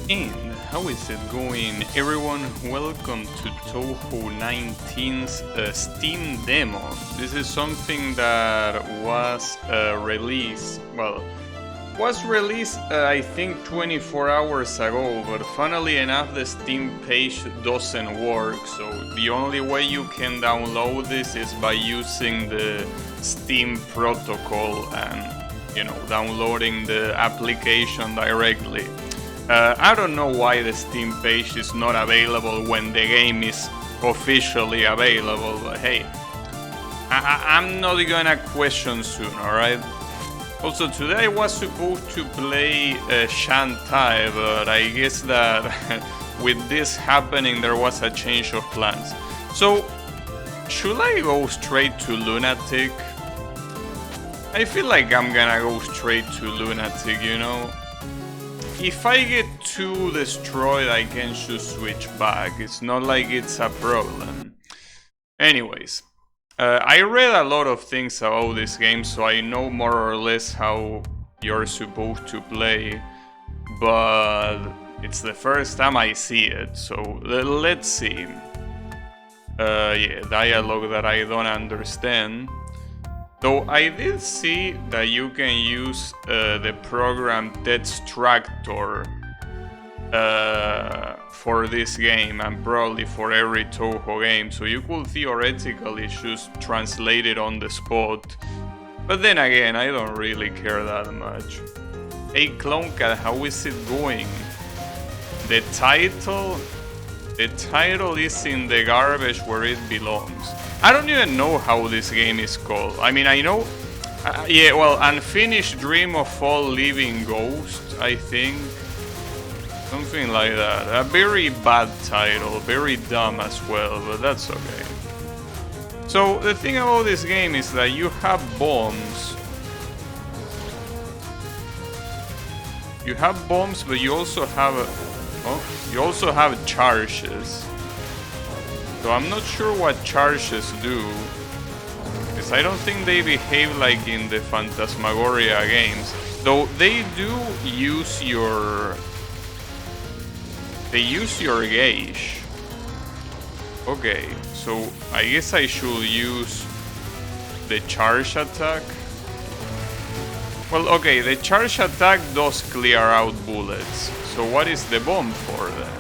And how is it going, everyone? Welcome to Touhou 19's Steam demo. This is something that was released, I think 24 hours ago, but funnily enough the Steam page doesn't work, so the only way you can download this is by using the Steam protocol and, downloading the application directly. I don't know why the Steam page is not available when the game is officially available, but hey, I'm not gonna question soon, alright? Also, today I was supposed to play Shantae, but I guess that with this happening there was a change of plans. So, should I go straight to Lunatic? I feel like I'm gonna go straight to Lunatic, If I get too destroyed, I can just switch back. It's not like it's a problem. Anyways, I read a lot of things about this game, so I know more or less how you're supposed to play. But it's the first time I see it, so let's see. Dialogue that I don't understand. Though I did see that you can use the program Detstractor for this game and probably for every Touhou game, so you could theoretically just translate it on the spot. But then again, I don't really care that much. Hey Clone Cat, how is it going? The title is in the garbage where it belongs. I don't even know how this game is called. I mean, I know... Unfinished Dream of All Living Ghosts, I think. Something like that. A very bad title, very dumb as well, but that's okay. So, the thing about this game is that you have bombs. You have bombs, but you also have... you also have charges. So I'm not sure what charges do, because I don't think they behave like in the Phantasmagoria games. Though they do use your... They use your gauge. Okay, so I guess I should use the charge attack. Well, okay, the charge attack does clear out bullets. So what is the bomb for then?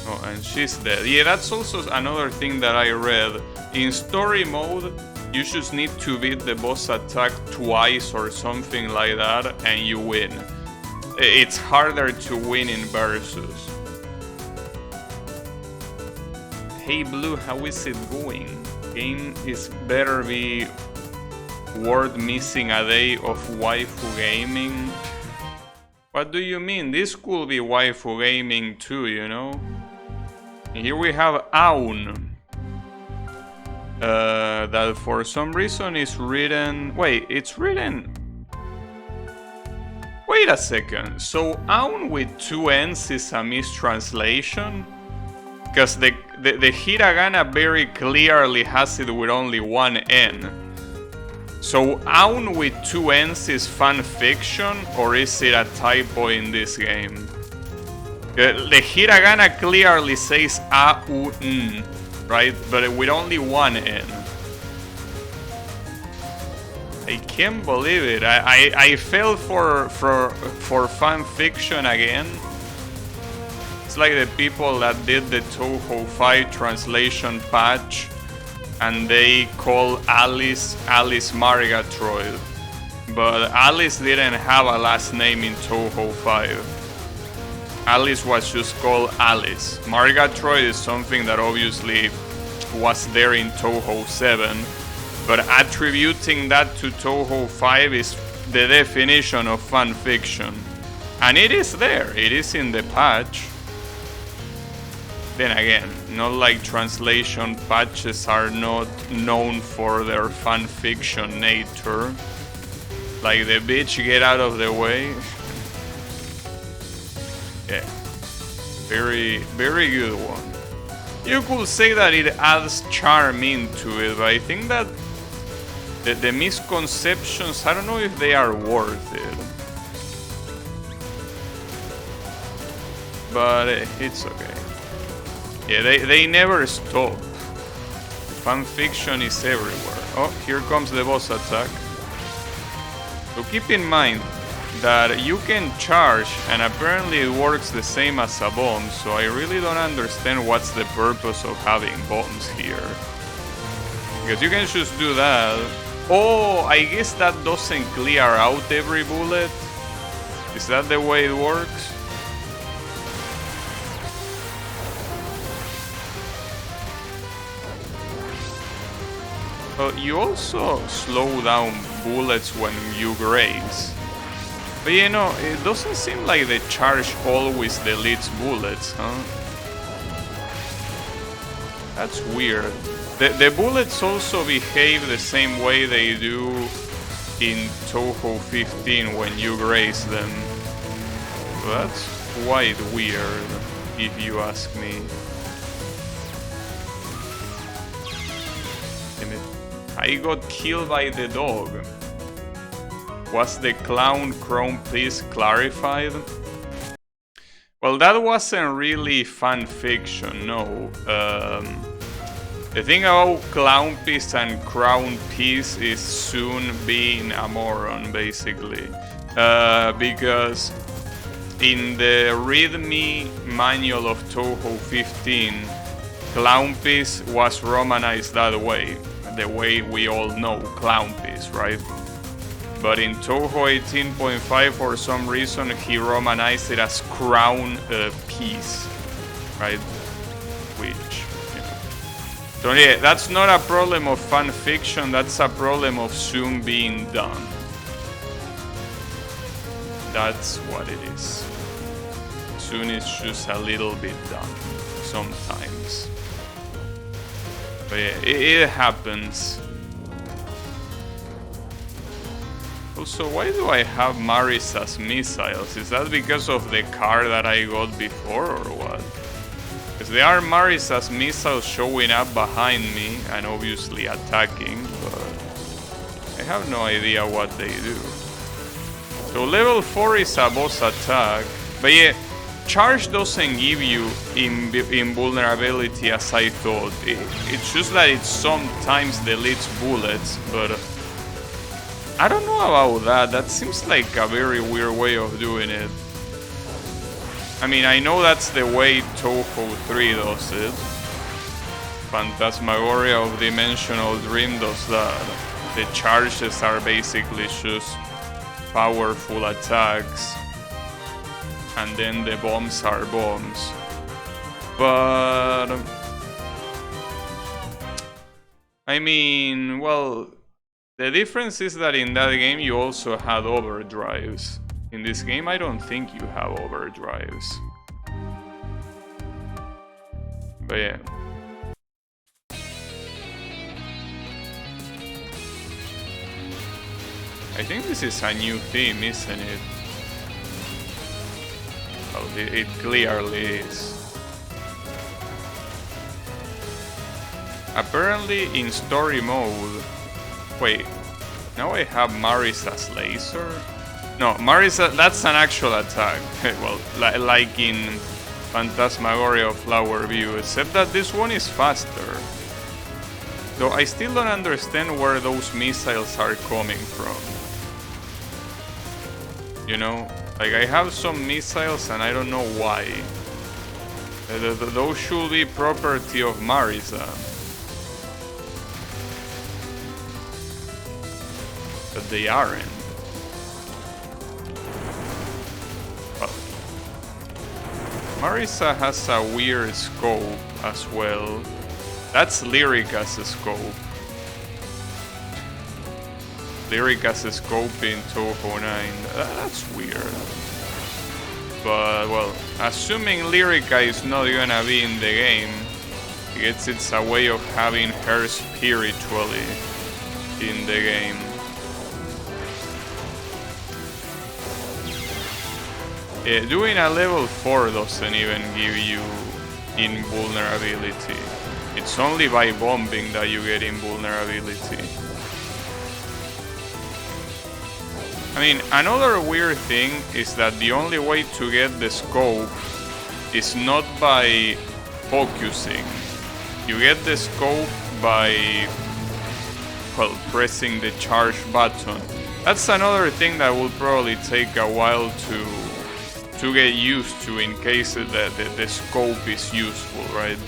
Oh, and she's dead. Yeah, that's also another thing that I read. In story mode, you just need to beat the boss attack twice or something like that, and you win. It's harder to win in versus. Hey Blue, how is it going? Game is better be worth missing a day of waifu gaming. What do you mean? This could be waifu gaming too, Here we have Aun. That for some reason is written... Wait, it's written... Wait a second. So Aun with two N's is a mistranslation? Because the hiragana very clearly has it with only one N. So Aun with two N's is fan fiction, or is it a typo in this game? The hiragana clearly says A-U-N, right? But with only one N. I can't believe it. I fell for fan fiction again. It's like the people that did the Touhou 5 translation patch, and they call Alice Margatroyd. But Alice didn't have a last name in Touhou 5. Alice was just called Alice. Margatroyd is something that obviously was there in Touhou 7, but attributing that to Touhou 5 is the definition of fanfiction. And it is there, it is in the patch. Then again, not like translation patches are not known for their fanfiction nature. Like the bitch, get out of the way. Yeah, very, very good one. You could say that it adds charm into it, but I think that the misconceptions, I don't know if they are worth it. but it's okay. Yeah, they never stop. Fanfiction is everywhere. Oh, here comes the boss attack. So keep in mind that you can charge, and apparently it works the same as a bomb, so I really don't understand what's the purpose of having bombs here. Because you can just do that. Oh, I guess that doesn't clear out every bullet. Is that the way it works? But you also slow down bullets when you graze. But you know, it doesn't seem like the charge always deletes bullets, huh? That's weird. The bullets also behave the same way they do in Touhou 15 when you graze them. That's quite weird, if you ask me. I got killed by the dog. Was the clown chrome piece clarified? Well, that wasn't really fan fiction, no. The thing about clown piece and crown piece is soon being a moron, basically. Because in the readme manual of Touhou 15, clown piece was romanized that way. The way we all know clown piece, right? But in Touhou 18.5, for some reason, he romanized it as crown piece, right? Which, you know. So yeah, that's not a problem of fan fiction, that's a problem of soon being done. That's what it is. Soon is just a little bit done, sometimes. But yeah, it happens. Also, why do I have Marisa's missiles? Is that because of the car that I got before or what? Because there are Marisa's missiles showing up behind me and obviously attacking, but I have no idea what they do. So level 4 is a boss attack, but yeah, charge doesn't give you invulnerability as I thought. It's just that it sometimes deletes bullets, but I don't know about that. That seems like a very weird way of doing it. I mean, I know that's the way Touhou 3 does it. Phantasmagoria of Dimensional Dream does that. The charges are basically just powerful attacks, and then the bombs are bombs. But I mean, well, the difference is that in that game you also had overdrives. In this game I don't think you have overdrives. But yeah. I think this is a new theme, isn't it? Well, it clearly is. Apparently in story mode... Wait, now I have Marisa's laser? No, Marisa, that's an actual attack. Well, like in Phantasmagoria of Flower View, except that this one is faster. Though I still don't understand where those missiles are coming from. You know, like I have some missiles and I don't know why. Those should be property of Marisa. But they aren't. Well, Marisa has a weird scope as well. That's Lyrica's scope. Lyrica's scope in Touhou 9. That's weird. But, well, assuming Lyrica is not gonna be in the game, I guess it's a way of having her spiritually in the game. Yeah, doing a level 4 doesn't even give you invulnerability. It's only by bombing that you get invulnerability. I mean, another weird thing is that the only way to get the scope is not by focusing. You get the scope by, well, pressing the charge button. That's another thing that will probably take a while to get used to in case the scope is useful, right?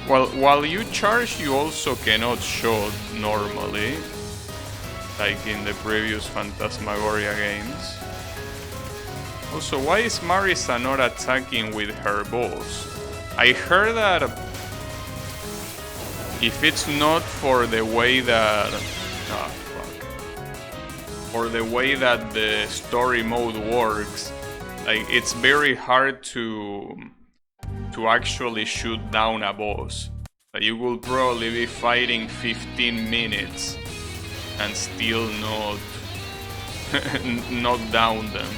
While you charge, you also cannot shoot normally, like in the previous Phantasmagoria games. Also, why is Marisa not attacking with her boss? I heard that if it's not for the way that... for the way that the story mode works, like it's very hard to actually shoot down a boss. You will probably be fighting 15 minutes and still not down them.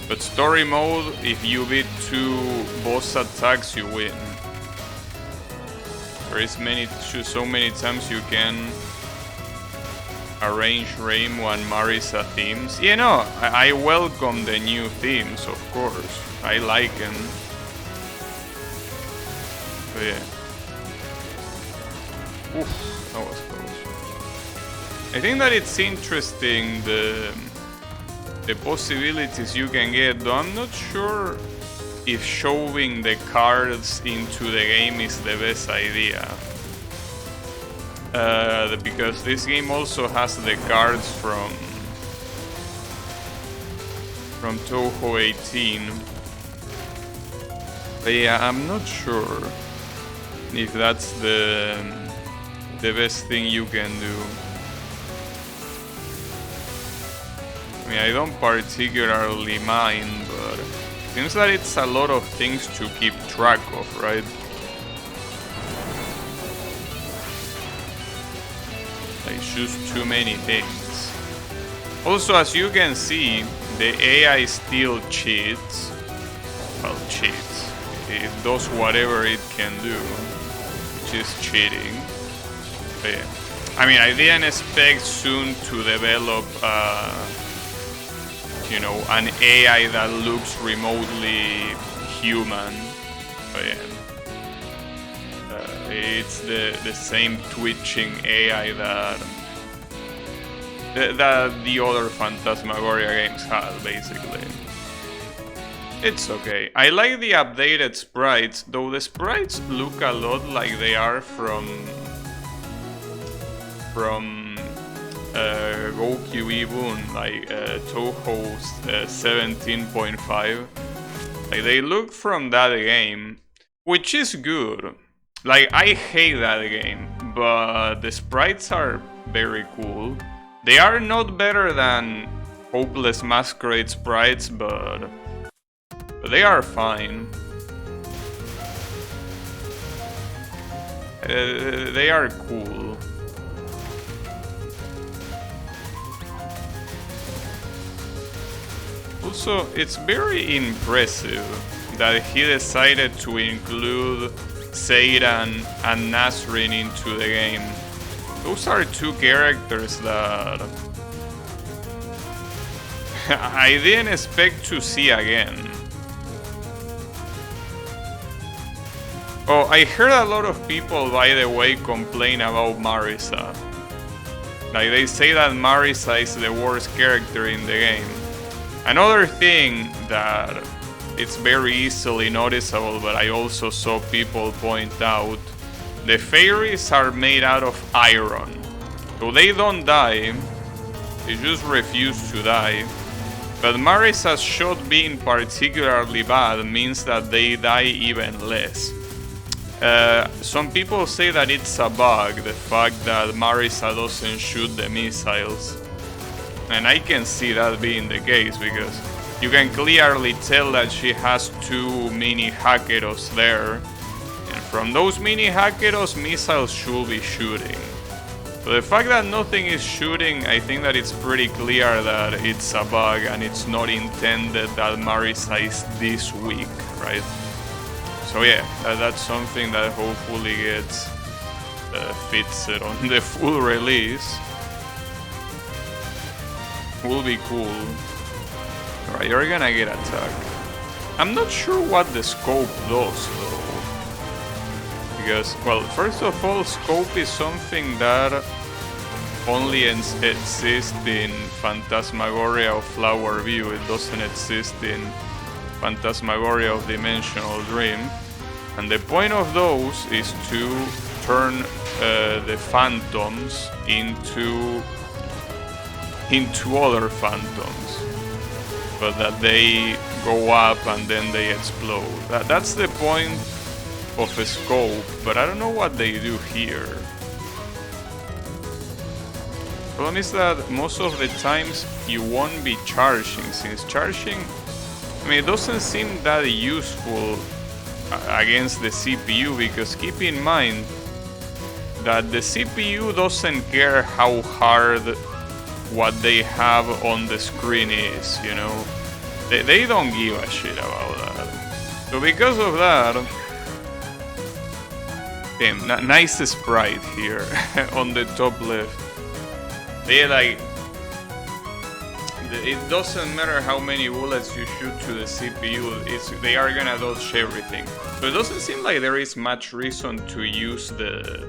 But story mode, if you beat 2 boss attacks, you win. There is so many times you can arrange Rainbow and Marisa themes. You know, I welcome the new themes, of course. I like them. But yeah. Oof, that was close. I think that it's interesting the possibilities you can get, though I'm not sure if showing the cards into the game is the best idea. Because this game also has the cards from Touhou 18. But yeah, I'm not sure if that's the best thing you can do. I mean, I don't particularly mind, but it seems that it's a lot of things to keep track of, right? Like, just too many things. Also, as you can see, the AI still cheats. Well, cheats. It does whatever it can do, which is cheating. But yeah. I mean, I didn't expect soon to develop you know, an AI that looks remotely human. But yeah. It's the same twitching AI that the other Phantasmagoria games had, basically. It's okay. I like the updated sprites, though the sprites look a lot like they are from Gokyu Ibun, like Touhou 17.5. Like, they look from that game, which is good. Like, I hate that game, but the sprites are very cool. They are not better than Hopeless Masquerade sprites, but they are fine. They are cool. Also, it's very impressive that he decided to include Seiran and Nasrin into the game. Those are 2 characters that I didn't expect to see again. Oh, I heard a lot of people, by the way, complain about Marisa. Like, they say that Marisa is the worst character in the game. Another thing that it's very easily noticeable, but I also saw people point out, the fairies are made out of iron. So they don't die, they just refuse to die. But Marisa's shot being particularly bad means that they die even less. Some people say that it's a bug, the fact that Marisa doesn't shoot the missiles. And I can see that being the case, because you can clearly tell that she has 2 mini Hakeros there. And from those mini Hakeros, missiles should be shooting. So the fact that nothing is shooting, I think that it's pretty clear that it's a bug and it's not intended that Marisa is this weak, right? So yeah, that's something that hopefully gets fixed on the full release. Will be cool. Alright, you're gonna get attacked. I'm not sure what the scope does though. Because, well, first of all, scope is something that only exists in Phantasmagoria of Flower View. It doesn't exist in Phantasmagoria of Dimensional Dream. And the point of those is to turn the phantoms into other phantoms, but that they go up and then they explode. That's the point of a scope, but I don't know what they do here. The problem is that most of the times you won't be charging, since charging, I mean, it doesn't seem that useful against the CPU, because keep in mind that the CPU doesn't care how hard what they have on the screen is, you know. They don't give a shit about that. So because of that, okay, nice sprite here on the top left. They like, it doesn't matter how many bullets you shoot to the CPU, they are gonna dodge everything. So it doesn't seem like there is much reason to use the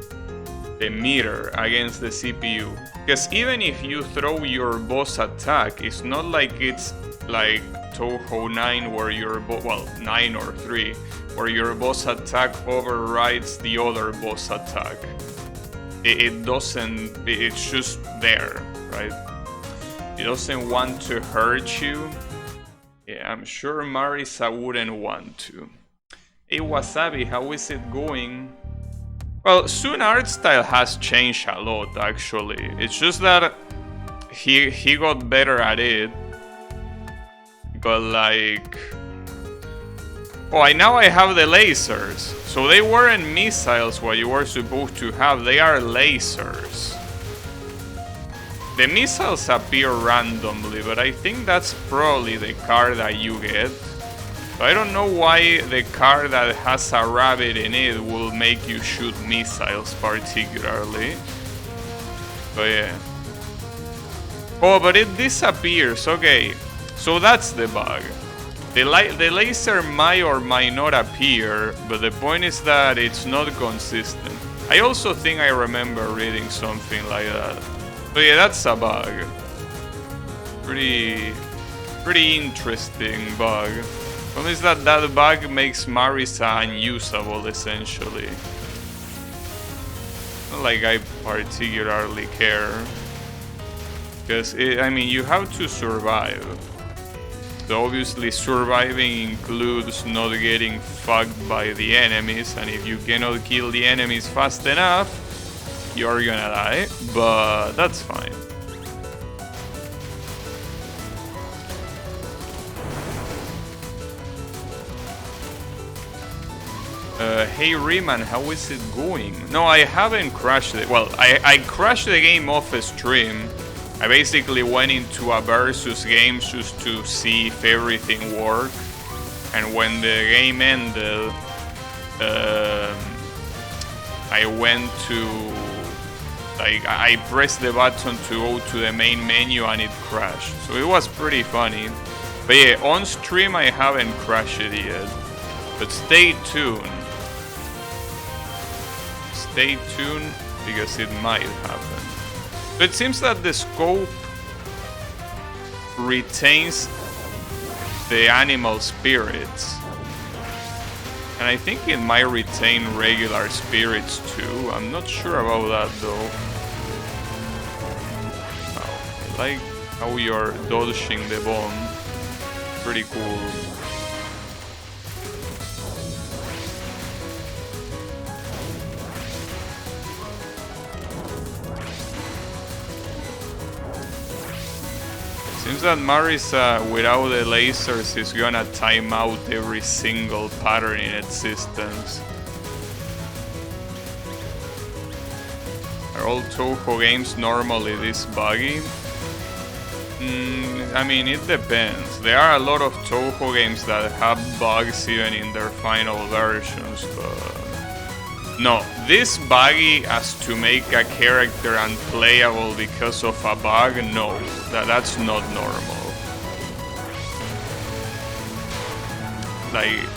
meter against the CPU. Because even if you throw your boss attack, it's not like it's like Touhou 9 where your 9 or 3, where your boss attack overrides the other boss attack. It doesn't, it's just there, right? It doesn't want to hurt you. Yeah, I'm sure Marisa wouldn't want to. Hey Wasabi, how is it going? Well, Soon art style has changed a lot, actually. It's just that he got better at it. But like... Oh, now I have the lasers. So they weren't missiles what you were supposed to have, they are lasers. The missiles appear randomly, but I think that's probably the card that you get. So I don't know why the card that has a rabbit in it will make you shoot missiles particularly. But yeah. Oh, but it disappears, okay. So that's the bug. The laser might or might not appear, but the point is that it's not consistent. I also think I remember reading something like that. So yeah, that's a bug. Pretty interesting bug. One is that bug makes Marisa unusable, essentially. Not like I particularly care. Because, I mean, you have to survive. So obviously surviving includes not getting fucked by the enemies, and if you cannot kill the enemies fast enough, you're gonna die, but that's fine. Hey Riemann, how is it going? No, I haven't crashed it. Well, I crashed the game off a stream. I basically went into a versus game just to see if everything worked. And when the game ended, I went to... Like, I pressed the button to go to the main menu and it crashed. So it was pretty funny. But yeah, on stream I haven't crashed it yet. But stay tuned. Stay tuned because it might happen. So it seems that the scope retains the animal spirits. And I think it might retain regular spirits too. I'm not sure about that though. Oh, I like how you're dodging the bomb. Pretty cool. Seems that Marisa, without the lasers, is gonna time out every single pattern in existence. Are all Touhou games normally this buggy? I mean, it depends. There are a lot of Touhou games that have bugs even in their final versions, but... No, this buggy as to make a character unplayable because of a bug, no. That's not normal. Like...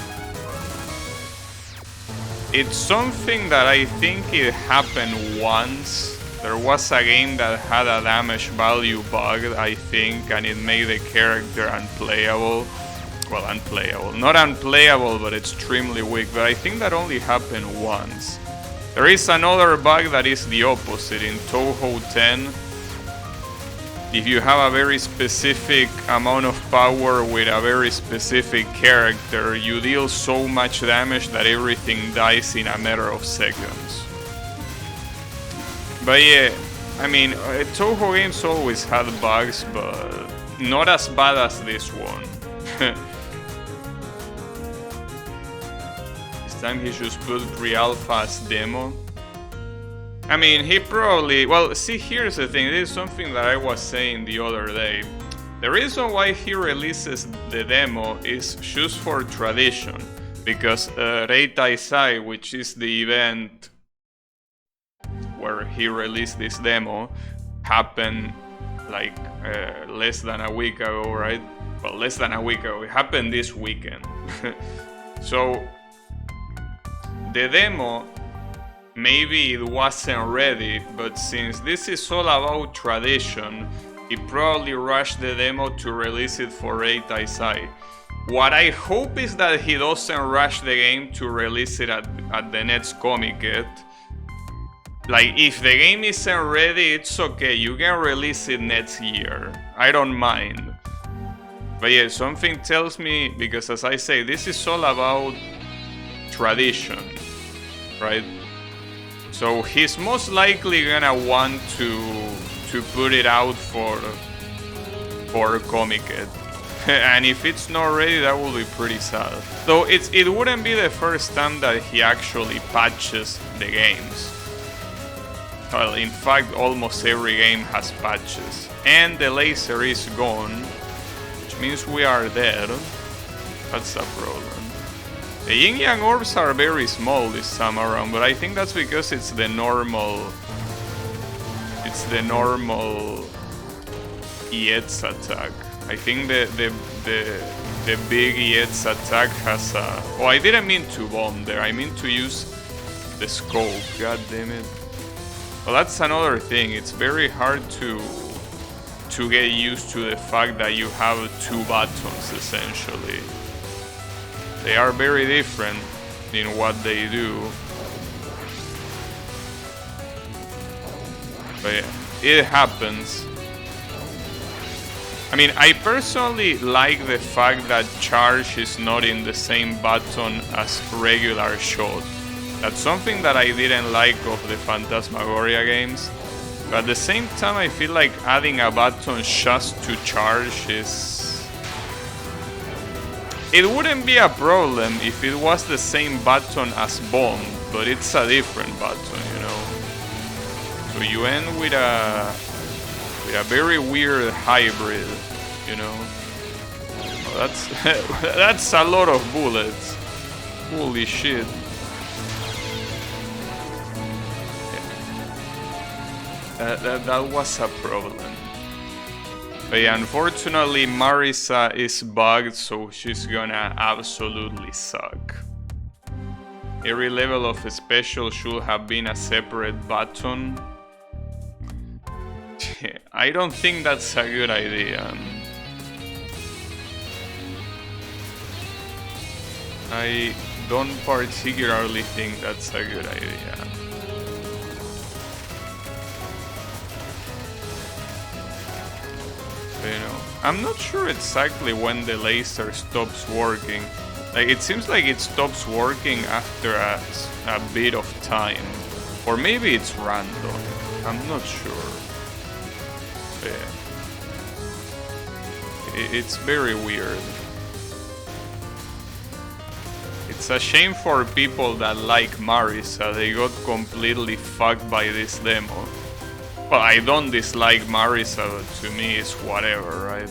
It's something that I think it happened once. There was a game that had a damage value bug, I think, and it made the character unplayable. Well, unplayable. Not unplayable, but extremely weak. But I think that only happened once. There is another bug that is the opposite. In Touhou 10, if you have a very specific amount of power with a very specific character, you deal so much damage that everything dies in a matter of seconds. But yeah, I mean, Touhou games always had bugs, but not as bad as this one. This time he just put pre-alpha as demo. I mean, he probably... Well, see, here's the thing. This is something that I was saying the other day. The reason why he releases the demo is just for tradition. Because Reitai Sai, which is the event where he released this demo, happened like less than a week ago, right? Well, less than a week ago. It happened this weekend. So, the demo, maybe it wasn't ready, but since this is all about tradition, he probably rushed the demo to release it for Reitai Sai. What I hope is that he doesn't rush the game to release it at the next Comic-Con. Like, if the game isn't ready, it's okay, you can release it next year. I don't mind. But yeah, something tells me, because as I say, this is all about tradition, right? So he's most likely gonna want to put it out for Comic-Con. And if it's not ready, that will be pretty sad. Though it wouldn't be the first time that he actually patches the games. Well, in fact, almost every game has patches. And the laser is gone, which means we are dead. That's a problem. The Yin Yang orbs are very small this time around, but I think that's because it's the normal... It's the normal EX attack. I think the big EX attack has a... Oh, I didn't mean to bomb there. I mean to use the scope. God damn it. Well, that's another thing. It's very hard to get used to the fact that you have two buttons, essentially. They are very different in what they do. But yeah, it happens. I mean, I personally like the fact that charge is not in the same button as regular shot. That's something that I didn't like of the Phantasmagoria games. But at the same time, I feel like adding a button just to charge is... It wouldn't be a problem if it was the same button as bomb, but it's a different button, you know. So you end with a very weird hybrid, you know. Well, that's a lot of bullets. Holy shit. That was a problem. But yeah, unfortunately Marisa is bugged, so she's gonna absolutely suck. Every level of a special should have been a separate button. I don't think that's a good idea. I don't particularly think that's a good idea. You know, I'm not sure exactly when the laser stops working. Like, it seems like it stops working after a bit of time. Or maybe it's random. I'm not sure. But yeah. It's very weird. It's a shame for people that like Marisa. They got completely fucked by this demo. Well, I don't dislike Marisa, but to me it's whatever, right?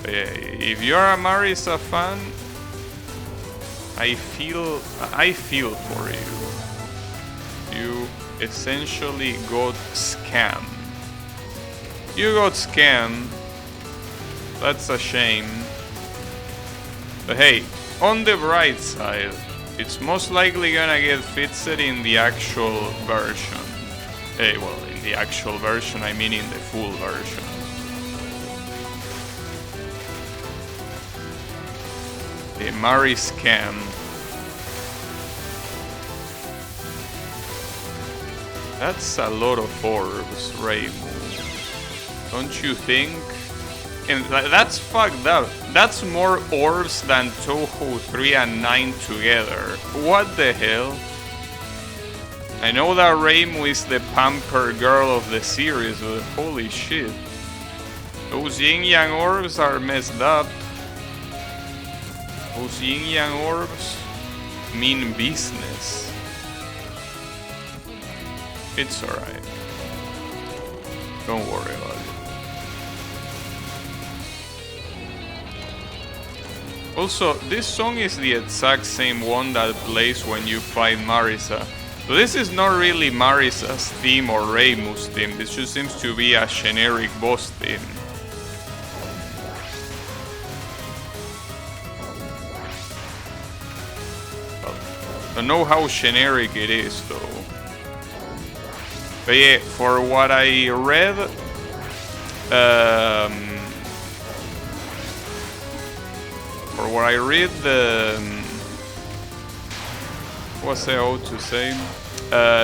But yeah, if you're a Marisa fan, I feel for you. You essentially got scammed. You got scammed. That's a shame. But hey, on the bright side, it's most likely gonna get fixed in the actual version. Hey, well, in the actual version, I mean in the full version. The Mari scam. That's a lot of orbs, Rainbow. Don't you think? And that's fucked up. That's more orbs than Touhou 3 and 9 together. What the hell? I know that Reimu is the pamper girl of the series, but holy shit. Those yin-yang orbs are messed up. Those yin-yang orbs mean business. It's alright. Don't worry about it. Also, this song is the exact same one that plays when you fight Marisa. So this is not really Marisa's theme or Reimu's theme, this just seems to be a generic boss theme. I don't know how generic it is though. But yeah, for what I read, what's I ought to say?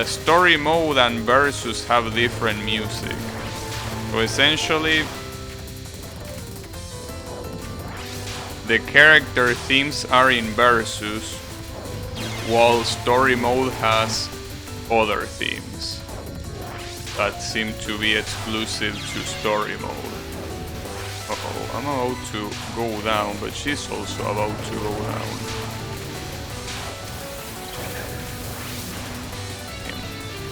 Story mode and versus have different music. So essentially, the character themes are in versus, while story mode has other themes that seem to be exclusive to story mode. Uh-oh, I'm about to go down, but she's also about to go down.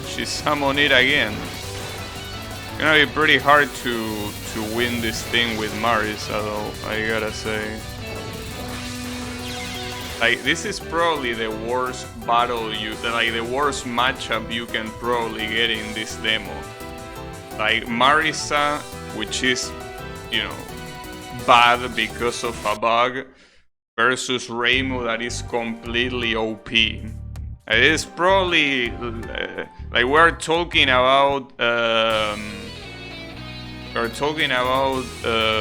She summoned it again. It's gonna be pretty hard to win this thing with Marisa though, I gotta say. Like, this is probably the worst battle the worst matchup you can probably get in this demo. Like, Marisa, which is, you know, bad because of a bug, versus Reimu that is completely OP. It is probably, like, we're talking about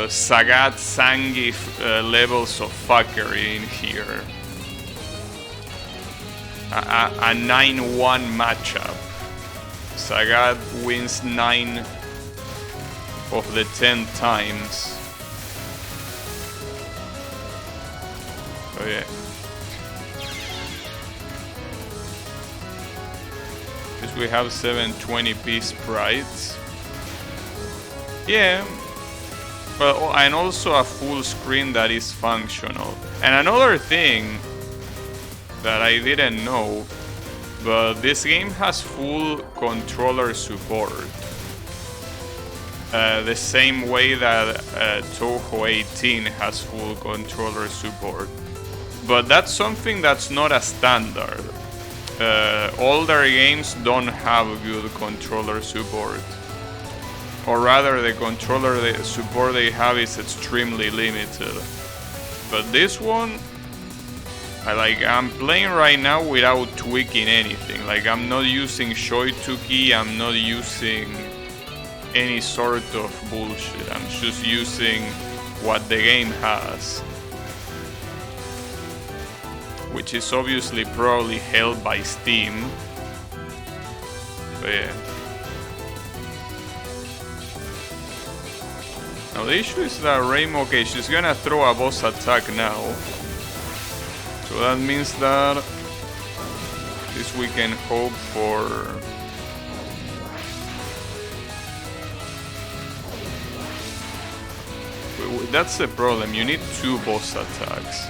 Sagat Zangief levels of fuckery in here. A 9-1 matchup. Sagat wins 9 of the 10 times. Oh yeah. Because we have 720p sprites. Yeah. But, and also a full screen that is functional. And another thing that I didn't know, but this game has full controller support. The same way that Touhou 18 has full controller support. But that's something that's not a standard. Older games don't have good controller support. Or rather, the controller support they have is extremely limited. But this one, I'm playing right now without tweaking anything. Like, I'm not using Shoituki, I'm not using any sort of bullshit. I'm just using what the game has. Which is obviously probably held by Steam. But yeah. Now the issue is that Reimu, okay, she's gonna throw a boss attack now. So that means that at least we can hope for... That's the problem, you need 2 boss attacks.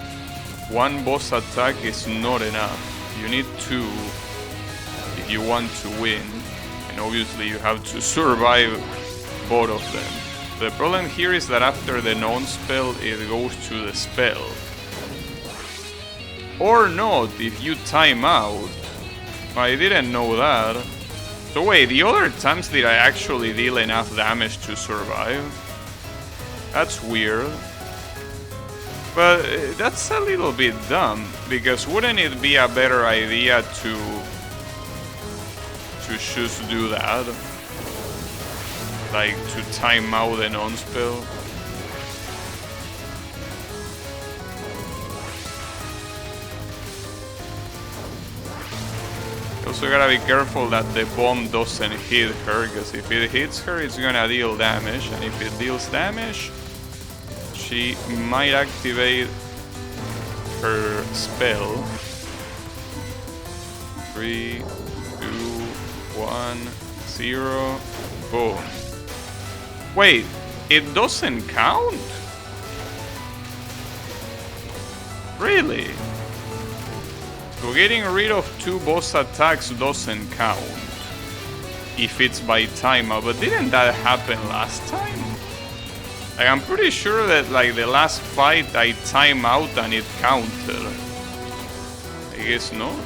1 boss attack is not enough, you need 2 if you want to win. And obviously you have to survive both of them. The problem here is that after the non-spell, it goes to the spell. Or not, if you time out. I didn't know that. So wait, the other times did I actually deal enough damage to survive? That's weird. But that's a little bit dumb, because wouldn't it be a better idea to just do that? Like, to time out the non-spell? Also gotta be careful that the bomb doesn't hit her, because if it hits her, it's gonna deal damage, and if it deals damage, she might activate her spell. 3, 2, 1, 0, boom. Wait, it doesn't count? Really? So getting rid of 2 boss attacks doesn't count if it's by timeout, but didn't that happen last time? Like, I'm pretty sure that like the last fight I time out and it counted. I guess not.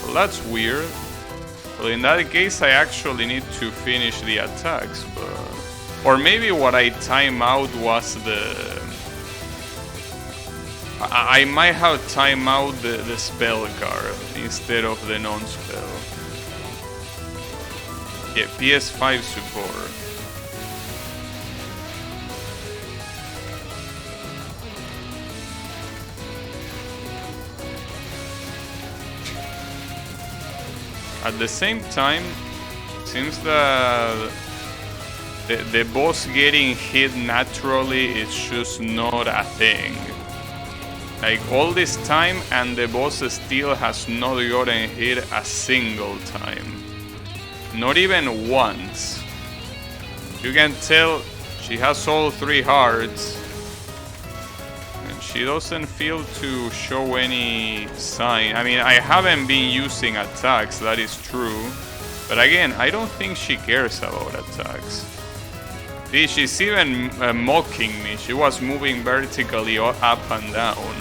Well, that's weird. Well, in that case I actually need to finish the attacks, but... Or maybe what I time out was the... I might have time out the spell card instead of the non-spell. Yeah, PS5 support. At the same time, seems that the boss getting hit naturally is just not a thing. Like, all this time and the boss still has not gotten hit a single time. Not even once. You can tell she has all 3 hearts. And she doesn't feel to show any sign. I mean, I haven't been using attacks, that is true. But again, I don't think she cares about attacks. See, she's even mocking me. She was moving vertically up and down.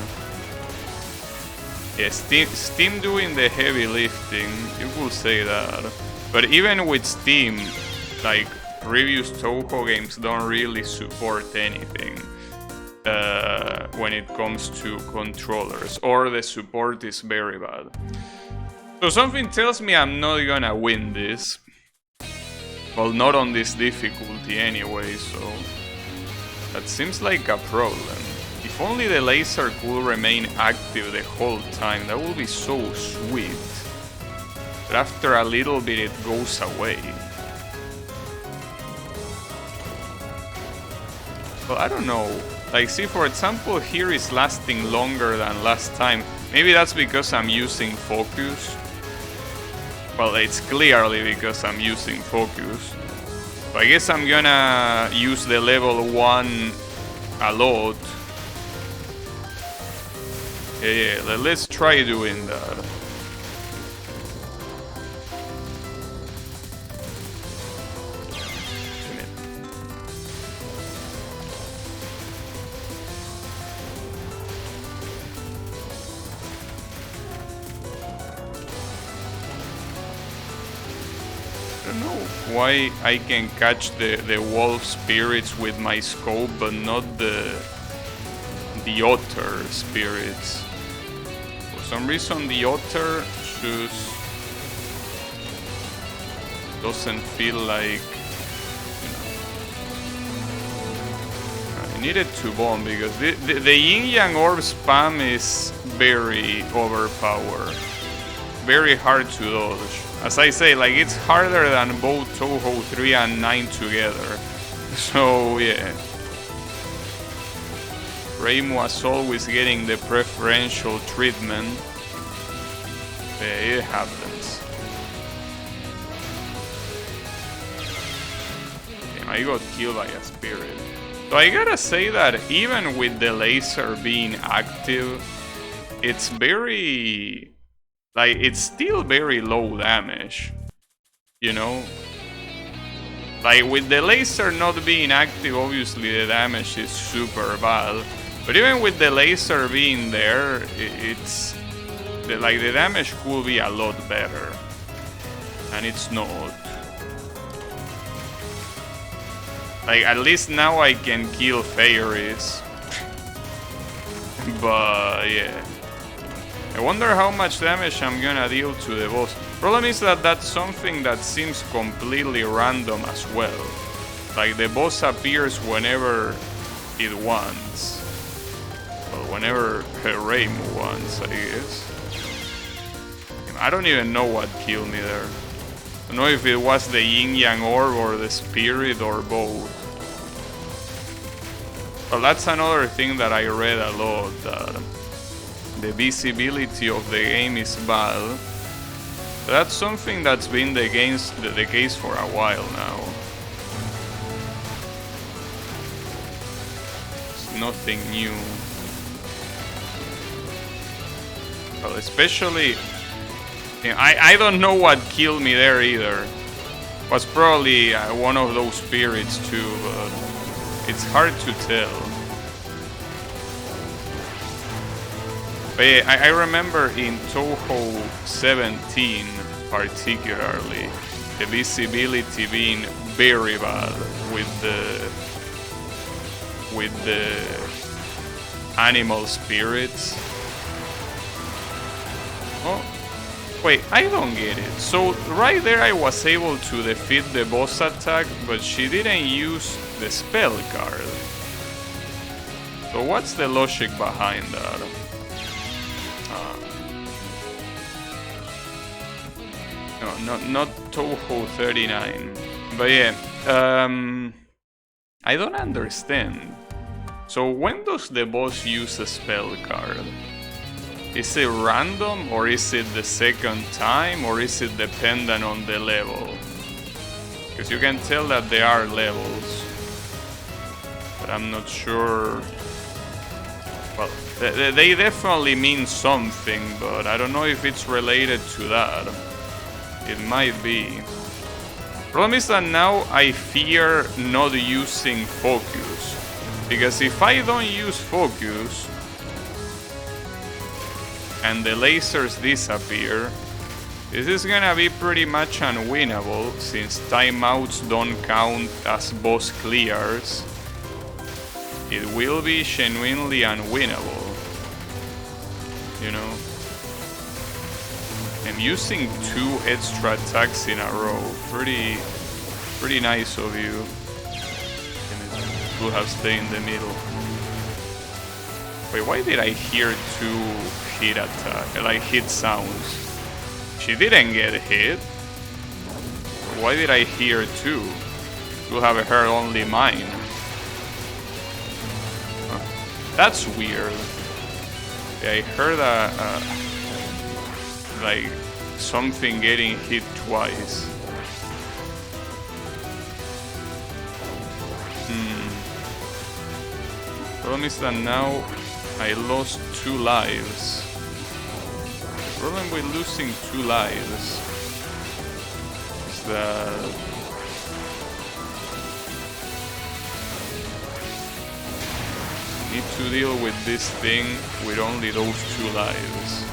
Yeah, Steam doing the heavy lifting, you could say that. But even with Steam, like, previous Touhou games don't really support anything when it comes to controllers, or the support is very bad. So something tells me I'm not gonna win this. Well, not on this difficulty anyway, so that seems like a problem. If only the laser could remain active the whole time, that would be so sweet. But after a little bit it goes away. Well, I don't know. Like, see, for example, here is lasting longer than last time. Maybe that's because I'm using focus. Well, it's clearly because I'm using focus. But I guess I'm gonna use the level 1 a lot. Yeah, let's try doing that. I don't know why I can catch the wolf spirits with my scope, but not the otter spirits. For some reason the otter just doesn't feel like, you know. I needed to bomb because the yin yang orb spam is very overpowered. Very hard to dodge. As I say, like, it's harder than both Touhou 3 and 9 together. So yeah. Raim was always getting the preferential treatment. Yeah, it happens. Damn, I got killed by a spirit. So I gotta say that even with the laser being active, it's very like, it's still very low damage, you know? Like, with the laser not being active, obviously the damage is super bad. But even with the laser being there, it's... like, the damage could be a lot better. And it's not. Like, at least now I can kill fairies. But, yeah. I wonder how much damage I'm gonna deal to the boss. Problem is that that's something that seems completely random as well. Like, the boss appears whenever it wants. Well, whenever Reimu wants, I guess. I don't even know what killed me there. I don't know if it was the yin-yang orb or the spirit or both. Well, that's another thing that I read a lot, that the visibility of the game is bad. That's something that's been the case for a while now. It's nothing new. Well, especially... I don't know what killed me there either. It was probably one of those spirits too, but it's hard to tell. But yeah, I remember in Touhou 17 particularly, the visibility being very bad with the animal spirits. Oh. Wait, I don't get it. So right there I was able to defeat the boss attack, but she didn't use the spell card. So what's the logic behind that? No, not Touhou 39. But yeah, I don't understand. So when does the boss use a spell card? Is it random, or is it the second time, or is it dependent on the level? Because you can tell that there are levels, but I'm not sure. Well, they definitely mean something, but I don't know if it's related to that. It might be. Problem is that now I fear not using focus, because if I don't use focus, and the lasers disappear, this is gonna be pretty much unwinnable, since timeouts don't count as boss clears. It will be genuinely unwinnable, you know. And using 2 extra attacks in a row, pretty nice of you. And it could have stayed in the middle. Wait, why did I hear 2 hit attack, like hit sounds? She didn't get hit. Why did I hear 2? Could have heard only mine. Huh. That's weird. Yeah, I heard like something getting hit twice. Problem is that now I lost 2 lives. The problem with losing 2 lives is that I need to deal with this thing with only those 2 lives.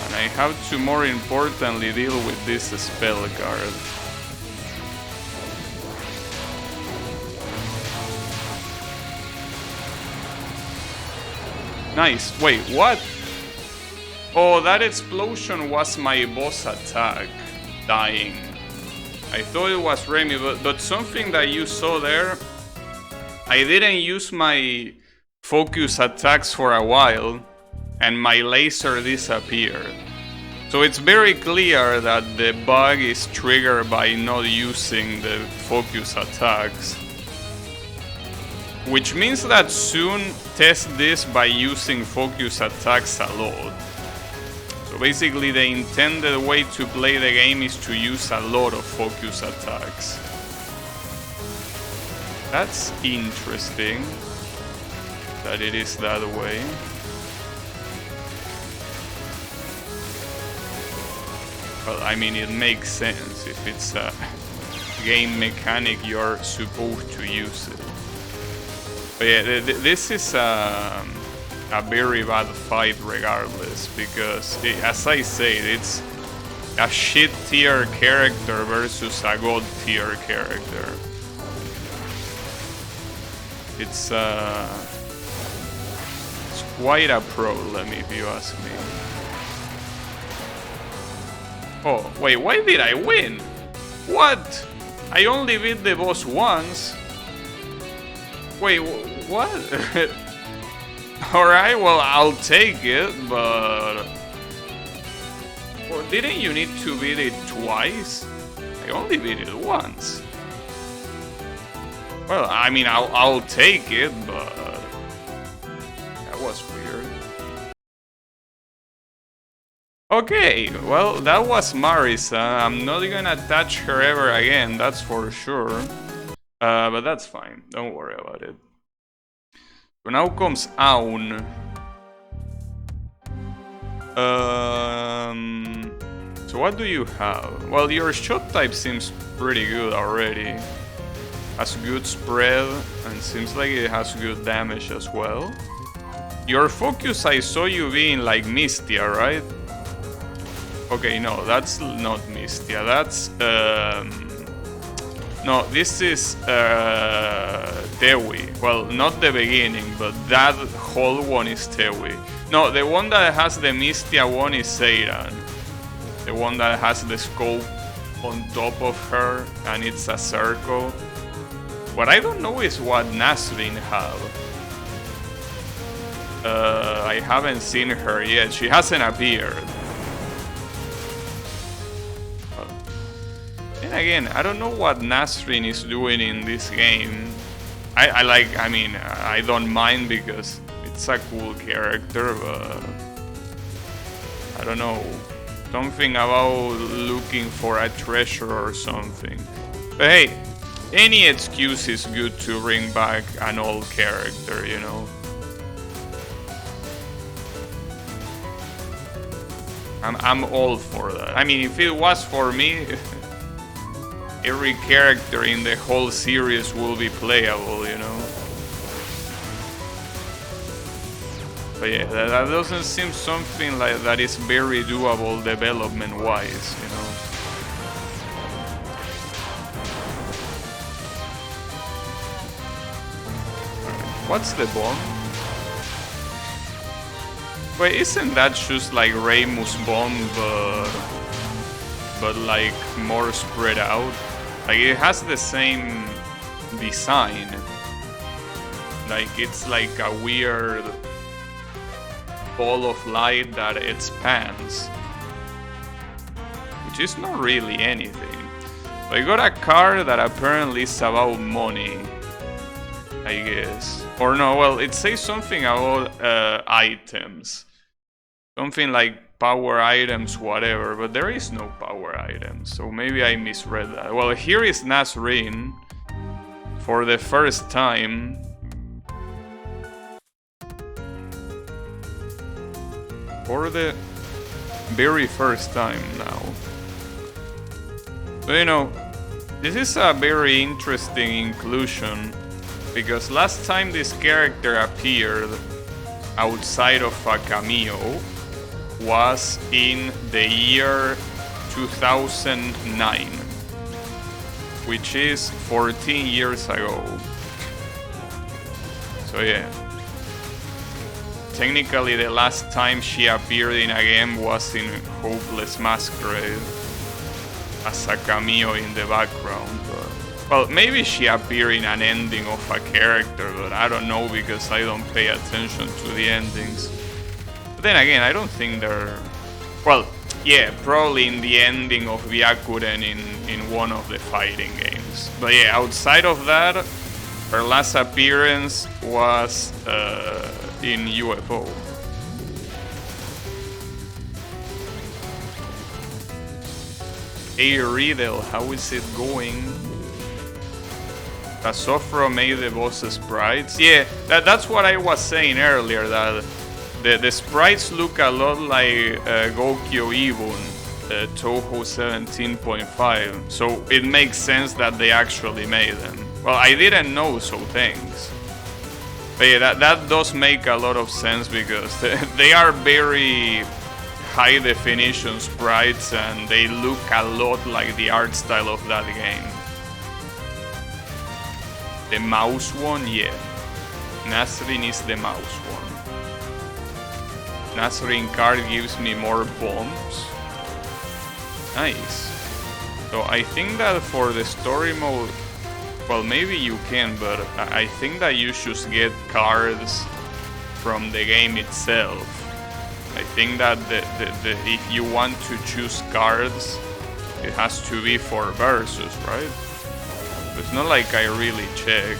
And I have to, more importantly, deal with this spell card. Nice. Wait, what? Oh, that explosion was my boss attack dying. I thought it was Remy, but something that you saw there, I didn't use my focus attacks for a while, and my laser disappeared. So it's very clear that the bug is triggered by not using the focus attacks. Which means that soon test this by using focus attacks a lot. So basically the intended way to play the game is to use a lot of focus attacks. That's interesting. that it is that way. Well, I mean, it makes sense if it's a game mechanic you're supposed to use it. But yeah, this is a very bad fight regardless, because as I said, it's a shit tier character versus a god tier character. It's quite a problem if you ask me. Oh, wait, why did I win? What? I only beat the boss once. Wait, what? Alright, well, I'll take it, but... Well, didn't you need to beat it twice? I only beat it once. Well, I mean, I'll take it, but... That was weird. Okay, well, that was Marisa. I'm not gonna touch her ever again, that's for sure. But that's fine, don't worry about it. So now comes Aun. So what do you have? Well, your shot type seems pretty good already. Has good spread, and seems like it has good damage as well. Your focus, I saw you being like Mistia, right? Okay, no, that's not Mistia, that's... No, this is Tewi. Well, not the beginning, but that whole one is Tewi. No, the one that has the Mistia one is Seiran. The one that has the scope on top of her, and it's a circle. What I don't know is what Nasrin have. I haven't seen her yet. She hasn't appeared. And again, I don't know what Nasrin is doing in this game. I mean, I don't mind because it's a cool character, but I don't know. Something about looking for a treasure or something. But hey, any excuse is good to bring back an old character, you know. I'm all for that. I mean, if it was for me, every character in the whole series will be playable, you know. But yeah, that doesn't seem something like that is very doable development-wise, you know. What's the bomb? Wait, isn't that just like Reimu's bomb, but like more spread out? Like it has the same design. Like it's like a weird ball of light that expands, which is not really anything. But I got a card that apparently is about money, I guess. Or no, well, it says something about items. Something like power items, whatever, but there is no power items, so maybe I misread that. Well, here is Nasrin for the first time. For the very first time now. But you know, this is a very interesting inclusion, because last time this character appeared outside of a cameo was in the year 2009, which is 14 years ago. So yeah. Technically the last time she appeared in a game was in Hopeless Masquerade as a cameo in the background. But, well, maybe she appeared in an ending of a character, but I don't know because I don't pay attention to the endings. But then again, I don't think they're... Well, yeah, probably in the ending of Byakuren in one of the fighting games. But yeah, outside of that, her last appearance was in UFO. Hey Riddle, how is it going? Sofro made the boss sprites. Yeah, that's what I was saying earlier, that the sprites look a lot like Gokyo Ibun, Touhou 17.5, so it makes sense that they actually made them. Well, I didn't know, so thanks. But yeah, that does make a lot of sense, because they are very high definition sprites and they look a lot like the art style of that game. The mouse one, yeah. Nasrin is the mouse one. Nasrin card gives me more bombs. Nice. So I think that for the story mode, well, maybe you can, but I think that you should get cards from the game itself. I think that if you want to choose cards, it has to be for versus, right? It's not like I really check.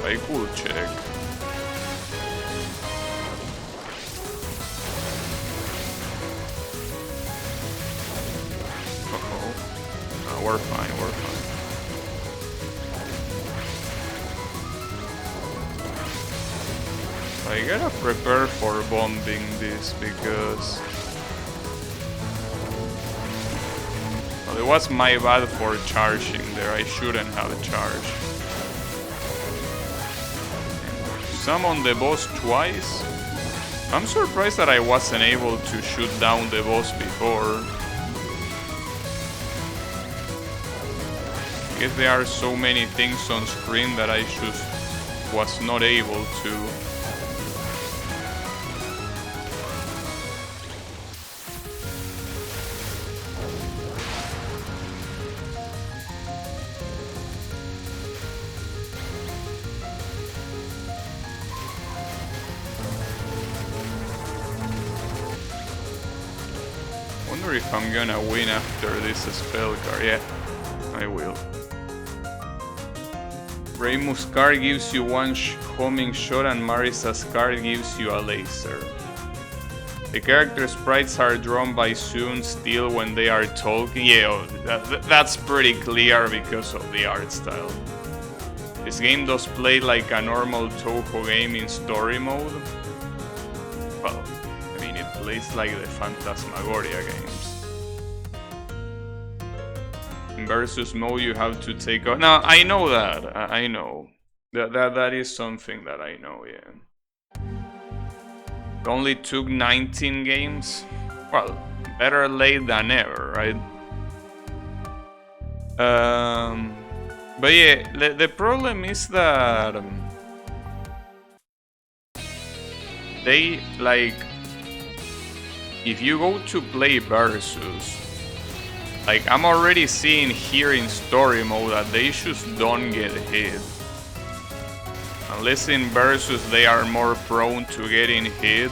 I could check. Uh-oh. No, we're fine, we're fine. I gotta prepare for bombing this, because well, it was my bad for charging there. I shouldn't have charged. Summon the boss twice. I'm surprised that I wasn't able to shoot down the boss before. I guess there are so many things on screen that I just was not able to. If I'm gonna win after this spell card. Yeah, I will. Raymus card gives you one homing shot and Marisa's card gives you a laser. The character sprites are drawn by Soon Steel when they are talking. Yeah, that's pretty clear because of the art style. This game does play like a normal Touhou game in story mode. Well, I mean, it plays like the Phantasmagoria games. In versus mode, you have to take off. Now, I know that. I know. That is something that I know, yeah. It only took 19 games. Well, better late than never, right? But yeah, the problem is that they, like, if you go to play versus, like, I'm already seeing here in story mode that they just don't get hit. Unless in versus they are more prone to getting hit.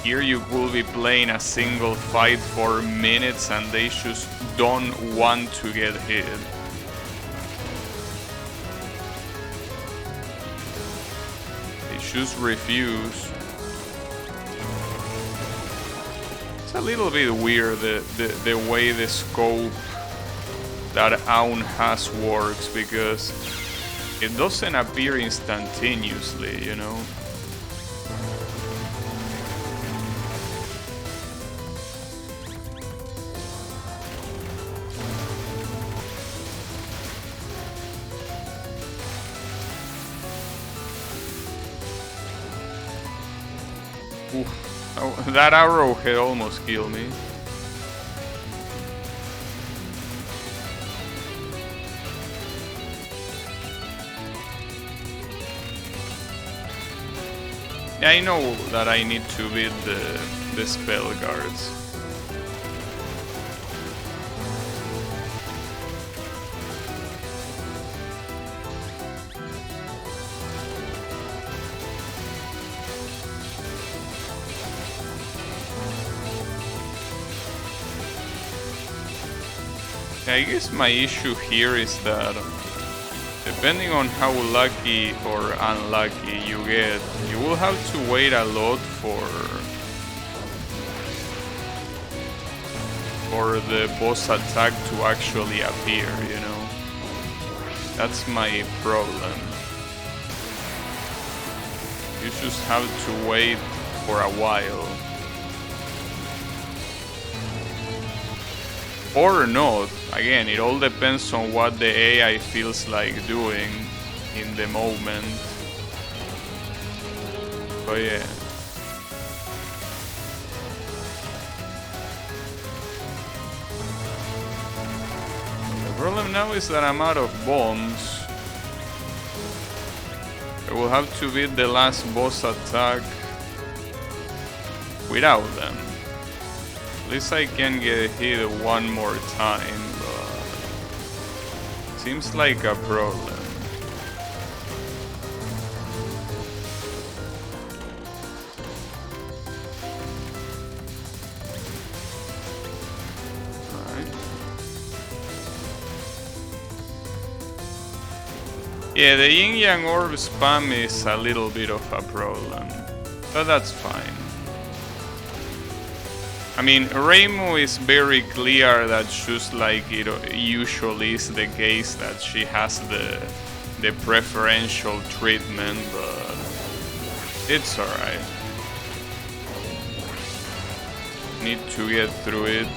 Here you will be playing a single fight for minutes and they just don't want to get hit. They just refuse. It's a little bit weird the way the scope that Aun has works, because it doesn't appear instantaneously, you know? Oof. Oh, that arrowhead almost killed me. Yeah, I know that I need to beat the spell guards. I guess my issue here is that depending on how lucky or unlucky you get, you will have to wait a lot for the boss attack to actually appear, you know? That's my problem. You just have to wait for a while. Or not. Again, it all depends on what the AI feels like doing in the moment. But yeah. The problem now is that I'm out of bombs. I will have to beat the last boss attack without them. At least I can get hit one more time, but seems like a problem. Alright. Yeah, the Yin Yang Orb spam is a little bit of a problem, but that's fine. I mean, Reimu is very clear that just like it usually is the case that she has the preferential treatment, but it's alright. Need to get through it.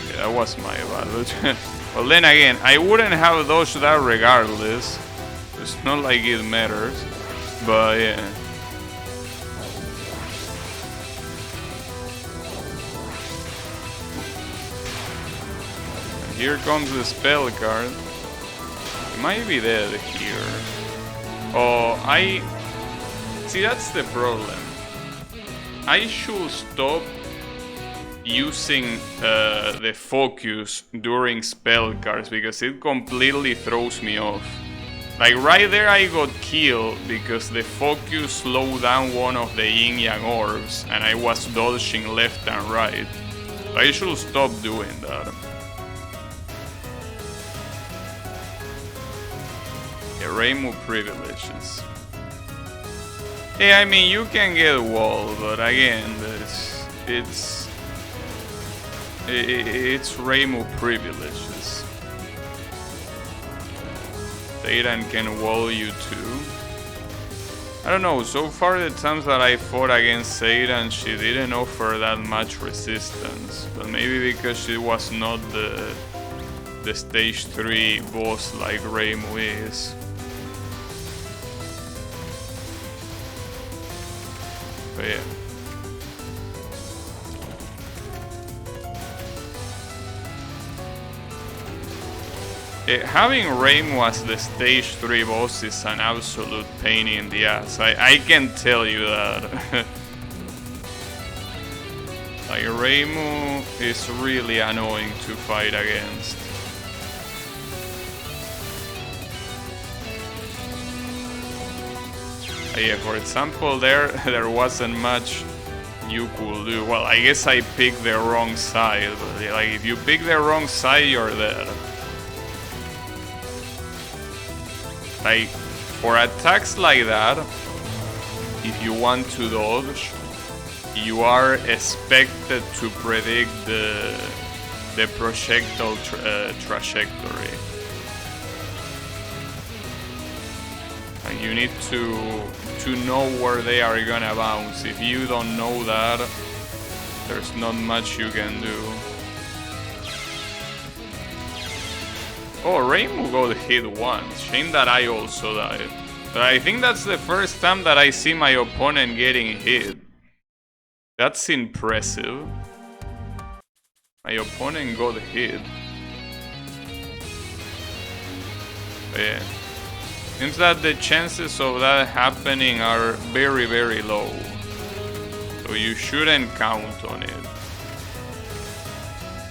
Yeah, that was my bad. Well, then again, I wouldn't have dodged that regardless. It's not like it matters, but yeah. Here comes the spell card. It might be dead here. Oh, see, that's the problem. I should stop using the focus during spell cards because it completely throws me off. Like right there I got killed because the focus slowed down one of the Yin Yang orbs and I was dodging left and right. I should stop doing that. Reimu privileges. Yeah, I mean you can get walled, but again, it's Reimu privileges. Satan can wall you too. I don't know, so far the times that I fought against Satan, she didn't offer that much resistance. But maybe because she was not the stage 3 boss like Reimu is. But yeah. Having Reimu as the stage 3 boss is an absolute pain in the ass. I can tell you that. Like Reimu is really annoying to fight against. Yeah, for example, there wasn't much you could do. Well, I guess I picked the wrong side, but like if you pick the wrong side, you're dead. Like for attacks like that, if you want to dodge, you are expected to predict the projectile trajectory. And you need to know where they are gonna bounce. If you don't know that, there's not much you can do. Oh, Reimu got hit once. Shame that I also died. But I think that's the first time that I see my opponent getting hit. That's impressive. My opponent got hit. But yeah. Seems that the chances of that happening are very, very low. So you shouldn't count on it.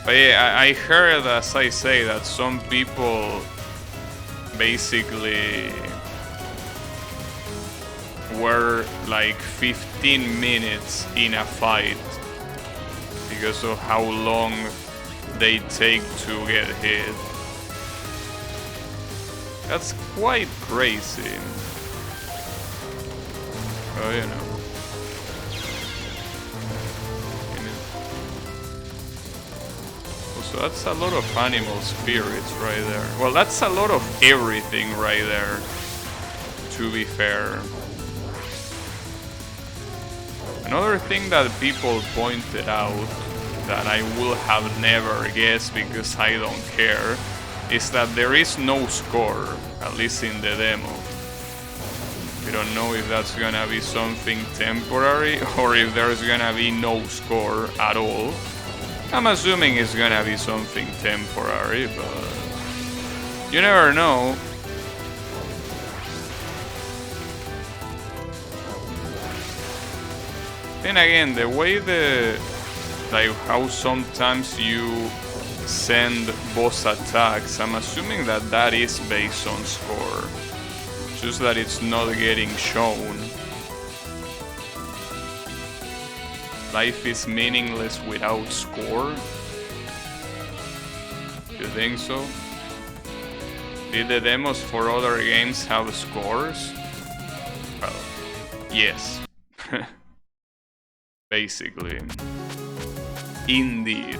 But yeah, I heard, as I say, that some people basically were like 15 minutes in a fight because of how long they take to get hit. That's quite crazy. Oh, you know. So that's a lot of animal spirits right there. Well, that's a lot of everything right there, to be fair. Another thing that people pointed out that I will have never guessed because I don't care is that there is no score, at least in the demo. We don't know if that's gonna be something temporary or if there's gonna be no score at all. I'm assuming it's gonna be something temporary, but you never know. Then again, the way like how sometimes you send boss attacks, I'm assuming that that is based on score. Just that it's not getting shown. Life is meaningless without score? You think so? Did the demos for other games have scores? Well, yes. Basically. Indeed.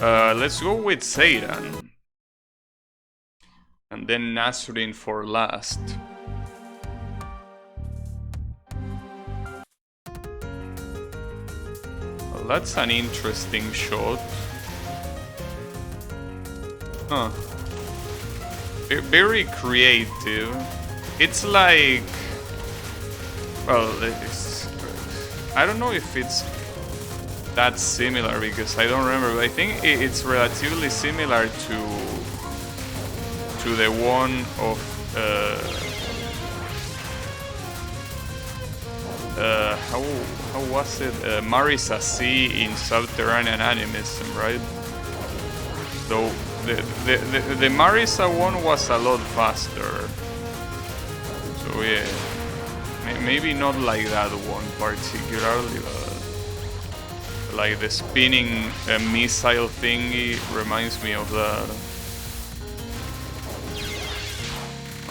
Let's go with Satan. And then Nazarene for last. Well, that's an interesting shot. Huh. Very creative. It's like... Well, I don't know if it's that similar because I don't remember, but I think it's relatively similar to the one of how was it? Marisa C in Subterranean Animism, right? Though the Marisa one was a lot faster. So yeah, maybe not like that one particularly, but like the spinning missile thingy reminds me of that.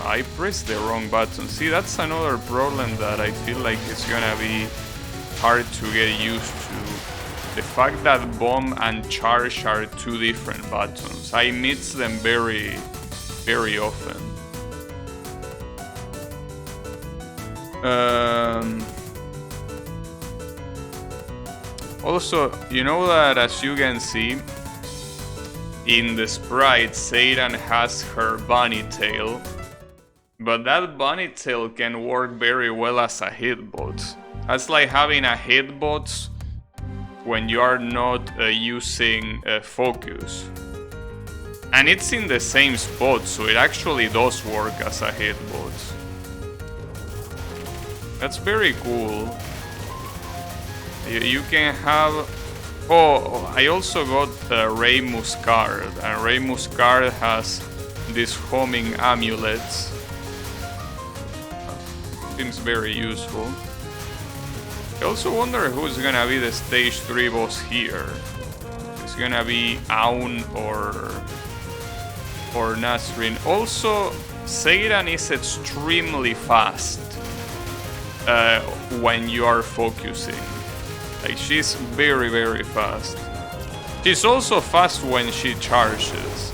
I pressed the wrong button. See, that's another problem that I feel like it's gonna be hard to get used to. The fact that bomb and charge are two different buttons. I mix them very, very often. Also, you know that as you can see, in the sprite, Satan has her bunny tail. But that bunny tail can work very well as a hitbox. That's like having a hitbox when you are not using focus. And it's in the same spot, so it actually does work as a hitbox. That's very cool. You can have... Oh, I also got Ray Muscard, and Ray Muscard has these homing amulets. Seems very useful. I also wonder who's gonna be the stage 3 boss here. It's gonna be Aun or Nazarene. Also, Satan is extremely fast when you are focusing. Like, she's very, very fast. She's also fast when she charges.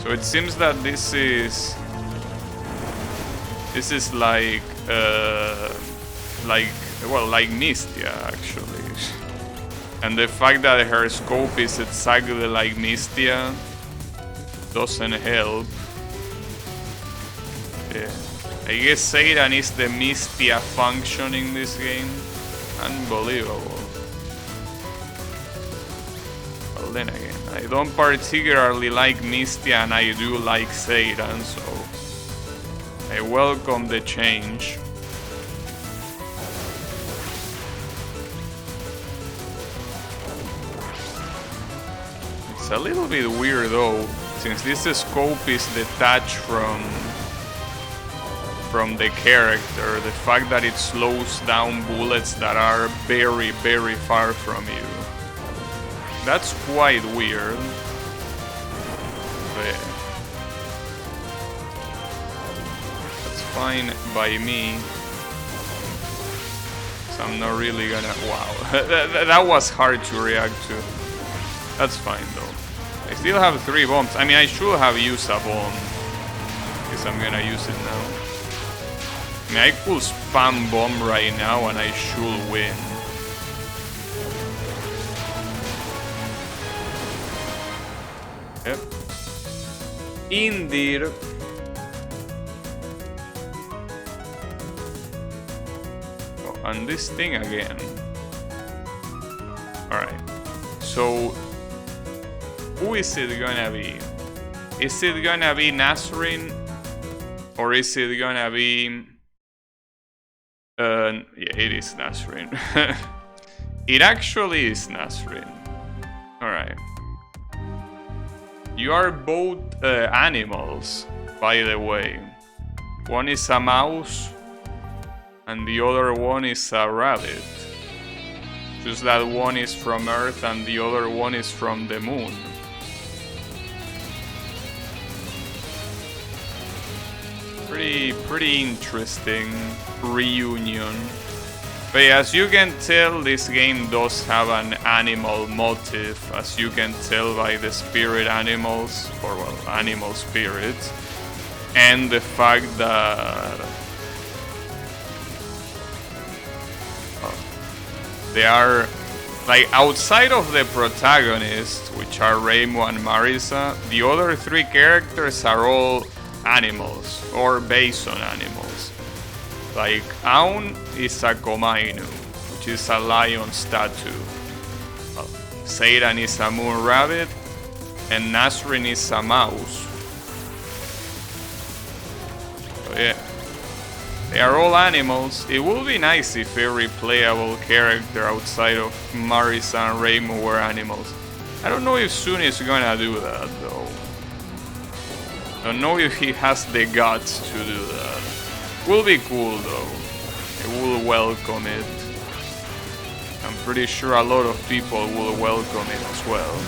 So it seems that this is like Mystia, actually. And the fact that her scope is exactly like Mystia doesn't help. Yeah. I guess Satan is the Mystia function in this game. Unbelievable. Well, then again, I don't particularly like Mystia and I do like Satan, so I welcome the change. It's a little bit weird though, since this scope is detached from the character, the fact that it slows down bullets that are very, very far from you. That's quite weird. But that's fine by me. So I'm not really gonna... Wow, that was hard to react to. That's fine though. I still have 3 bombs. I mean, I should have used a bomb. Guess I'm gonna use it now. I mean, I could spam bomb right now and I should win. Yep. Indeed. Oh, and this thing again. Alright. So, who is it gonna be? Is it gonna be Nasrin? Or is it gonna be... yeah, it is Nasrin. It actually is Nasrin. Alright. You are both animals, by the way. One is a mouse, and the other one is a rabbit. Just that one is from Earth and the other one is from the moon. Pretty interesting reunion. But yeah, as you can tell, this game does have an animal motive, as you can tell by the spirit animals, or well, animal spirits, and the fact that they are, like, outside of the protagonists, which are Reimu and Marisa, the other 3 characters are all animals, or based on animals. Like, Aun is a Komainu, which is a lion statue. Well, Seiran is a moon rabbit, and Nasrin is a mouse. So yeah, they are all animals. It would be nice if every playable character outside of Marisa and Reimu were animals. I don't know if Sun is gonna do that though. I don't know if he has the guts to do that. Will be cool though. I will welcome it. I'm pretty sure a lot of people will welcome it as well.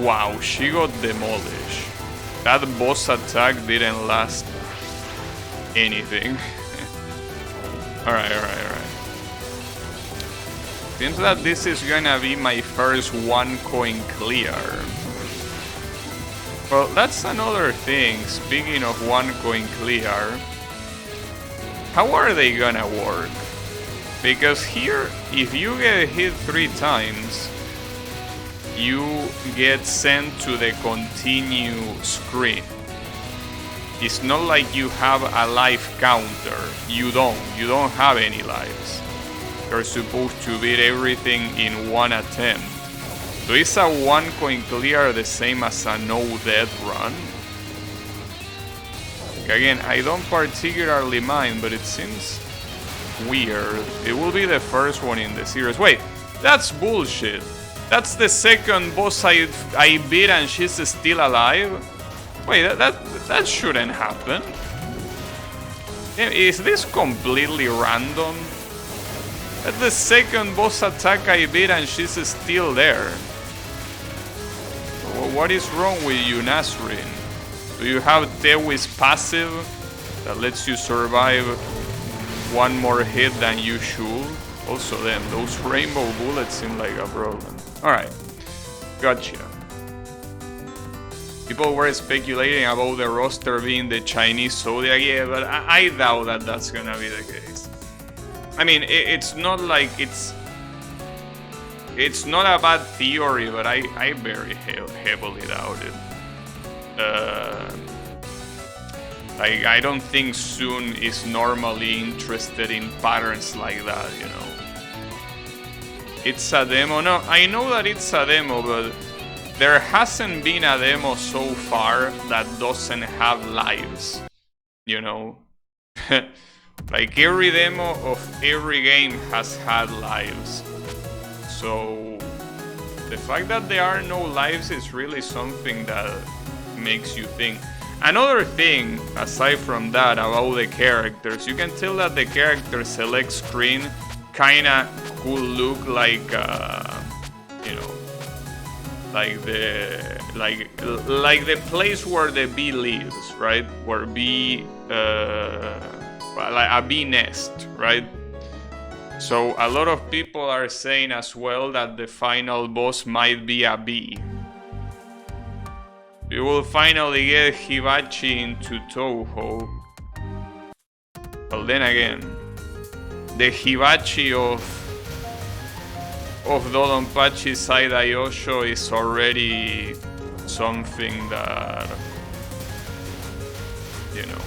Wow, she got demolished. That boss attack didn't last anything. Alright. Seems that this is gonna be my first 1 coin clear. Well, that's another thing. Speaking of 1 coin clear, how are they gonna work? Because here, if you get hit 3 times, you get sent to the continue screen. It's not like you have a life counter. You don't have any lives. You're supposed to beat everything in 1 attempt. So is a 1 coin clear the same as a no death run? Again, I don't particularly mind, but it seems weird. It will be the first one in the series. Wait, that's bullshit. That's the second boss I beat and she's still alive? Wait, that shouldn't happen. Is this completely random? That's the second boss attack I beat and she's still there. What is wrong with you, Nasrin? Do you have Touhou's passive that lets you survive 1 more hit than you should? Also then, those rainbow bullets seem like a problem. Alright, gotcha. People were speculating about the roster being the Chinese Zodiac, yeah, but I doubt that that's gonna be the case. I mean, it's not like it's not a bad theory, but I very heavily doubt it. Like, I don't think Sun is normally interested in patterns like that, you know. It's a demo. No, I know that it's a demo, but there hasn't been a demo so far that doesn't have lives, you know. Like, every demo of every game has had lives. So the fact that there are no lives is really something that makes you think. Another thing, aside from that, about the characters, you can tell that the character select screen kinda could look like, you know, like the place where the bee lives, right? Where bee, like a bee nest, right? So a lot of people are saying as well that the final boss might be a B. We will finally get Hibachi into Touhou. But then again, the Hibachi of Dodonpachi Saida Yosho is already something that, you know,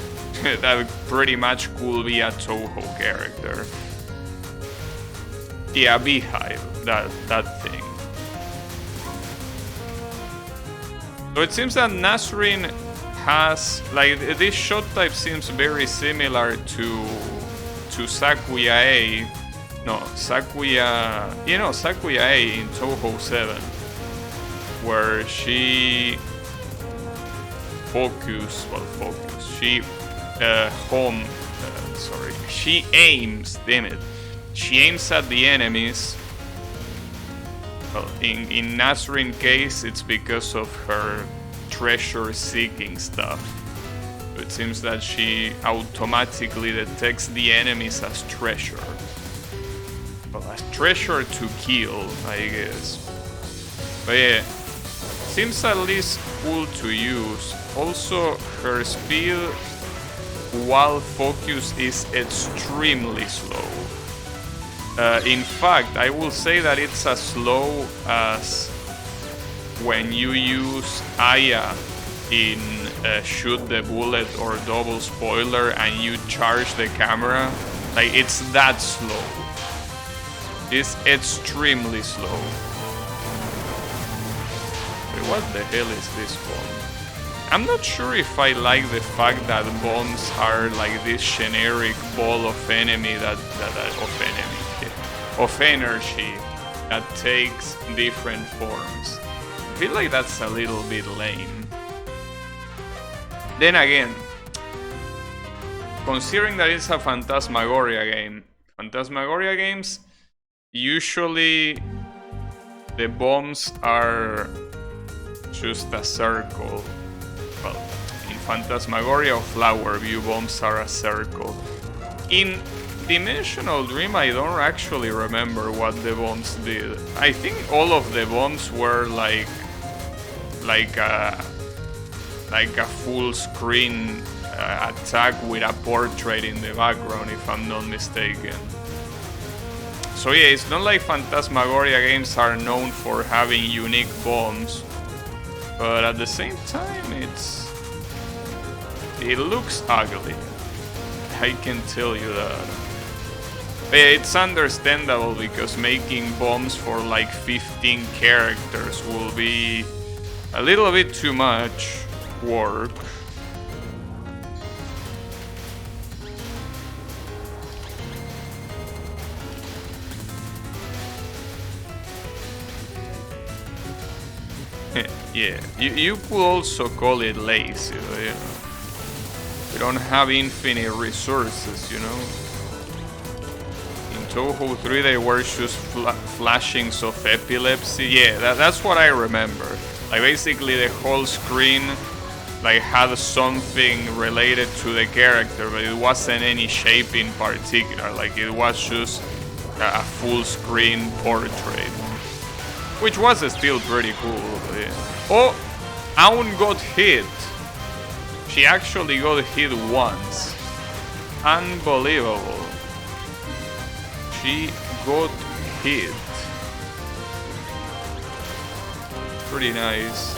that pretty much could be a Touhou character. Yeah, Beehive, that thing. So it seems that Nasrin has, like, this shot type seems very similar to Sakuya A. No, Sakuya, you know, Sakuya A in Touhou 7, where she she aims, damn it. She aims at the enemies. Well, in Nasrin's case, it's because of her treasure-seeking stuff. So it seems that she automatically detects the enemies as treasure. Well, as treasure to kill, I guess. But yeah, seems at least cool to use. Also, her speed while focus is extremely slow. In fact, I will say that it's as slow as when you use Aya in Shoot the Bullet or Double Spoiler and you charge the camera. Like, it's that slow. It's extremely slow. Wait, what the hell is this bomb? I'm not sure if I like the fact that bombs are like this generic ball of enemy of energy that takes different forms. I feel like that's a little bit lame. Then again, considering that it's a Phantasmagoria game, Phantasmagoria games, usually the bombs are just a circle. Well, in Phantasmagoria Flower View, bombs are a circle. In Dimensional Dream, I don't actually remember what the bombs did. I think all of the bombs were like a full screen attack with a portrait in the background, if I'm not mistaken. So yeah, it's not like Phantasmagoria games are known for having unique bombs, but at the same time, it looks ugly. I can tell you that. It's understandable because making bombs for like 15 characters will be a little bit too much work. Yeah, you could also call it lazy, but, you know. We don't have infinite resources, you know. In Touhou 3 they were just flashings of epilepsy. Yeah, that's what I remember. Like basically the whole screen like had something related to the character, but it wasn't any shape in particular. Like it was just a full screen portrait, which was still pretty cool. But yeah. Oh, Aun got hit. She actually got hit once. Unbelievable. She got hit. Pretty nice.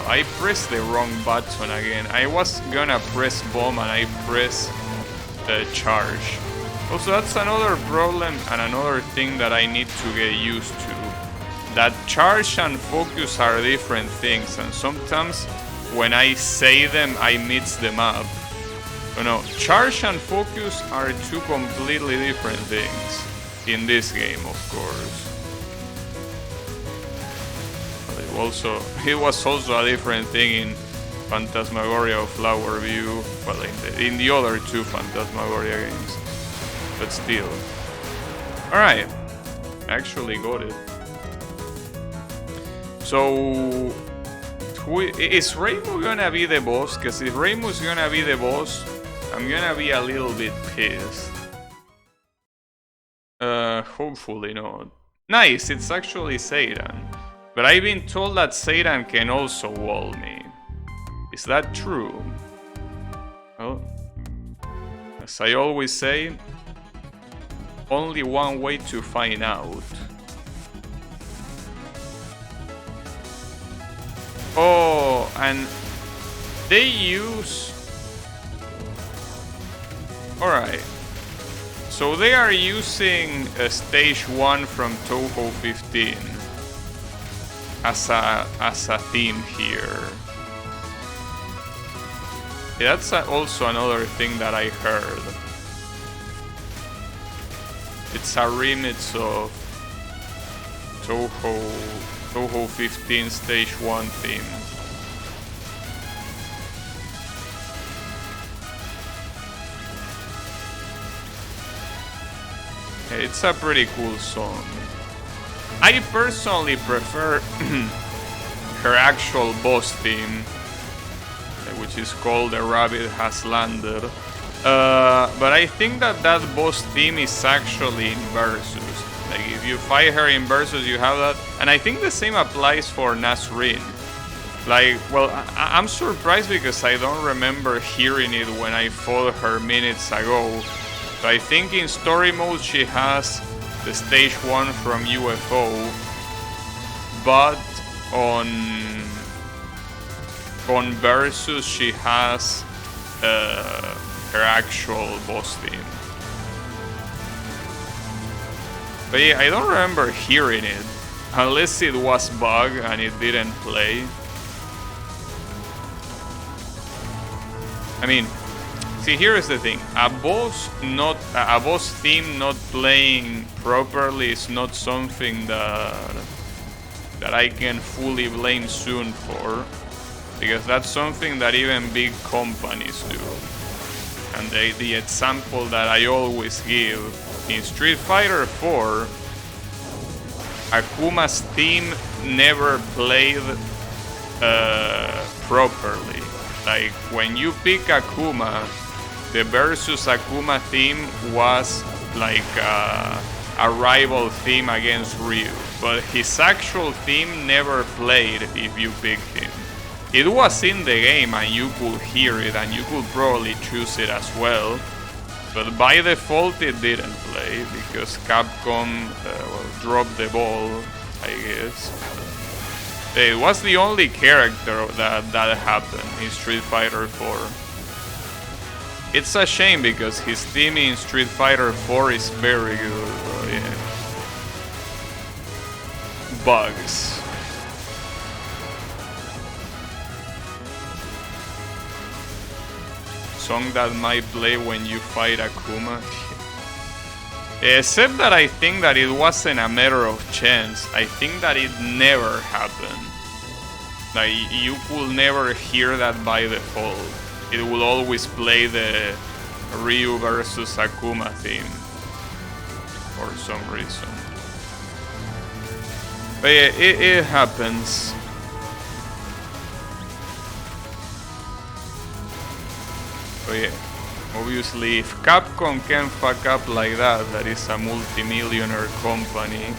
I pressed the wrong button again. I was gonna press bomb and I pressed the charge. Also, that's another problem and another thing that I need to get used to. That charge and focus are different things, and sometimes when I say them, I mix them up. You know, charge and focus are two completely different things in this game, of course. But it was also a different thing in Phantasmagoria Flower View, well, in the other two Phantasmagoria games. But still. Alright, actually got it. So, Is Reimu gonna be the boss? Because if Reimu's gonna be the boss, I'm gonna be a little bit pissed. Hopefully not. Nice, it's actually Satan. But I've been told that Satan can also wall me. Is that true? Well, as I always say, only one way to find out. Oh, and they use... Alright. So they are using stage 1 from Touhou 15 as a theme here. Yeah, that's also another thing that I heard. It's a remix of Touhou 15 stage 1 theme. It's a pretty cool song. I personally prefer her actual boss theme, which is called The Rabbit Has Landed. But I think that boss theme is actually in Versus. Like, if you fight her in Versus, you have that. And I think the same applies for Nasrin. Like, well, I'm surprised because I don't remember hearing it when I fought her minutes ago. So I think in story mode she has the stage 1 from UFO, but on Versus she has her actual boss theme. But yeah, I don't remember hearing it, unless it was bug and it didn't play. I mean, see, here is the thing: a boss theme not playing properly is not something that I can fully blame Soon for, because that's something that even big companies do. And the example that I always give, in Street Fighter 4, Akuma's theme never played properly. Like, when you pick Akuma, the Versus Akuma theme was like a rival theme against Ryu, but his actual theme never played if you picked him. It was in the game and you could hear it and you could probably choose it as well, but by default it didn't play because Capcom dropped the ball, I guess. It was the only character that happened in Street Fighter 4. It's a shame because his theme in Street Fighter 4 is very good, but yeah. Bugs. Song that might play when you fight Akuma. Except that I think that it wasn't a matter of chance. I think that it never happened. Like, you could never hear that by default. It will always play the Ryu versus Akuma theme for some reason. But yeah, it happens. But yeah, obviously if Capcom can fuck up like that is a multi-millionaire company,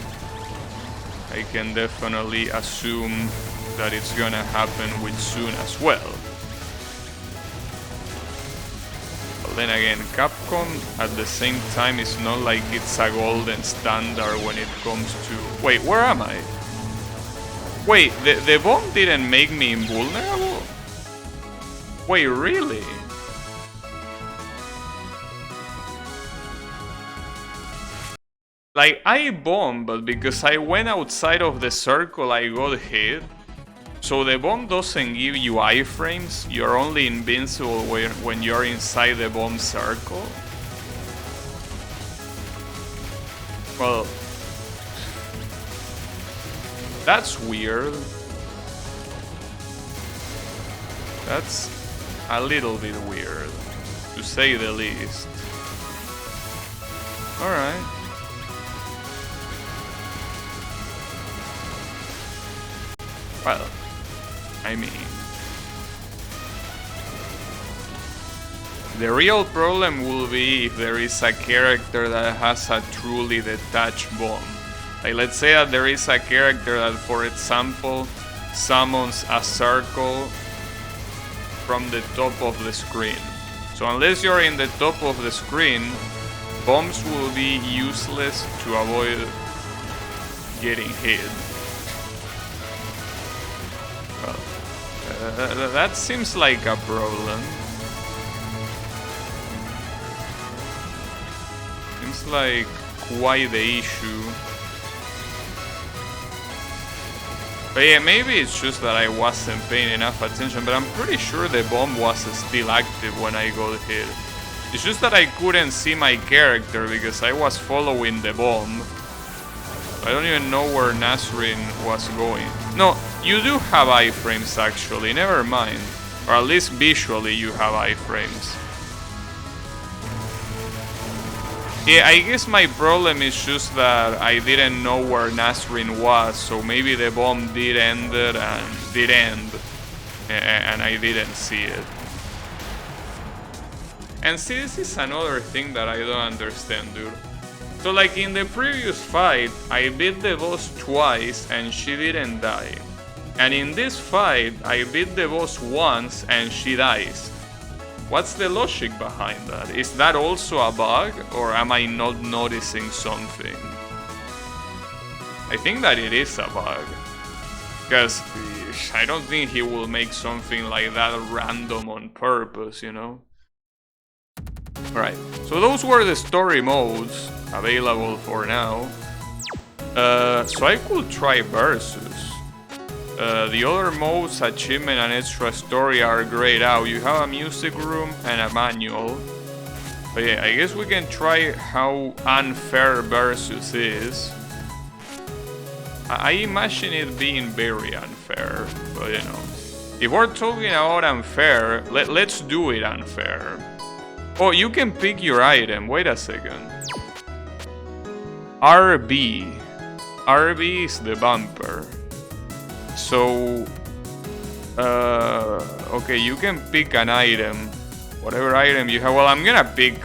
I can definitely assume that it's gonna happen with Soon as well. But then again, Capcom at the same time is not like it's a golden standard when it comes to... Wait, where am I? Wait, the bomb didn't make me invulnerable? Wait, really? Like, I bombed, but because I went outside of the circle I got hit. So the bomb doesn't give you iframes, you're only invincible when you're inside the bomb circle. Well, that's weird. That's a little bit weird, to say the least. Alright. Well, I mean... The real problem will be if there is a character that has a truly detached bomb. Like, let's say that there is a character that, for example, summons a circle from the top of the screen. So unless you're in the top of the screen, bombs will be useless to avoid getting hit. Well, that seems like a problem. Seems like quite the issue. But yeah, maybe it's just that I wasn't paying enough attention, but I'm pretty sure the bomb was still active when I got hit. It's just that I couldn't see my character because I was following the bomb. I don't even know where Nasrin was going. No, you do have iframes actually, never mind. Or at least visually you have iframes. Yeah, I guess my problem is just that I didn't know where Nasrin was, so maybe the bomb did end and I didn't see it. And see, this is another thing that I don't understand, dude. So like in the previous fight, I beat the boss twice and she didn't die. And in this fight, I beat the boss once and she dies. What's the logic behind that? Is that also a bug, or am I not noticing something? I think that it is a bug. Because I don't think he will make something like that random on purpose, you know? Alright, so those were the story modes available for now. So I could try Versus. The other modes, achievement and extra story, are grayed out. You have a music room and a manual. But yeah, I guess we can try how unfair Versus is. I imagine it being very unfair, but you know. If we're talking about unfair, let's do it unfair. Oh, you can pick your item. Wait a second. RB. RB is the bumper. So, okay, you can pick an item, whatever item you have. Well, I'm gonna pick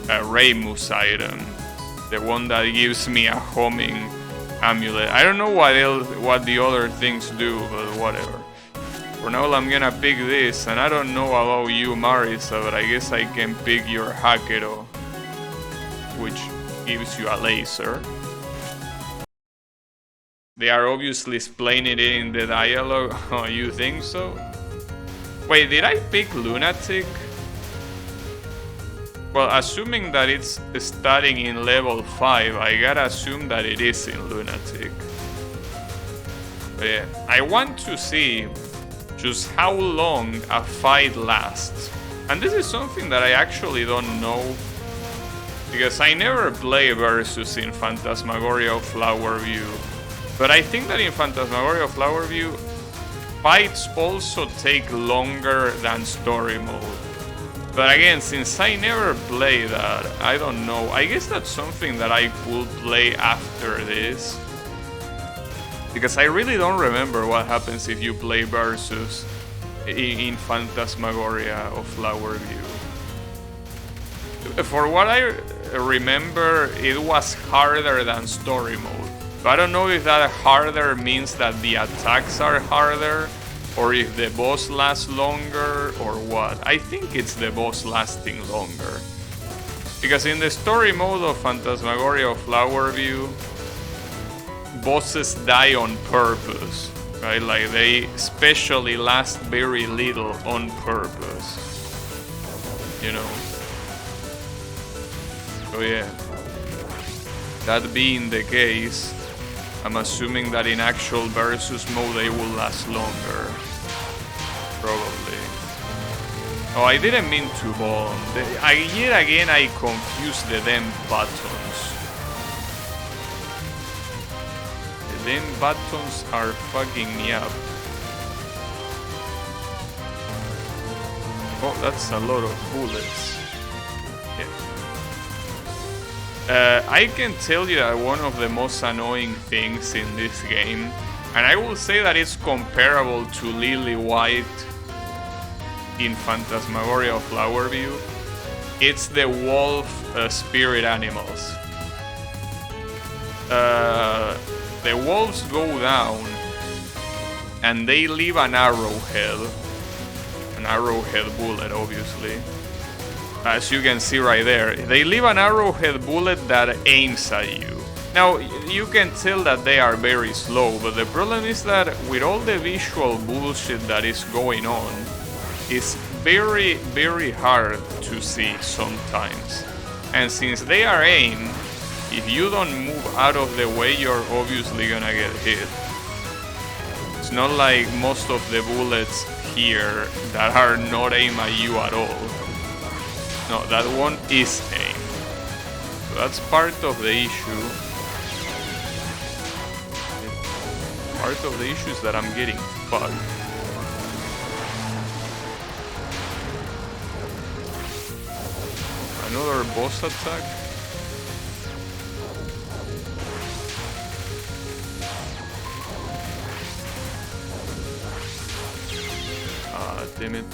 a Raymus item, the one that gives me a homing amulet. I don't know what the other things do, but whatever. For now, I'm gonna pick this, and I don't know about you, Marisa, but I guess I can pick your Hakero, which gives you a laser. They are obviously explaining it in the dialogue. Oh, you think so? Wait, did I pick Lunatic? Well, assuming that it's starting in level 5, I gotta assume that it is in Lunatic. But yeah, I want to see just how long a fight lasts. And this is something that I actually don't know, because I never play Versus in Phantasmagoria Flowerview. But I think that in Phantasmagoria Flowerview, fights also take longer than story mode. But again, since I never play that, I don't know. I guess that's something that I could play after this. Because I really don't remember what happens if you play Versus in Phantasmagoria of Flowerview. For what I remember, it was harder than story mode. But I don't know if that harder means that the attacks are harder, or if the boss lasts longer, or what. I think it's the boss lasting longer. Because in the story mode of Phantasmagoria of Flowerview, bosses die on purpose, right? Like they especially last very little on purpose, you know? So yeah, that being the case, I'm assuming that in actual Versus mode they will last longer. Probably. Oh, I didn't mean to bomb. Yet again I confused the damn buttons. The damn buttons are fucking me up. Oh, that's a lot of bullets. Yeah. I can tell you that one of the most annoying things in this game, and I will say that it's comparable to Lily White in Phantasmagoria of Flowerview, it's the wolf spirit animals. The wolves go down and they leave an arrowhead bullet, obviously. As you can see right there, they leave an arrowhead bullet that aims at you. Now, you can tell that they are very slow, but the problem is that with all the visual bullshit that is going on, it's very, very hard to see sometimes. And since they are aimed, if you don't move out of the way, you're obviously gonna get hit. It's not like most of the bullets here that are not aimed at you at all. No, that one is aimed. So that's part of the issue. Part of the issue is that I'm getting fucked. Another boss attack. Damn it.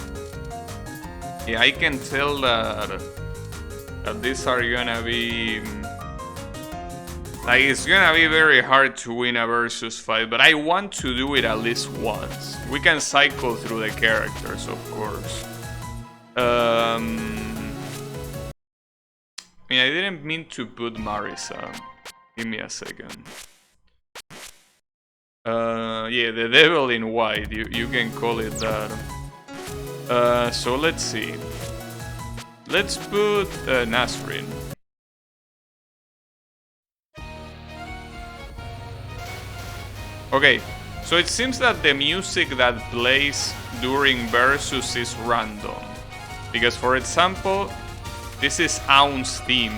Yeah, I can tell that these are gonna be... Like, it's gonna be very hard to win a versus fight, but I want to do it at least once. We can cycle through the characters, of course. I mean, I didn't mean to put Marisa. Give me a second. Yeah, the devil in white, you can call it that. So let's see. Let's put Nasrin. Okay, so it seems that the music that plays during Versus is random. Because, for example, this is Aun's theme.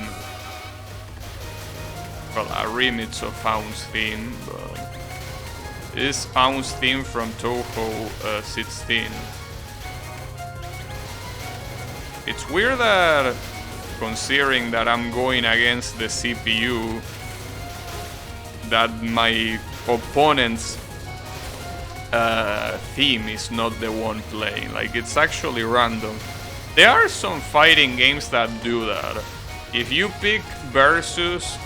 Well, a remix of Aun's theme, but this is Aun's theme from Touhou 16. It's weird that, considering that I'm going against the CPU, that my opponent's theme is not the one playing. Like, it's actually random. There are some fighting games that do that. If you pick Versus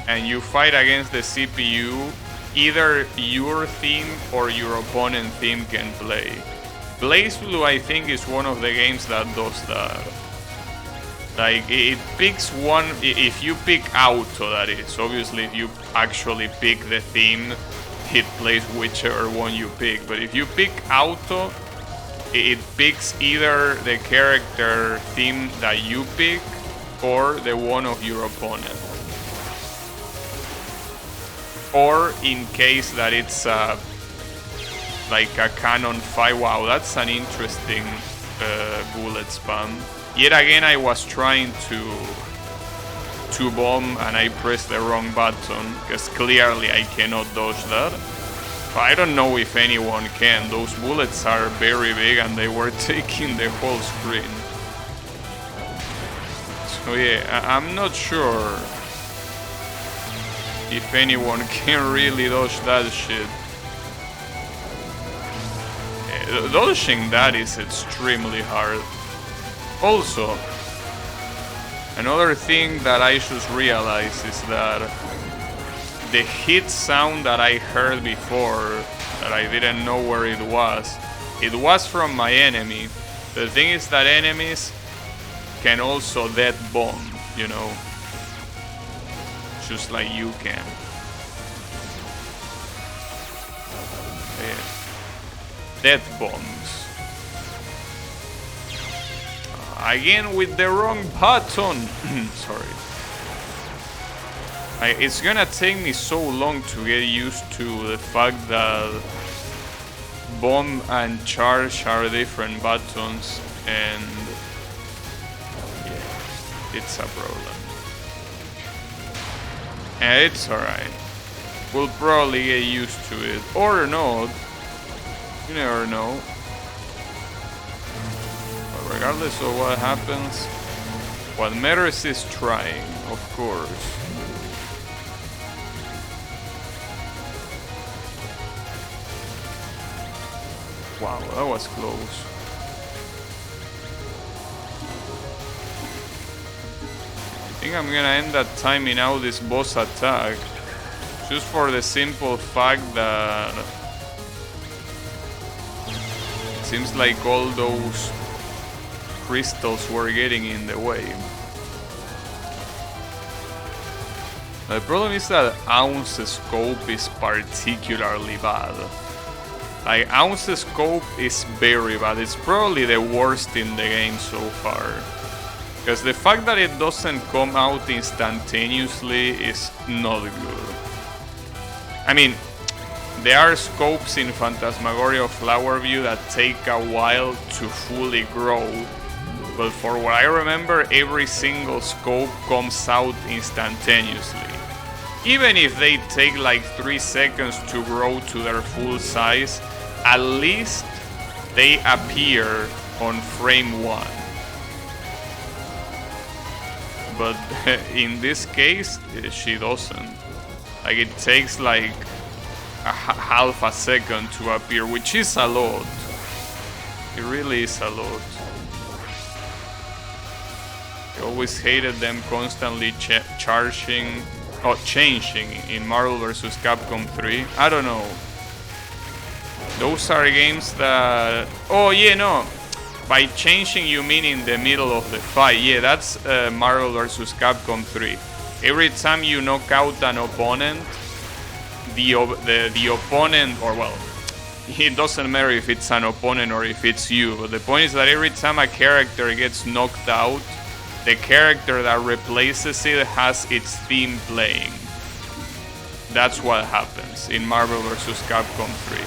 and you fight against the CPU, either your theme or your opponent theme can play. Blaze Blue, I think, is one of the games that does that. Like, it picks one, if you pick Auto, that is. Obviously, if you actually pick the theme, it plays whichever one you pick. But if you pick Auto, it picks either the character theme that you pick or the one of your opponent. Or in case that it's like a canon fight. Wow, that's an interesting bullet spam. Yet again, I was trying to bomb and I pressed the wrong button, because clearly I cannot dodge that. I don't know if anyone can. Those bullets are very big and they were taking the whole screen. So yeah, I'm not sure if anyone can really dodge that shit. Dodging that is extremely hard. Also, another thing that I should realize is that the hit sound that I heard before, that I didn't know where it was from my enemy. The thing is that enemies can also death bomb, you know, just like you can. Yeah. Death bombs. Again with the wrong button. Sorry. It's gonna take me so long to get used to the fact that bomb and charge are different buttons, and yeah, it's a problem. And it's alright. We'll probably get used to it. Or not. You never know. But regardless of what happens, what matters is trying. of course. Wow, that was close. I think I'm gonna end up timing out this boss attack. Just for the simple fact that it seems like all those crystals were getting in the way. The problem is that Ounce Scope is particularly bad. Like, Ounce Scope is very bad. It's probably the worst in the game so far. Because the fact that it doesn't come out instantaneously is not good. I mean, there are scopes in Phantasmagoria Flower View that take a while to fully grow. But for what I remember, every single scope comes out instantaneously. Even if they take like 3 seconds to grow to their full size, at least they appear on frame 1. But in this case, she doesn't. Like, it takes like half a second to appear, which is a lot. It really is a lot. I always hated them constantly changing in Marvel vs. Capcom 3. I don't know. Those are games that... Oh yeah, no. By changing you mean in the middle of the fight. Yeah, that's Marvel vs. Capcom 3. Every time you knock out an opponent, the opponent, or well, it doesn't matter if it's an opponent or if it's you, but the point is that every time a character gets knocked out, the character that replaces it has its theme playing. That's what happens in Marvel vs. Capcom 3.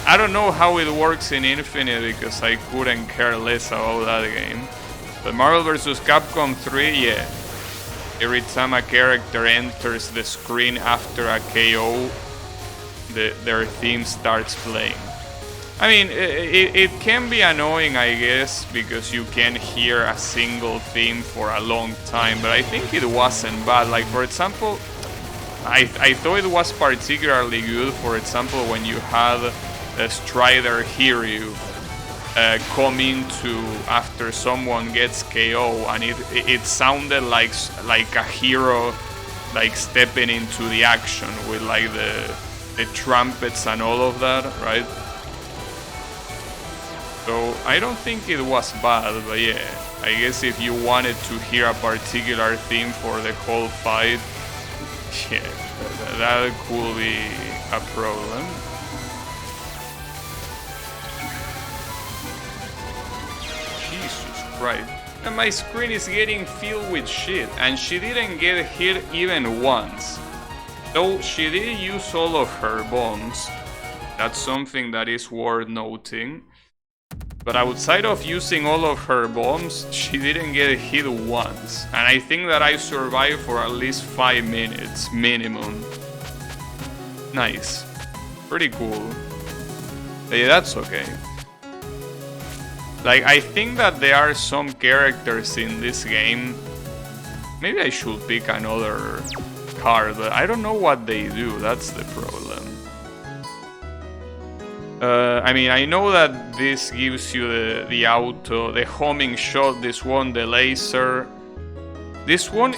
I don't know how it works in Infinite because I couldn't care less about that game. But Marvel vs. Capcom 3, yeah. Every time a character enters the screen after a KO, their theme starts playing. I mean, it can be annoying, I guess, because you can hear a single theme for a long time, but I think it wasn't bad. Like, for example, I thought it was particularly good, for example, when you had Strider Hiryu come into after someone gets KO, and it sounded like a hero like stepping into the action with like the trumpets and all of that, right? So I don't think it was bad, but yeah, I guess if you wanted to hear a particular theme for the whole fight, yeah, that could be a problem. Jesus Christ. And my screen is getting filled with shit, and she didn't get hit even once. Though she did use all of her bombs. That's something that is worth noting. But outside of using all of her bombs, she didn't get hit once. And I think that I survived for at least 5 minutes, minimum. Nice. Pretty cool. But yeah, that's okay. Like, I think that there are some characters in this game. Maybe I should pick another card, but I don't know what they do, that's the problem. I mean, I know that this gives you the auto, the homing shot, this one, the laser. This one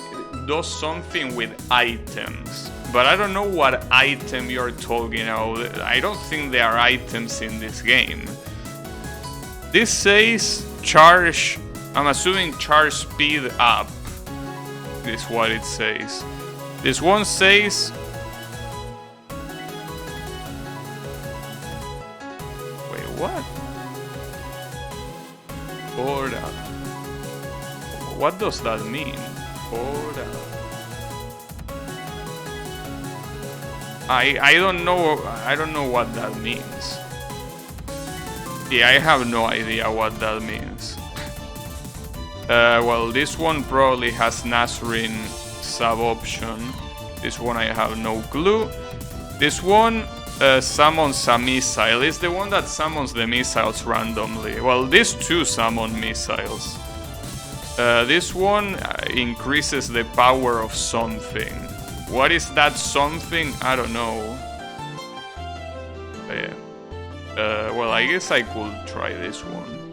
does something with items, but I don't know what item you're talking about. I don't think there are items in this game. This says charge, I'm assuming charge speed up, is what it says. This one says... Wait, what? Ora. What does that mean? Ora. I don't know what that means. Yeah, I have no idea what that means. Well, this one probably has Nazarene sub-option. This one I have no clue. This one summons a missile. It's the one that summons the missiles randomly. Well, these two summon missiles. This one increases the power of something. What is that something? I don't know. Yeah. Well, I guess I could try this one.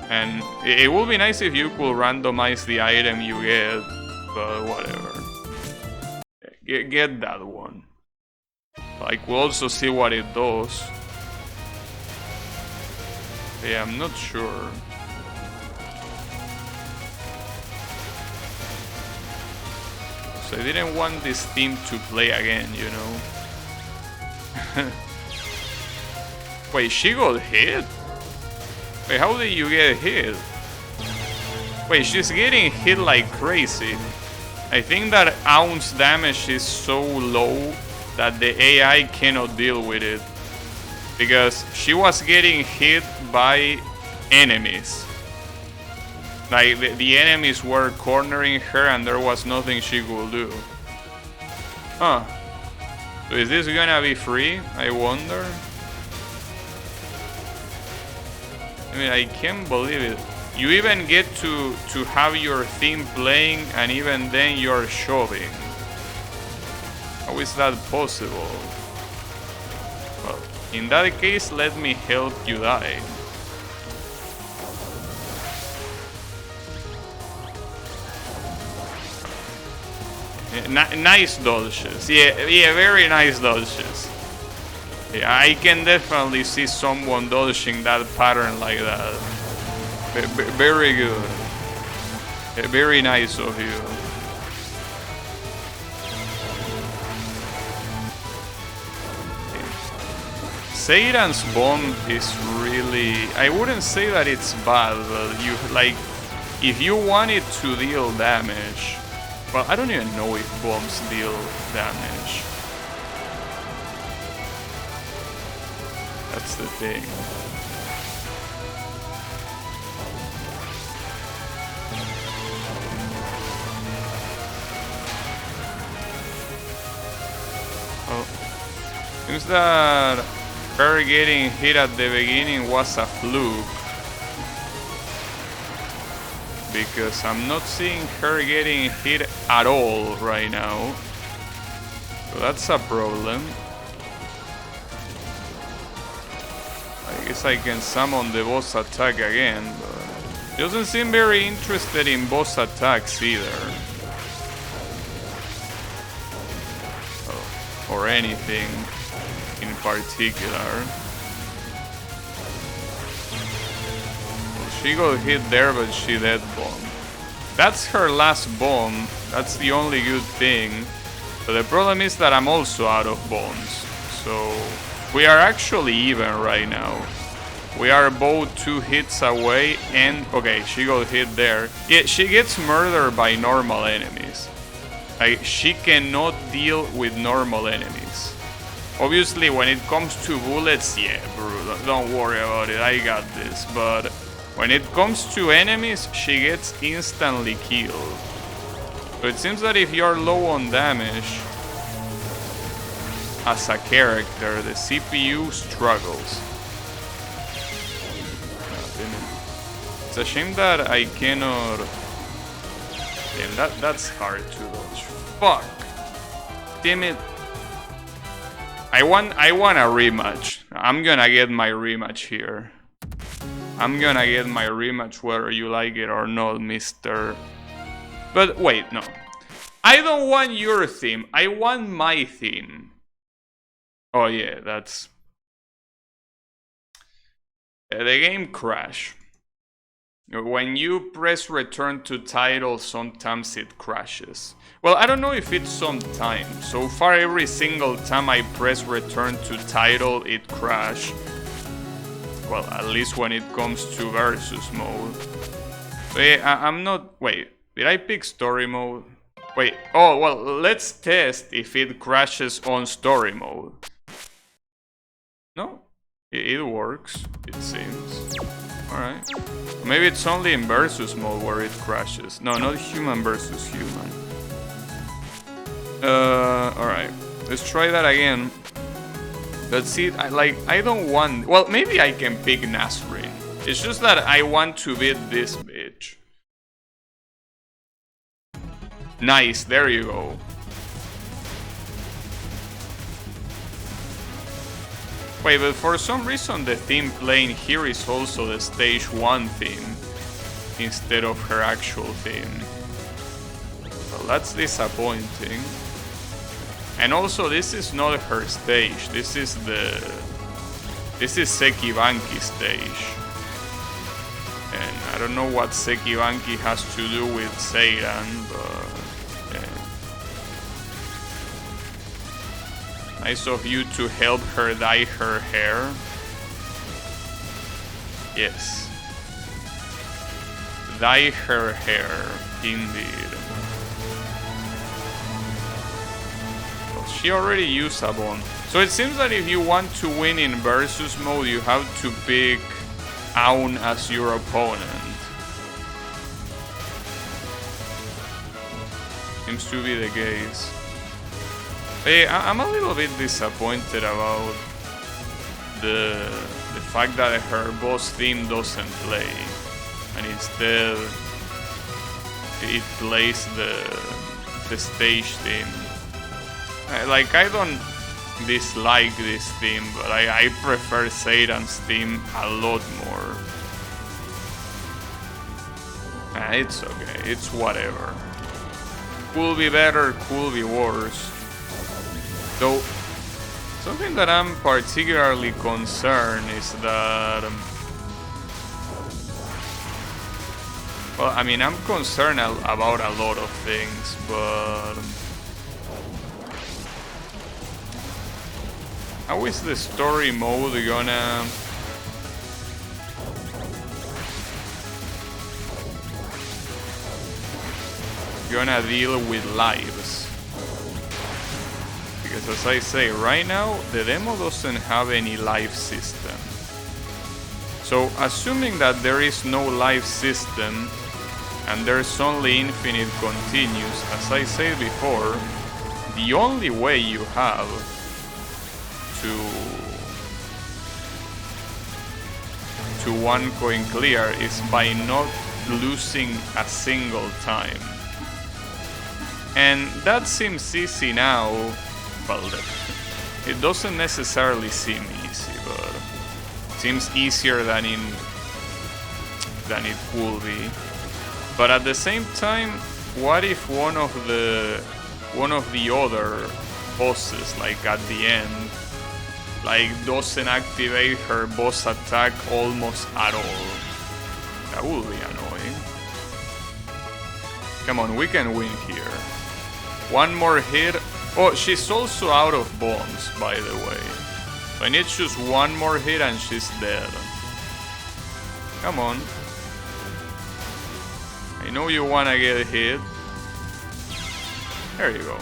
And it would be nice if you could randomize the item you get, but whatever. Get that one. I could also see what it does. Yeah, I'm not sure. So I didn't want this team to play again, you know? Wait, she got hit? Wait, how did you get hit? Wait, she's getting hit like crazy. I think that ounce damage is so low that the AI cannot deal with it. Because she was getting hit by enemies. Like, the enemies were cornering her and there was nothing she could do. Huh. So is this gonna be free? I wonder. I mean, I can't believe it. You even get to have your theme playing and even then you're shoving. How is that possible? Well, in that case, let me help you die. Nice dodges. Yeah, very nice dodges. Yeah, I can definitely see someone dodging that pattern like that. Very good. Very nice of you. Seiran's bomb is really... I wouldn't say that it's bad, but you like... If you want it to deal damage... Well, I don't even know if bombs deal damage. That's the thing. Well, seems that her getting hit at the beginning was a fluke. Because I'm not seeing her getting hit at all right now. So that's a problem. I guess I can summon the boss attack again, but he doesn't seem very interested in boss attacks either. Or anything in particular. She got hit there, but she dead bombed. That's her last bomb. That's the only good thing. But the problem is that I'm also out of bombs. So we are actually even right now. We are both 2 hits away and... Okay, she got hit there. Yeah, she gets murdered by normal enemies. Like, she cannot deal with normal enemies. Obviously, when it comes to bullets, yeah, bro, don't worry about it. I got this. But... when it comes to enemies, she gets instantly killed. So it seems that if you're low on damage as a character, the CPU struggles. It's a shame that I cannot... Damn, that's hard to dodge. Fuck! Damn it. I want a rematch. I'm gonna get my rematch here. I'm gonna get my rematch whether you like it or not, mister. But wait, no. I don't want your theme. I want my theme. Oh yeah, that's... The game crash. When you press return to title, sometimes it crashes. Well, I don't know if it's sometimes. So far, every single time I press return to title, it crashed. Well, at least when it comes to versus mode. So yeah, I'm not... Wait, did I pick story mode? Wait, oh, well, let's test if it crashes on story mode. No, it works, it seems. Alright. Maybe it's only in versus mode where it crashes. No, not human versus human. Alright. Let's try that again. Let's see, I don't want... Well, maybe I can pick Nasrin. It's just that I want to beat this bitch. Nice, there you go. Wait, but for some reason the theme playing here is also the stage 1 theme instead of her actual theme. Well, that's disappointing. And also this is not her stage, this is Sekibanki's stage. And I don't know what Sekibanki has to do with Seiran, but nice of you to help her dye her hair. Yes. Dye her hair, indeed. Well, she already used a bond. So it seems that if you want to win in versus mode, you have to pick Aun as your opponent. Seems to be the case. Hey, I'm a little bit disappointed about the fact that her boss theme doesn't play, and instead it plays the stage theme. I don't dislike this theme, but I prefer Seiran's theme a lot more. It's okay, it's whatever. Could be better, could be worse. Though, something that I'm particularly concerned is that... well, I mean, I'm concerned about a lot of things, but... how is the story mode gonna deal with lives? Because as I say, right now, the demo doesn't have any life system. So, assuming that there is no life system, and there's only infinite continues, as I said before, the only way you have to one coin clear is by not losing a single time. And that seems easy now. Well, it doesn't necessarily seem easy, but it seems easier than it will be. But at the same time, what if one of the other bosses, like at the end, like doesn't activate her boss attack almost at all? That would be annoying. Come on, we can win here. One more hit. Oh, she's also out of bombs, by the way. So I need just one more hit and she's dead. Come on. I know you wanna get hit. There you go.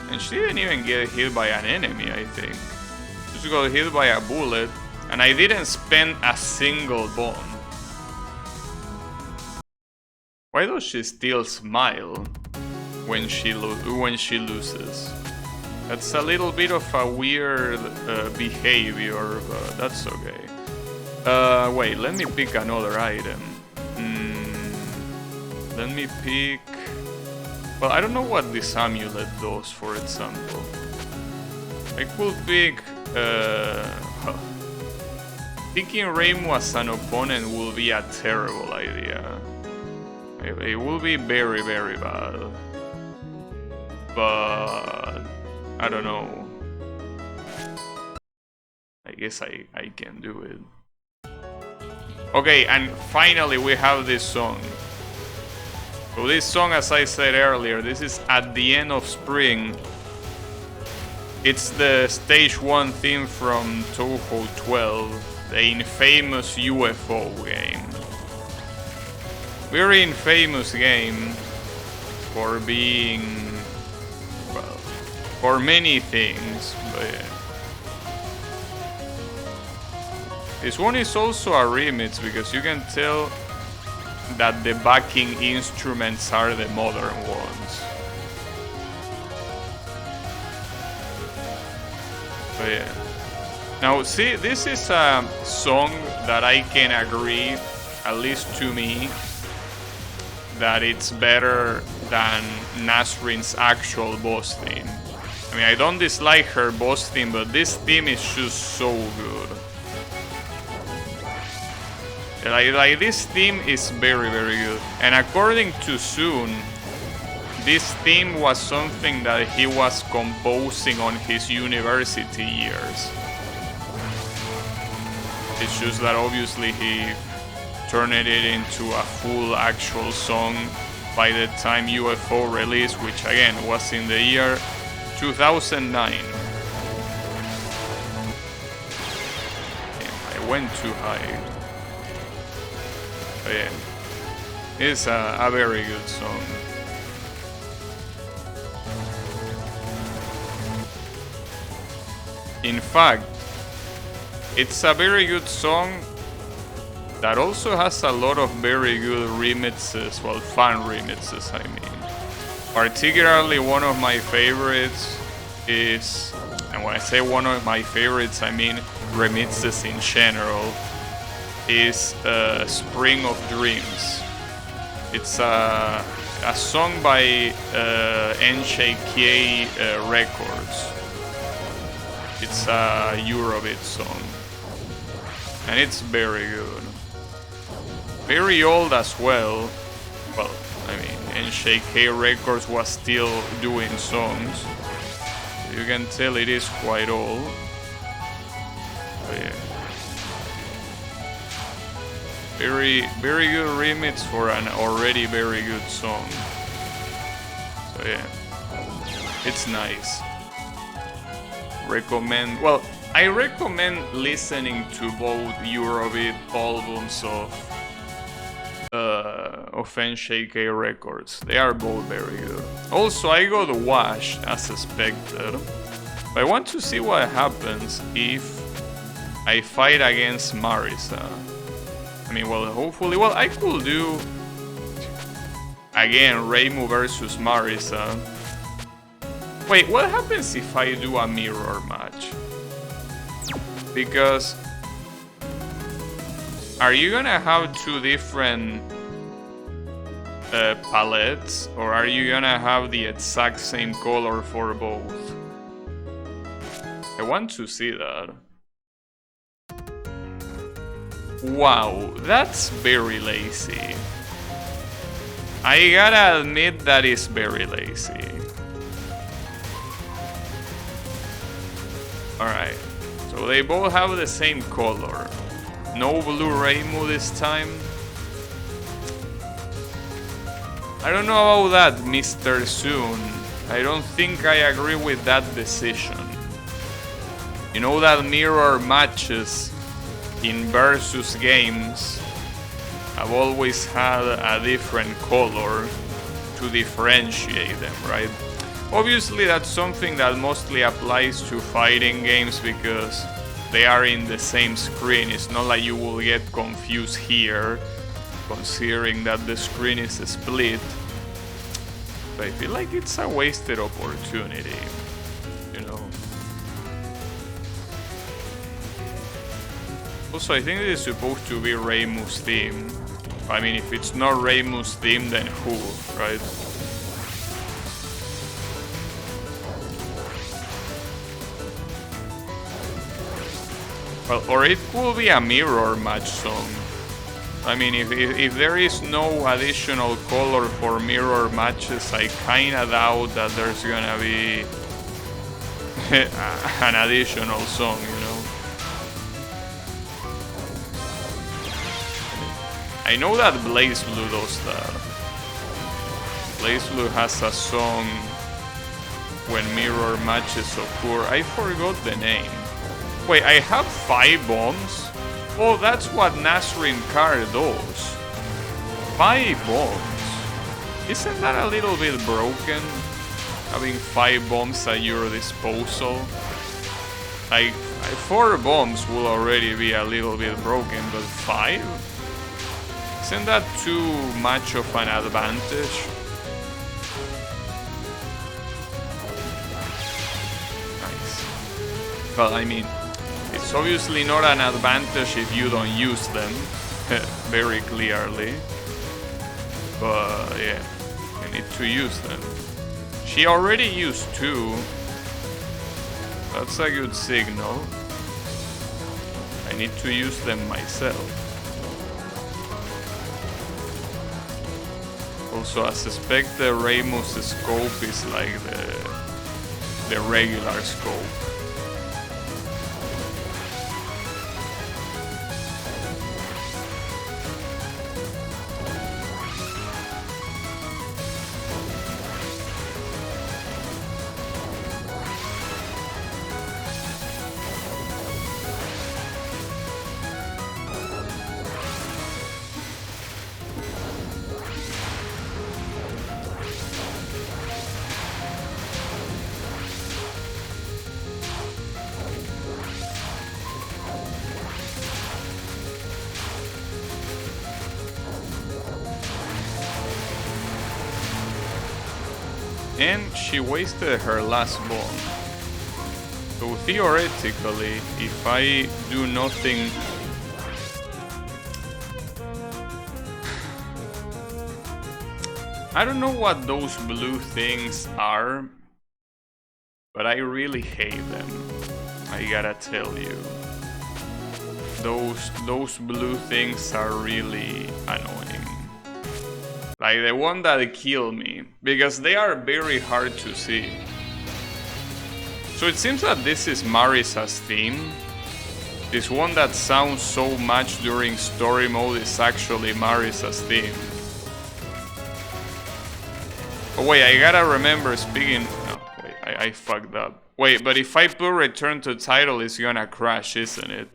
And she didn't even get hit by an enemy, I think. Just got hit by a bullet. And I didn't spend a single bomb. Why does she still smile when she loses? That's a little bit of a weird behavior, but that's okay. Wait, let me pick another item. Let me pick... well, I don't know what this amulet does, for example. I could pick... picking Reimu as an opponent will be a terrible idea. It will be very, very bad. But... I don't know. I guess I can do it. Okay, and finally we have this song. So this song, as I said earlier, this is At the End of Spring. It's the stage 1 theme from Touhou 12, the infamous UFO game. Very infamous game for being, well, for many things, but yeah. This one is also a remix because you can tell that the backing instruments are the modern ones. But yeah. Now see, this is a song that I can agree, at least to me, that it's better than Nasrin's actual boss theme. I mean, I don't dislike her boss theme, but this theme is just so good. Like this theme is very, very good. And according to Soon, this theme was something that he was composing on his university years. It's just that obviously he turned it into a full actual song by the time UFO released, which again was in the year 2009. Damn, I went too high. But yeah, it's a very good song. In fact, it's a very good song that also has a lot of very good remixes, well, fun remixes, I mean. Particularly one of my favorites is, and when I say one of my favorites, I mean remixes in general, is Spring of Dreams. It's a song by NJK Records. It's a Eurobeat song, and it's very good. Very old as well. Well, I mean, NJK Records was still doing songs. You can tell it is quite old. But yeah. Very, very good remix for an already very good song. So yeah, it's nice. Well, I recommend listening to both Eurobeat albums of NJK Records. They are both very good. Also, I got Wash as expected. But I want to see what happens if I fight against Marisa. I mean, well, hopefully, well, I could do again Reimu versus Marisa. Wait, what happens if I do a mirror match? Because are you gonna have two different palettes, or are you gonna have the exact same color for both? I want to see that. Wow, that's very lazy. I gotta admit that is very lazy. Alright, so they both have the same color. No blue Reimu this time. I don't know about that, Mr. Soon. I don't think I agree with that decision. You know that mirror matches in versus games have always had a different color to differentiate them, right? Obviously that's something that mostly applies to fighting games because they are in the same screen. It's not like you will get confused here, considering that the screen is split. But I feel like it's a wasted opportunity, you know. Also, I think this is supposed to be Reimu's theme. I mean, if it's not Reimu's theme, then who, right? Well, or it could be a mirror match song. I mean, if there is no additional color for mirror matches, I kinda doubt that there's gonna be an additional song, you know? I know that Blaze Blue does that. Blaze Blue has a song when mirror matches occur. I forgot the name. Wait, I have 5 bombs? Oh, that's what Nasrin Kar does. 5 bombs. Isn't that a little bit broken? Having 5 bombs at your disposal? Like, 4 bombs will already be a little bit broken, but 5? Isn't that too much of an advantage? Nice. Well, I mean, it's obviously not an advantage if you don't use them, very clearly. But yeah. I need to use them. She already used 2. That's a good signal. I need to use them myself. Also, I suspect the Ramos scope is like the regular scope. And she wasted her last bomb. So theoretically, if I do nothing... I don't know what those blue things are, but I really hate them. I gotta tell you. Those blue things are really annoying. Like the one that killed me, because they are very hard to see. So it seems that this is Marisa's theme. This one that sounds so much during story mode is actually Marisa's theme. Oh wait, I gotta remember speaking... No, wait, I fucked up. Wait, but if I put return to title, it's gonna crash, isn't it?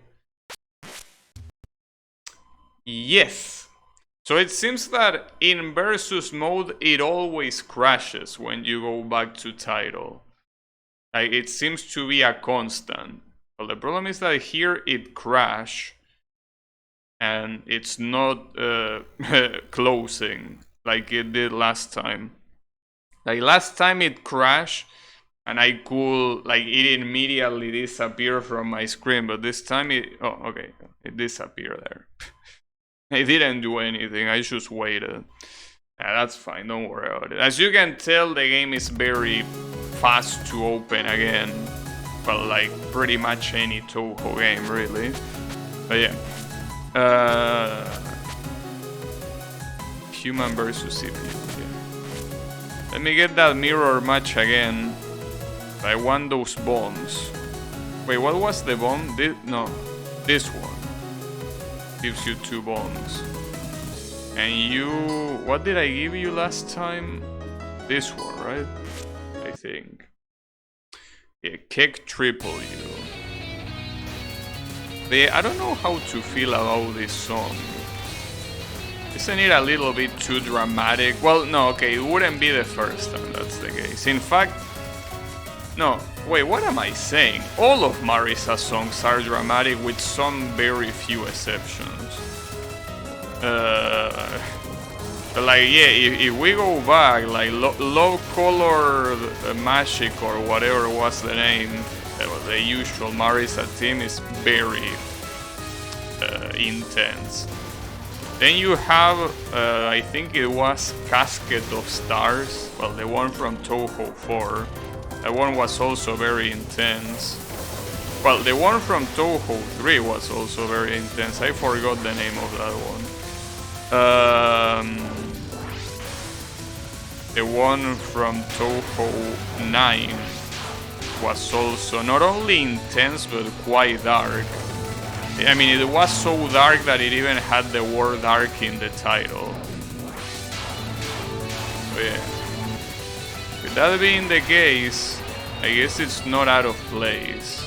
Yes! So it seems that in versus mode, it always crashes when you go back to title. Like, it seems to be a constant. Well, the problem is that here it crashed, and it's not closing like it did last time. Like last time it crashed, and I could, like, it immediately disappeared from my screen, but this time it, oh, okay, it disappeared there. I didn't do anything, I just waited. Yeah, that's fine, don't worry about it. As you can tell, the game is very fast to open again. Well, like pretty much any Touhou game, really. But yeah. Human versus CPU, yeah. Let me get that mirror match again. I want those bombs. Wait, what was the bomb? No, this one. Gives you 2 bombs. And you... What did I give you last time? This one, right? I think. Yeah, kick triple you. But yeah, I don't know how to feel about this song. Isn't it a little bit too dramatic? Well, no, okay, it wouldn't be the first time that's the case. In fact... No, wait, what am I saying? All of Marisa's songs are dramatic with some very few exceptions. Like, yeah, if we go back, like, Love Color Magic or whatever was the name, the usual Marisa theme is very intense. Then you have, I think it was Casket of Stars, well, the one from Touhou 4. That one was also very intense. Well, the one from Touhou 3 was also very intense. I forgot the name of that one. The one from Touhou 9 was also not only intense but quite dark. I mean, it was so dark that it even had the word dark in the title. So yeah. With that being the case, I guess it's not out of place.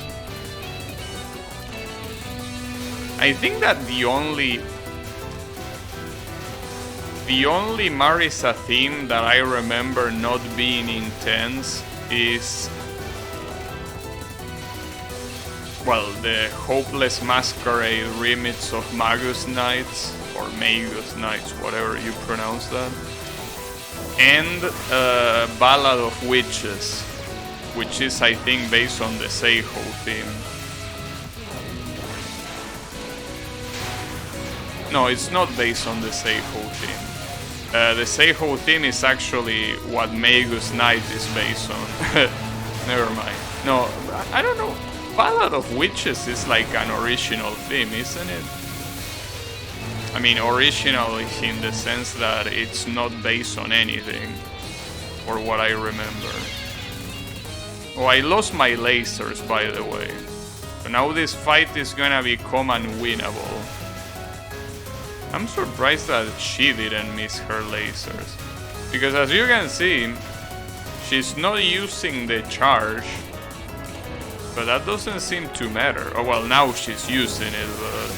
I think that the only Marisa theme that I remember not being intense is, well, the Hopeless Masquerade remix of Magus Nights, or Magus Nights, whatever you pronounce that, and Ballad of Witches, which is, I think, based on the Seiho theme. No, it's not based on the Seiho theme. The Touhou theme is actually what Magus Knight is based on. Never mind. No, I don't know. Ballad of Witches is like an original theme, isn't it? I mean, original in the sense that it's not based on anything, or what I remember. Oh, I lost my lasers, by the way. So now this fight is gonna become unwinnable. I'm surprised that she didn't miss her lasers. Because as you can see, she's not using the charge. But that doesn't seem to matter. Oh well, now she's using it, but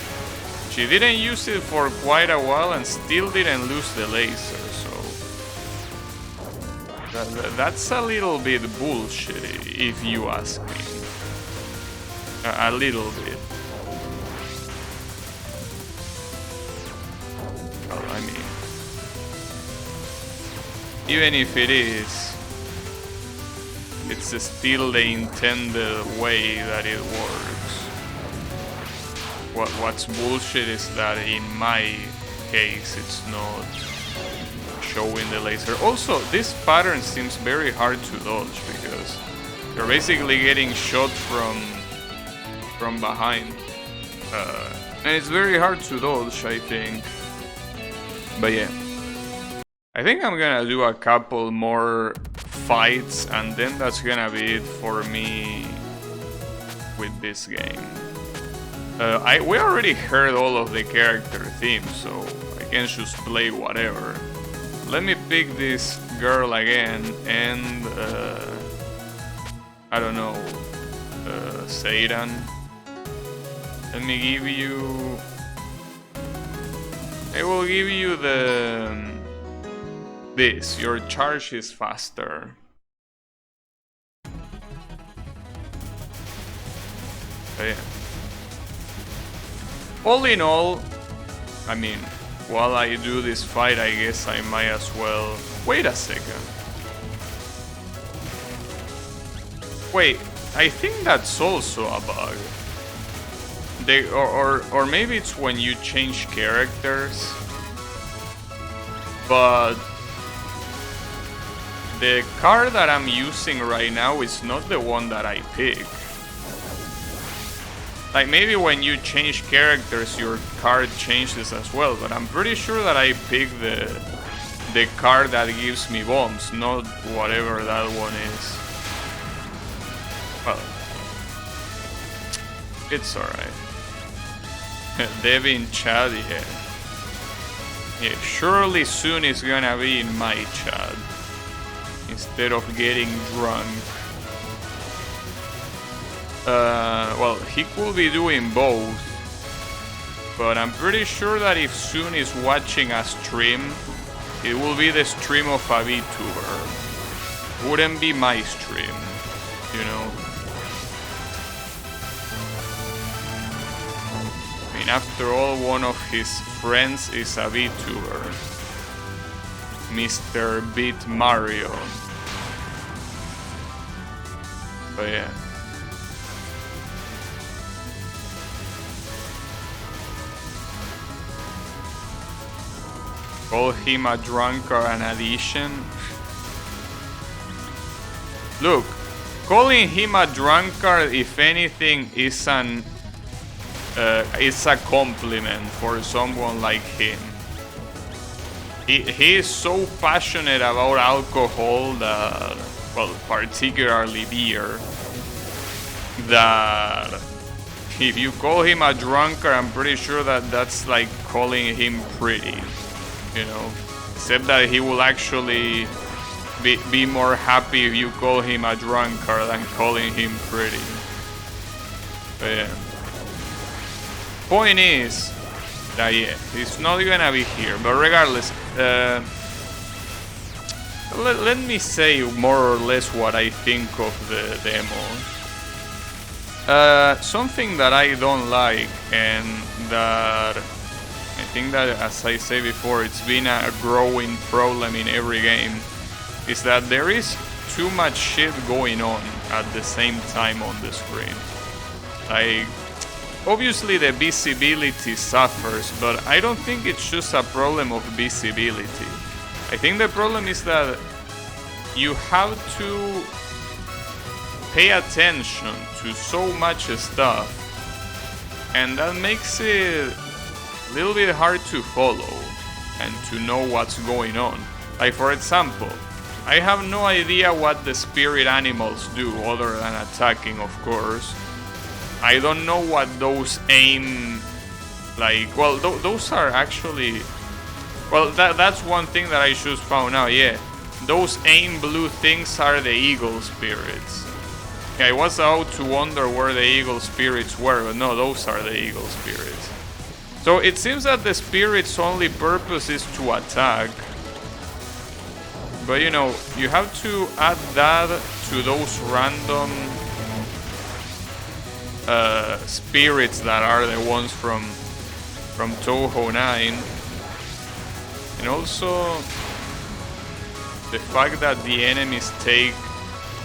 she didn't use it for quite a while and still didn't lose the laser, so... That's a little bit bullshit, if you ask me. A little bit. Well, I mean... even if it is... it's still the intended way that it works. What's bullshit is that in my case it's not showing the laser. Also, this pattern seems very hard to dodge because you're basically getting shot from behind. And it's very hard to dodge, I think. But yeah. I think I'm gonna do a couple more fights and then that's gonna be it for me with this game. We already heard all of the character themes, so I can just play whatever. Let me pick this girl again and I don't know, Satan. Let me give you... I will give you the... this, your charge is faster. But yeah. All in all, I mean, while I do this fight, I guess I might as well... Wait a second. Wait, I think that's also a bug. Or maybe it's when you change characters. But... the card that I'm using right now is not the one that I picked. Like, maybe when you change characters, your card changes as well, but I'm pretty sure that I picked the card that gives me bombs, not whatever that one is. Well, it's alright. Devin chat, yeah. Yeah, surely soon it's gonna be in my chat, instead of getting drunk. Well, he could be doing both, but I'm pretty sure that if Soon is watching a stream, it will be the stream of a VTuber. Wouldn't be my stream, you know? I mean, after all, one of his friends is a VTuber. Mr. Beat Mario. But yeah. Call him a drunkard an addition. Look, calling him a drunkard, if anything, is a compliment for someone like him. He is so passionate about alcohol that, well, particularly beer, that if you call him a drunkard, I'm pretty sure that that's like calling him pretty. You know, except that he will actually be more happy if you call him a drunkard than calling him pretty. But yeah. Point is that yeah, it's not gonna be here. But regardless, let me say more or less what I think of the demo. Something that I don't like, and that I think that, as I say before, it's been a growing problem in every game, is that there is too much shit going on at the same time on the screen. Like, obviously the visibility suffers, but I don't think it's just a problem of visibility. I think the problem is that you have to pay attention to so much stuff, and that makes it a little bit hard to follow and to know what's going on. Like, for example, I have no idea what the spirit animals do other than attacking, of course. I don't know what those aim, like, well, those are actually, well, that's one thing that I just found out, yeah. Those aim blue things are the eagle spirits. Yeah, I was about to wonder where the eagle spirits were, but no, those are the eagle spirits. So it seems that the spirit's only purpose is to attack. But you know, you have to add that to those random spirits that are the ones from Touhou 9. And also the fact that the enemies take,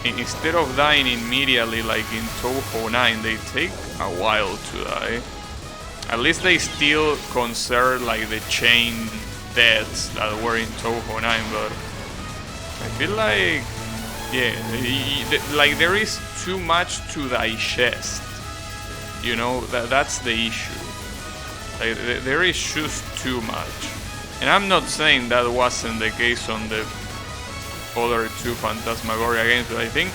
instead of dying immediately like in Touhou 9, they take a while to die. At least they still conserve like the chain deaths that were in Touhou 9, but I feel like, yeah, like there is too much to digest. You know, that's the issue. Like, there is just too much. And I'm not saying that wasn't the case on the other two Phantasmagoria games, but I think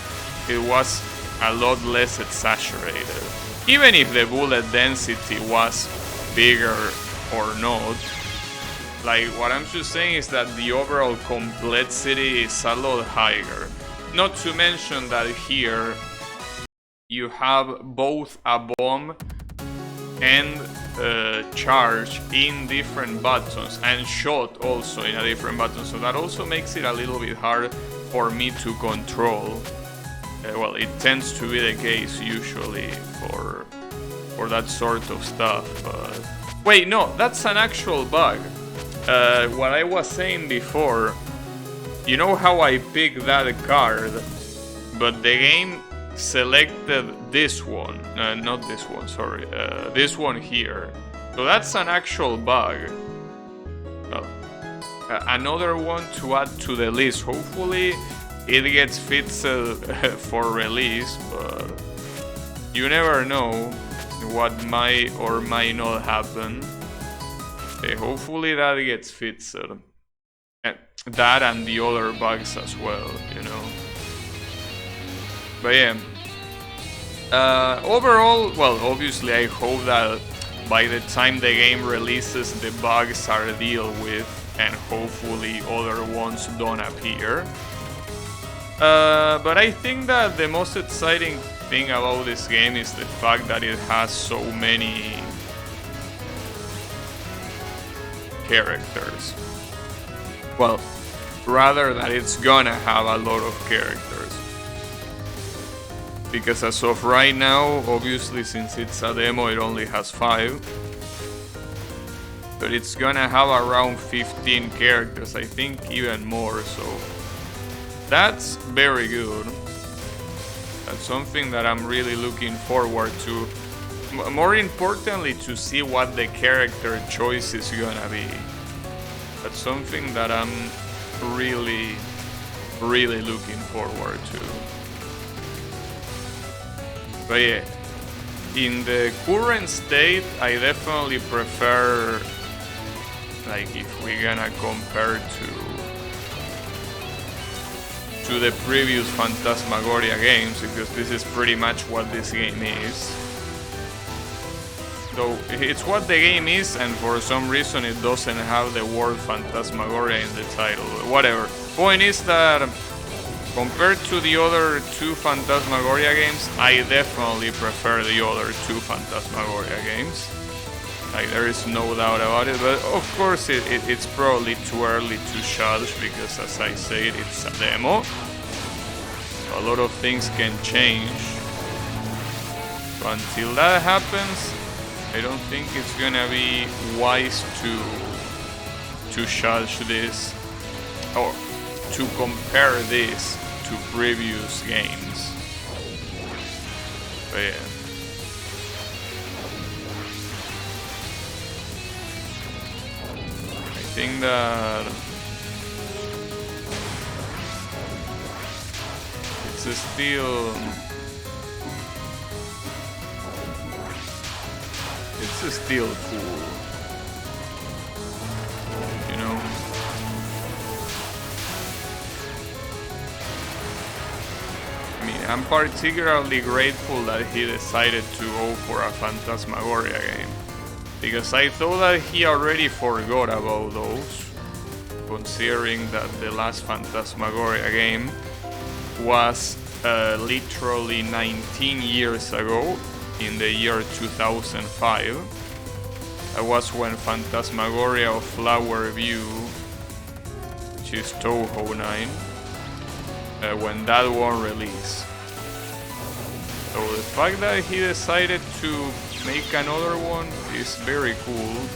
it was a lot less exaggerated. Even if the bullet density was bigger or not, like, what I'm just saying is that the overall complexity is a lot higher. Not to mention that here you have both a bomb and charge in different buttons, and shot also in a different button, so that also makes it a little bit hard for me to control. Well, it tends to be the case usually for that sort of stuff. Wait, no, that's an actual bug. What I was saying before, you know how I picked that card, but the game selected this one, not this one, sorry, this one here. So that's an actual bug. Well, another one to add to the list. Hopefully it gets fixed for release, but you never know what might or might not happen. Hopefully that gets fixed. That and the other bugs as well, you know. But yeah, overall, well, obviously I hope that by the time the game releases the bugs are dealt with and hopefully other ones don't appear. But I think that the most exciting thing about this game is the fact that it has so many characters. Well, rather that it's gonna have a lot of characters. Because as of right now, obviously since it's a demo, it only has 5. But it's gonna have around 15 characters, I think even more, so that's very good. That's something that I'm really looking forward to. More importantly, to see what the character choice is gonna be. That's something that I'm really looking forward to. But yeah, in the current state, I definitely prefer, like, if we're gonna compare to the previous Phantasmagoria games, because this is pretty much what this game is. So it's what the game is, and for some reason it doesn't have the word Phantasmagoria in the title. Whatever. Point is that compared to the other two Phantasmagoria games, I definitely prefer the other two Phantasmagoria games. Like, there is no doubt about it, but of course it's probably too early to judge, because as I said, it's a demo. A lot of things can change. So until that happens, I don't think it's gonna be wise to judge this, or to compare this to previous games. But yeah. I think that it's still... It's still cool. You know? I mean, I'm particularly grateful that he decided to go for a Phantasmagoria game. Because I thought that he already forgot about those. Considering that the last Phantasmagoria game was literally 19 years ago, in the year 2005. That was when Phantasmagoria of Flower View, which is Touhou 9, when that one released. So the fact that he decided to make another one is very cool.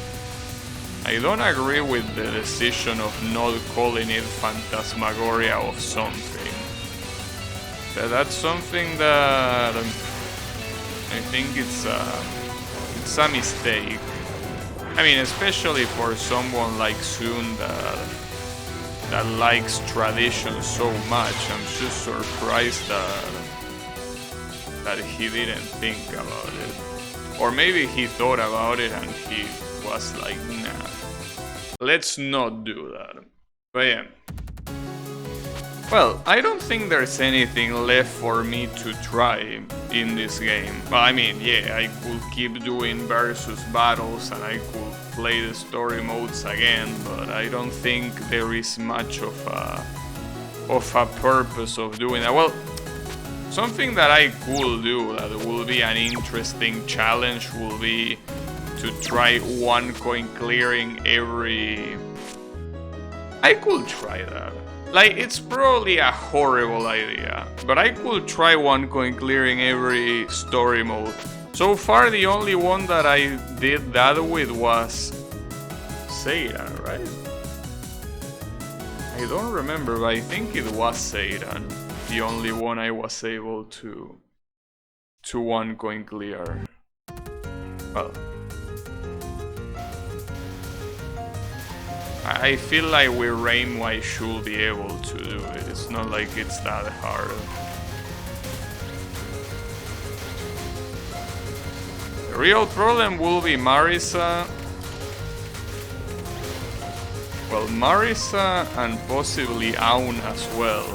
I don't agree with the decision of not calling it Phantasmagoria of something. That's something that I think it's a mistake. I mean, especially for someone like Sun that likes tradition so much. I'm just surprised that he didn't think about it. Or maybe he thought about it and he was like, nah, let's not do that. But yeah. Well, I don't think there's anything left for me to try in this game. Well, I mean, yeah, I could keep doing versus battles and I could play the story modes again, but I don't think there is much of a purpose of doing that. Well, something that I could do that will be an interesting challenge will be to try one coin clearing every... I could try that. Like, it's probably a horrible idea, but I could try one coin clearing every story mode. So far, the only one that I did that with was Seiran, right? I don't remember, but I think it was Seiran, the only one I was able to one coin clear. Well, I feel like with Rainbow I should be able to do it. It's not like it's that hard. The real problem will be Marisa. Well, Marisa and possibly Aun as well.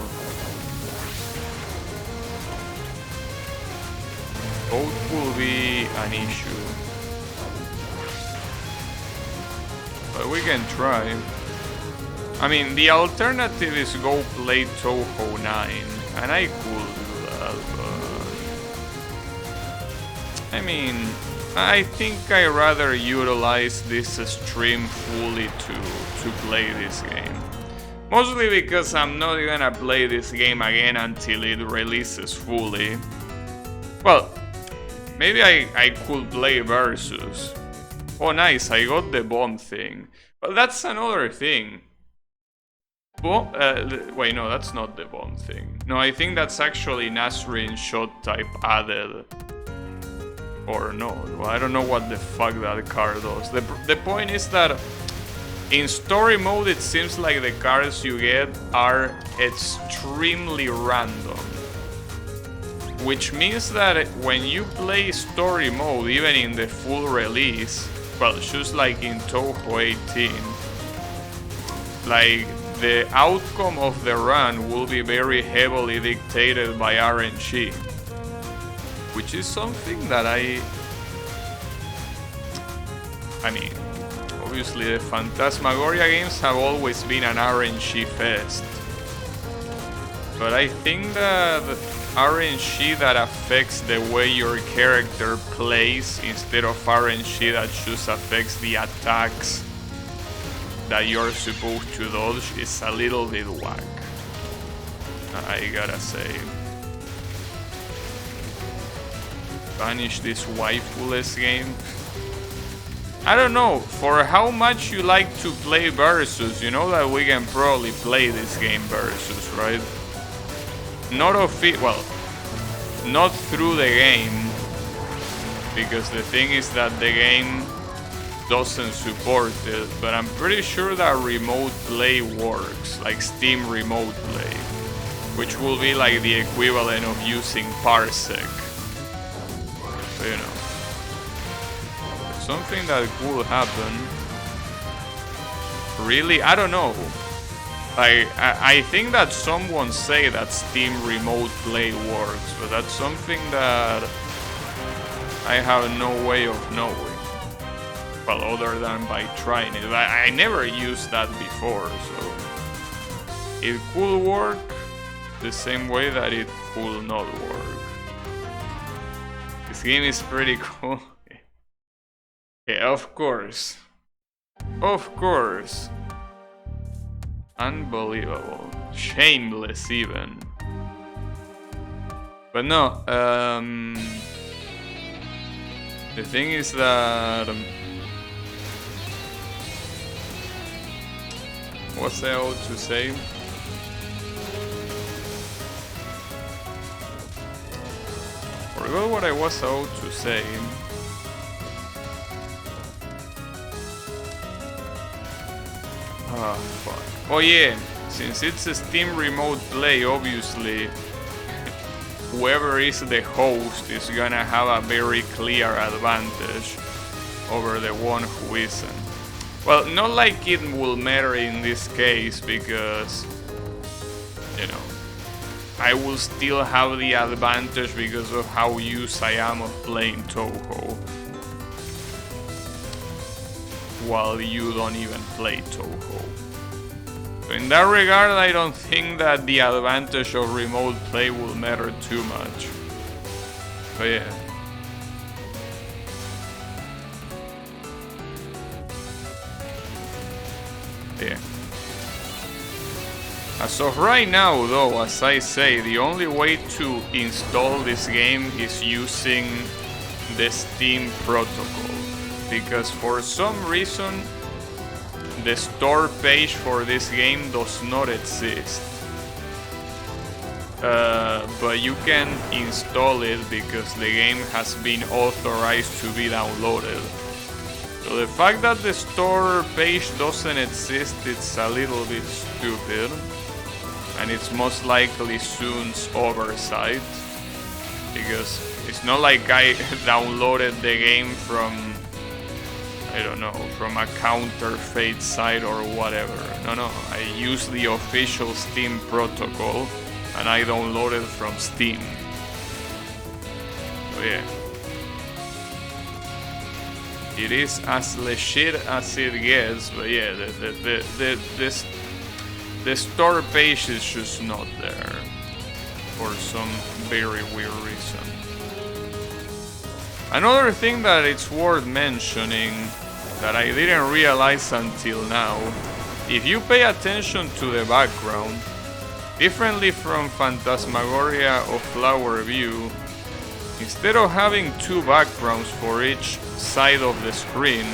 Both will be an issue. But we can try. I mean, the alternative is go play Touhou 9, and I could do that, but... I mean, I think I rather utilize this stream fully to play this game. Mostly because I'm not gonna play this game again until it releases fully. Well, maybe I could play Versus. Oh nice, I got the bomb thing. But that's another thing. Wait, no, that's not the bomb thing. No, I think that's actually Nasrin shot type added. Or no, well, I don't know what the fuck that card does. The point is that in story mode it seems like the cards you get are extremely random. Which means that when you play story mode, even in the full release, well, just like in Touhou 18, like the outcome of the run will be very heavily dictated by RNG, which is something that I mean, obviously the Phantasmagoria games have always been an RNG fest, but I think that RNG that affects the way your character plays instead of RNG that just affects the attacks that you're supposed to dodge is a little bit whack, I gotta say. Banish this waifuless game. I don't know, for how much you like to play Versus, you know that we can probably play this game Versus, right? Not well, not through the game, because the thing is that the game doesn't support it, but I'm pretty sure that remote play works, like Steam remote play. which will be like the equivalent of using Parsec. So, you know, something that could happen. Really? I don't know. I think that someone say that Steam Remote Play works, but that's something that I have no way of knowing. Well, other than by trying it. I never used that before, so it could work the same way that it could not work. This game is pretty cool. Yeah, of course. Of course. Unbelievable. Shameless even. But no, the thing is that... what's I ought to say? Forgot what I was out to say. Ah, fuck. Oh yeah, since it's a Steam Remote Play, obviously, whoever is the host is gonna have a very clear advantage over the one who isn't. Well, not like it will matter in this case, because, you know, I will still have the advantage because of how used I am of playing Touhou, while you don't even play Touhou. So in that regard, I don't think that the advantage of remote play will matter too much. But yeah. Yeah. As of right now, though, as I say, the only way to install this game is using the Steam protocol, because for some reason the store page for this game does not exist. But you can install it because the game has been authorized to be downloaded. So the fact that the store page doesn't exist, it's a little bit stupid. And it's most likely Soon's oversight. Because it's not like I downloaded the game from, I don't know, from a counterfeit site or whatever. No, I use the official Steam protocol and I downloaded from Steam. So yeah. It is as legit as it gets, but yeah, the store page is just not there for some very weird reason. Another thing that it's worth mentioning that I didn't realize until now, if you pay attention to the background, differently from Phantasmagoria or Flower View, instead of having two backgrounds for each side of the screen,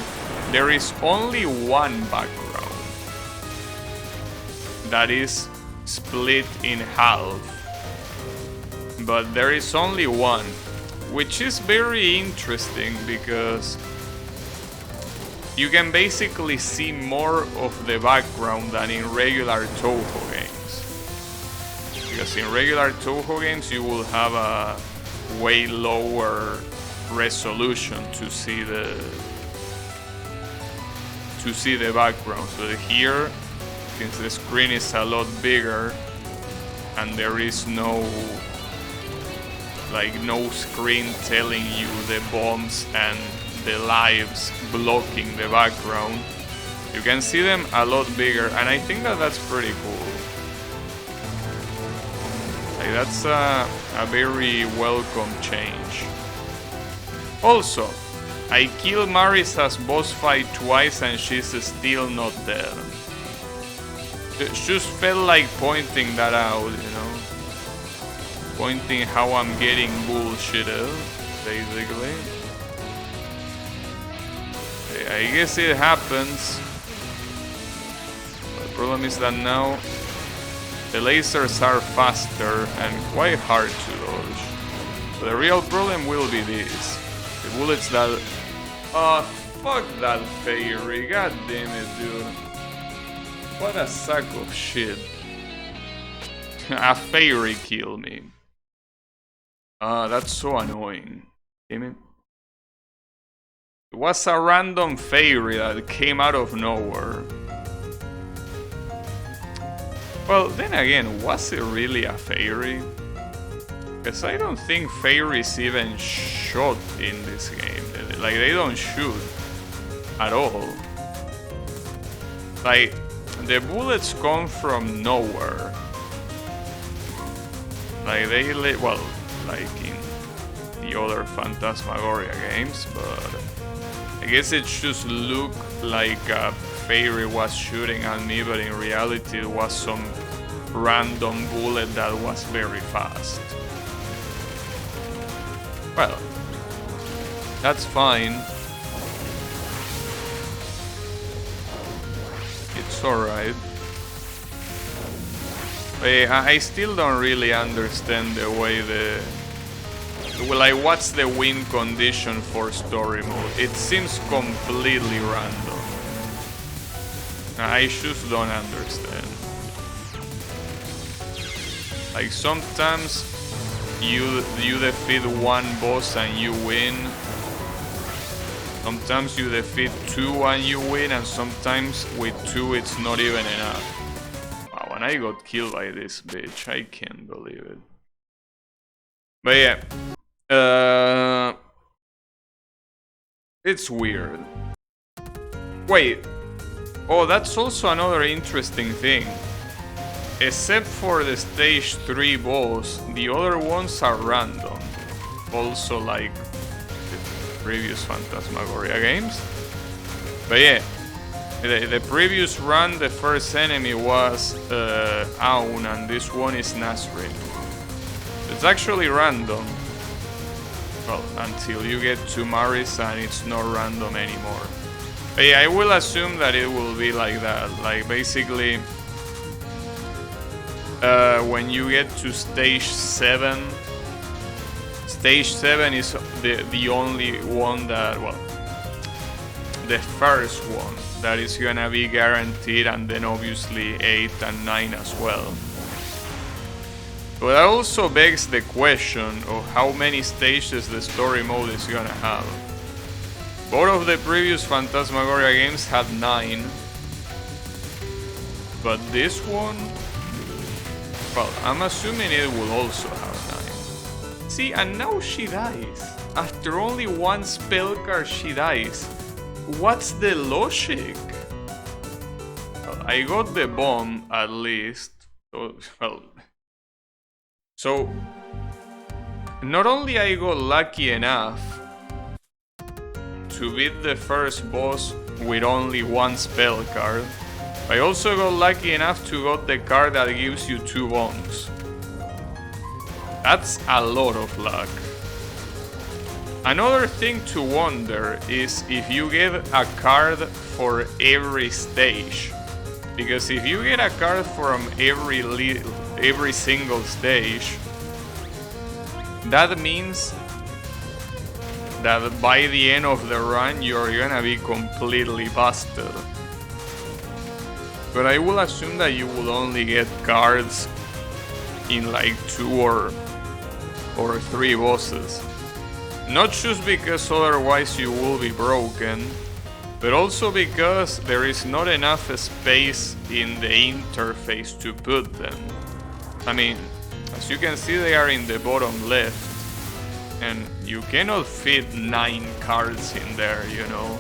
there is only one background that is split in half. But there is only one, which is very interesting because you can basically see more of the background than in regular Touhou games. Because in regular Touhou games you will have a way lower resolution to see the background. So here, since the screen is a lot bigger and there is no screen telling you the bombs and the lives blocking the background, you can see them a lot bigger, and I think that that's pretty cool. Like, that's a very welcome change. Also, I killed Marisa's boss fight twice and she's still not dead. It just felt like pointing that out, you know? Pointing how I'm getting bullshitted, basically. I guess it happens. The problem is that now the lasers are faster and quite hard to dodge. But the real problem will be this. The bullets that... Oh, fuck that fairy. God damn it, dude. What a sack of shit. A fairy killed me. That's so annoying. Damn it. It was a random fairy that came out of nowhere. Well, then again, was it really a fairy? Because I don't think fairies even shot in this game. Like, they don't shoot at all. Like, the bullets come from nowhere. Like, they well, like in the other Phantasmagoria games, but I guess it just looked like a fairy was shooting at me, but in reality it was some random bullet that was very fast. Well, that's fine. It's alright. I still don't really understand the way like, what's the win condition for story mode? It seems completely random. I just don't understand. Like, sometimes you defeat one boss and you win. Sometimes you defeat two and you win, and sometimes with two it's not even enough. Wow, and I got killed by this bitch. I can't believe it. But yeah. It's weird. Wait. Oh, that's also another interesting thing. Except for the stage 3 boss, the other ones are random. Also like the previous Phantasmagoria games. But yeah, the previous run, the first enemy was Aun, and this one is Nasrin. It's actually random. Well, until you get to Maris and it's not random anymore. But yeah, I will assume that it will be like that. Like, basically, when you get to stage 7, stage 7 is the only one that, well, the first one that is gonna be guaranteed, and then obviously 8 and 9 as well. But that also begs the question of how many stages the story mode is gonna have. Both of the previous Phantasmagoria games had 9. But this one, well, I'm assuming it will also have 9. See, and now she dies. After only one spell card she dies. What's the logic? Well, I got the bomb at least. So, not only I got lucky enough to beat the first boss with only one spell card, I also got lucky enough to get the card that gives you 2 bombs. That's a lot of luck. Another thing to wonder is if you get a card for every stage. Because if you get a card from every single stage, that means that by the end of the run you're gonna be completely busted. But I will assume that you will only get cards in like 2 or 3 bosses. Not just because otherwise you will be broken, but also because there is not enough space in the interface to put them. I mean, as you can see, they are in the bottom left, and you cannot fit 9 cards in there, you know.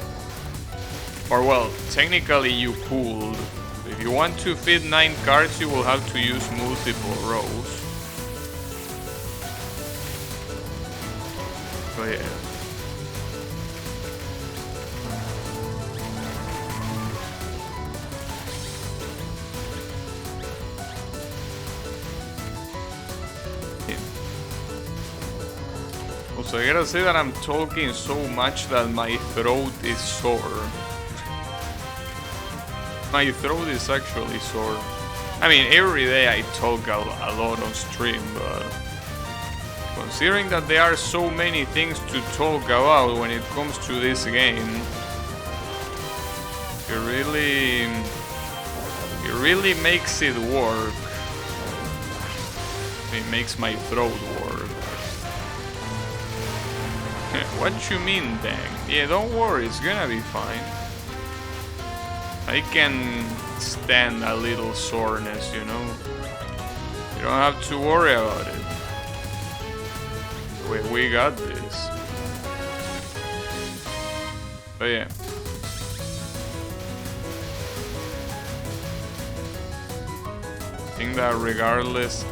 Or well, technically you could. If you want to fit 9 cards, you will have to use multiple rows. But yeah. Also, I gotta say that I'm talking so much that my throat is sore. My throat is actually sore. I mean, every day I talk a lot on stream, but considering that there are so many things to talk about when it comes to this game, it really makes it work. It makes my throat work. What you mean, dang? Yeah, don't worry, it's gonna be fine. I can stand a little soreness, you know? You don't have to worry about it. We got this. But yeah. I think that regardless,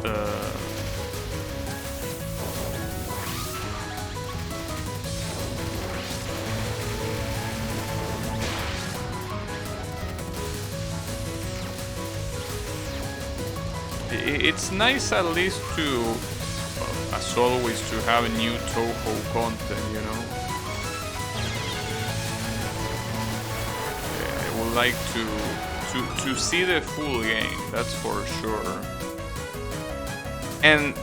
it's nice at least to, as always, to have new Touhou content, you know? Yeah, I would like to see the full game, that's for sure. And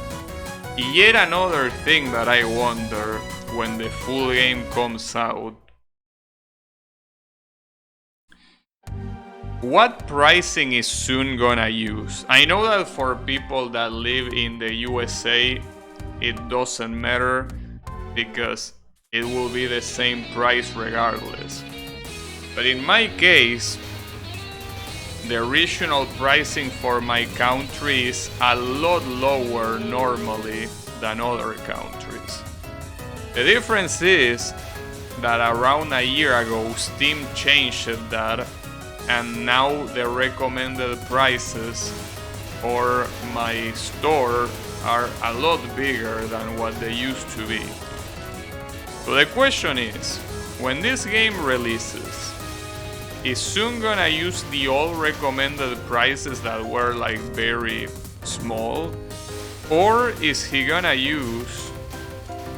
yet another thing that I wonder when the full game comes out, what pricing is soon gonna use? I know that for people that live in the USA, it doesn't matter because it will be the same price regardless. But in my case, the regional pricing for my country is a lot lower normally than other countries. The difference is that around a year ago, Steam changed that, and now the recommended prices for my store are a lot bigger than what they used to be. So the question is, when this game releases, is soon gonna use the old recommended prices that were like very small, or is he gonna use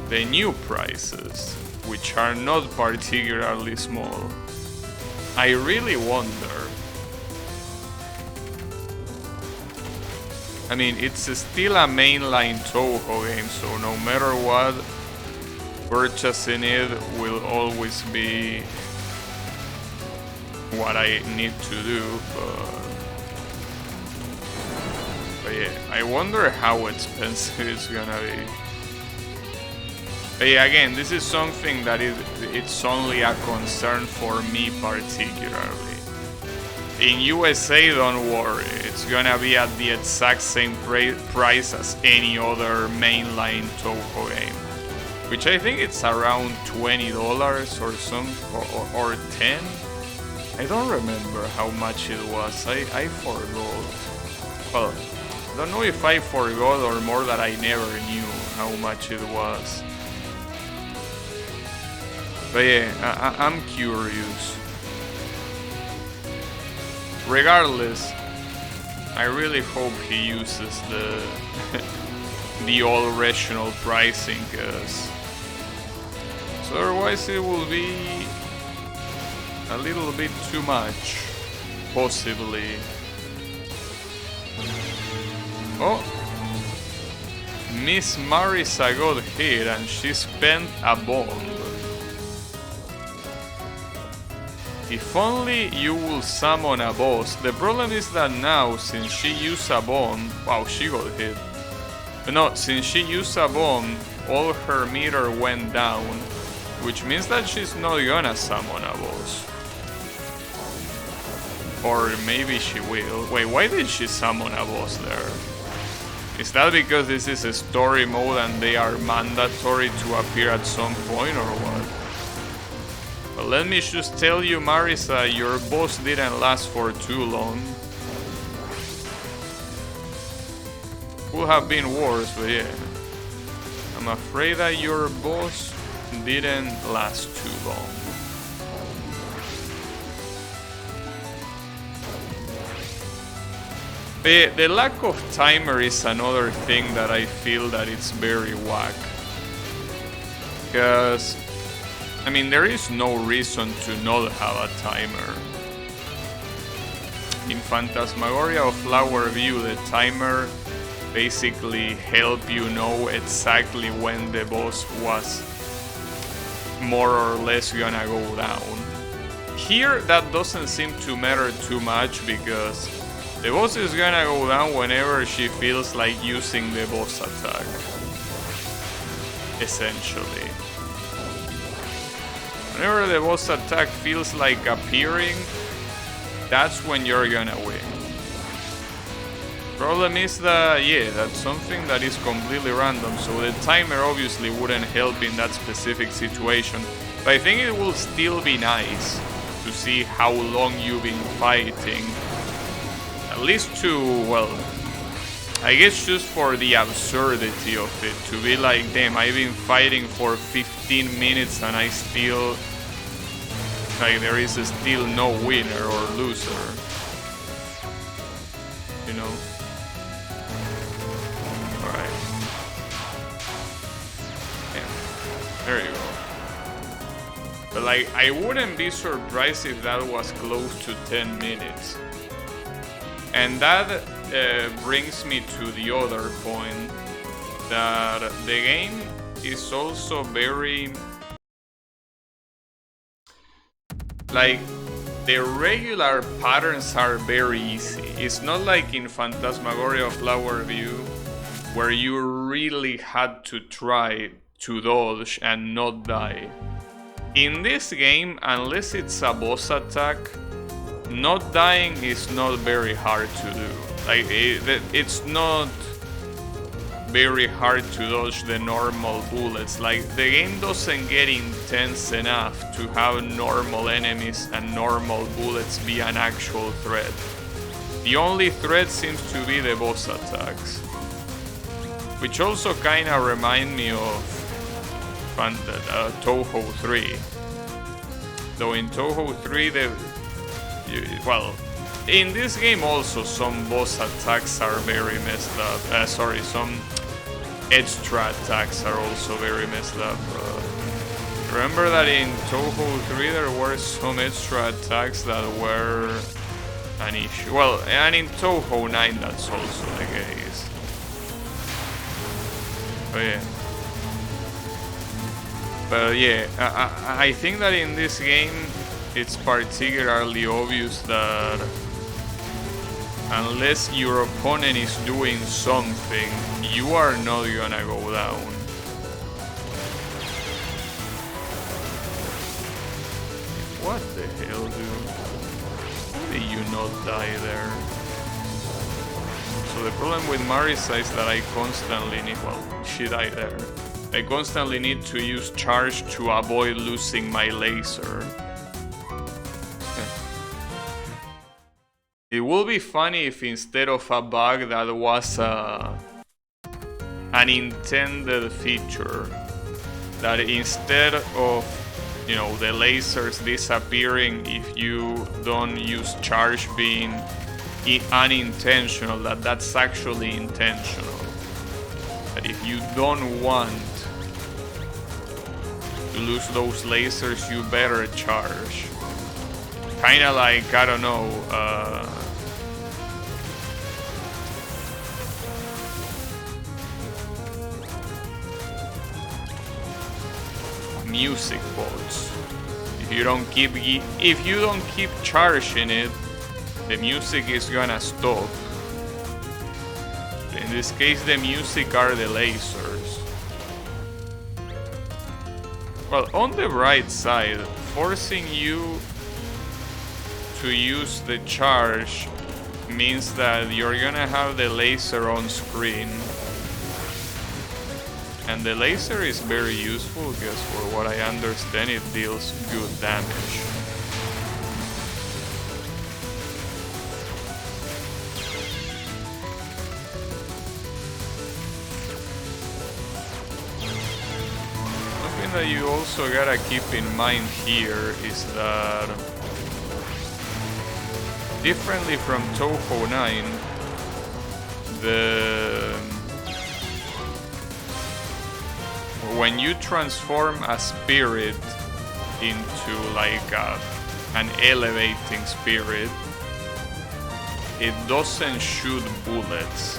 the new prices, which are not particularly small? I really wonder. I mean, it's still a mainline Touhou game, so no matter what, purchasing it will always be what I need to do, but yeah, I wonder how expensive it's gonna be. But yeah, again, this is something that it's only a concern for me particularly. In USA, don't worry, it's gonna be at the exact same price as any other mainline Touhou game, which I think it's around $20 or some, or 10. I don't remember how much it was. I forgot. Well, I don't know if I forgot or more that I never knew how much it was. But yeah, I'm curious. Regardless, I really hope he uses the all rational pricing, cause so otherwise it will be a little bit too much, possibly. Oh, Miss Marisa got hit and she spent a bomb. If only you will summon a boss. The problem is that now, since she used a bomb... Wow, she got hit. No, since she used a bomb, all her meter went down, which means that she's not gonna summon a boss. Or maybe she will. Wait, why did she summon a boss there? Is that because this is a story mode and they are mandatory to appear at some point, or what? But let me just tell you, Marisa, your boss didn't last for too long. Could have been worse, but yeah. I'm afraid that your boss didn't last too long. The lack of timer is another thing that I feel that it's very whack. Because, I mean, there is no reason to not have a timer. In Phantasmagoria of Flower View, the timer basically help you know exactly when the boss was more or less gonna go down. Here, that doesn't seem to matter too much because The boss is gonna go down whenever she feels like using the boss attack. Essentially. Whenever the boss attack feels like appearing, that's when you're gonna win. Problem is that, yeah, that's something that is completely random, so the timer obviously wouldn't help in that specific situation. But I think it will still be nice to see how long you've been fighting. At least to, well, I guess just for the absurdity of it, to be like, damn, I've been fighting for 15 minutes and I still, like, there is still no winner or loser, you know? Alright. Yeah, there you go. But like, I wouldn't be surprised if that was close to 10 minutes. And that brings me to the other point, that the game is also very, like, the regular patterns are very easy. It's not like in Phantasmagoria Flower View, where you really had to try to dodge and not die. In this game, unless it's a boss attack, not dying is not very hard to do. Like, it's not very hard to dodge the normal bullets. Like, the game doesn't get intense enough to have normal enemies and normal bullets be an actual threat. The only threat seems to be the boss attacks, which also kinda remind me of Touhou 3. Though in Touhou 3, well, in this game also some boss attacks are very messed up. Some extra attacks are also very messed up. Remember that in Touhou 3 there were some extra attacks that were an issue. Well, and in Touhou 9 that's also the case. But yeah. But yeah, I think that in this game it's particularly obvious that unless your opponent is doing something, you are not gonna go down. What the hell, dude? How did you not die there? So the problem with Marisa is that I constantly need, well, she died there. I constantly need to use charge to avoid losing my laser. It would be funny if instead of a bug that was an intended feature, that instead of, you know, the lasers disappearing if you don't use charge being unintentional, that's actually intentional. That if you don't want to lose those lasers, you better charge. Kinda like, I don't know, music box. If you don't keep charging it, the music is gonna stop. In this case, the music are the lasers. Well, on the right side, forcing you to use the charge means that you're gonna have the laser on screen. And the laser is very useful because, for what I understand, it deals good damage. Something that you also gotta keep in mind here is that, differently from Touhou 9, when you transform a spirit into like an elevating spirit, it doesn't shoot bullets.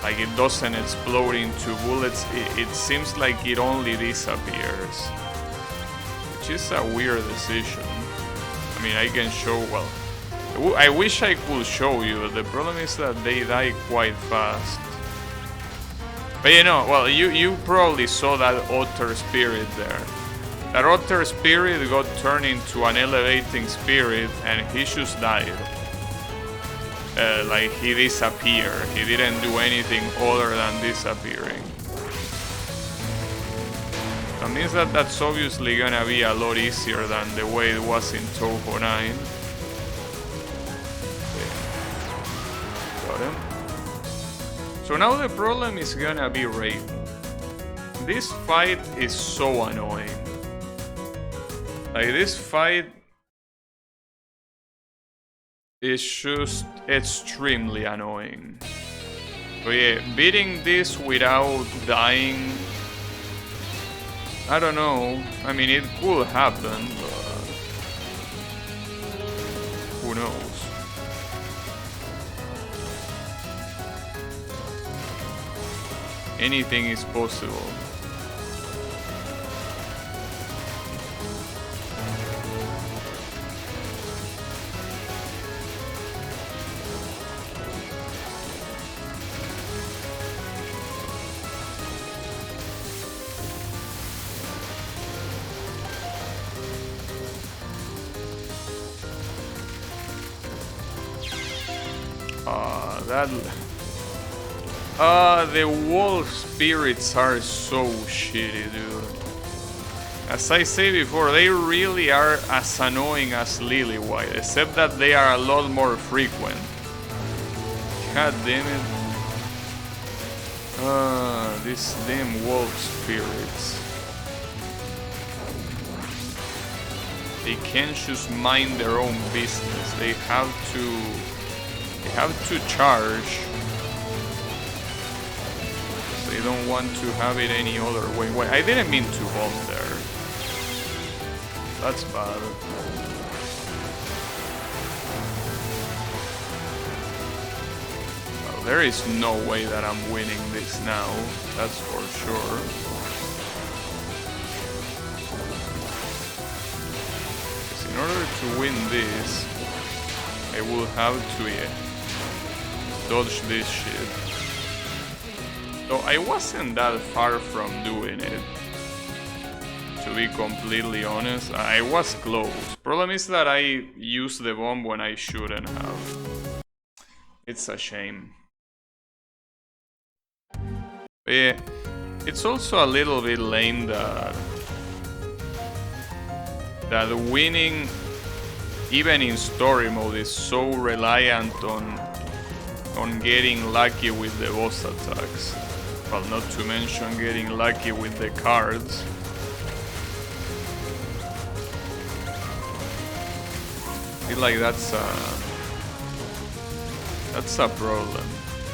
Like, it doesn't explode into bullets. It seems like it only disappears, which is a weird decision. I mean, I can show, well, the I wish I could show you. The problem is that they die quite fast. But you know, well, you probably saw that otter spirit there. That otter spirit got turned into an elevating spirit and he just died. Like he disappeared. He didn't do anything other than disappearing. That means that that's obviously gonna be a lot easier than the way it was in Touhou 9. Got him. So now the problem is gonna be Raiden. This fight is so annoying. Like this fight is just extremely annoying. So yeah, beating this without dying, I don't know. I mean, it could happen, but who knows? Anything is possible. The wolf spirits are so shitty, dude. As I say before, they really are as annoying as Lily White, except that they are a lot more frequent. God damn it. These damn wolf spirits. They can't just mind their own business. They have to charge. They don't want to have it any other way. Wait, I didn't mean to bomb there. That's bad. Well, there is no way that I'm winning this now. That's for sure. Because in order to win this, I will have to dodge this shit. So I wasn't that far from doing it, to be completely honest. I was close. Problem is that I used the bomb when I shouldn't have. It's a shame. But yeah, it's also a little bit lame that winning, even in story mode, is so reliant on getting lucky with the boss attacks. Well, not to mention getting lucky with the cards. I feel like that's a problem.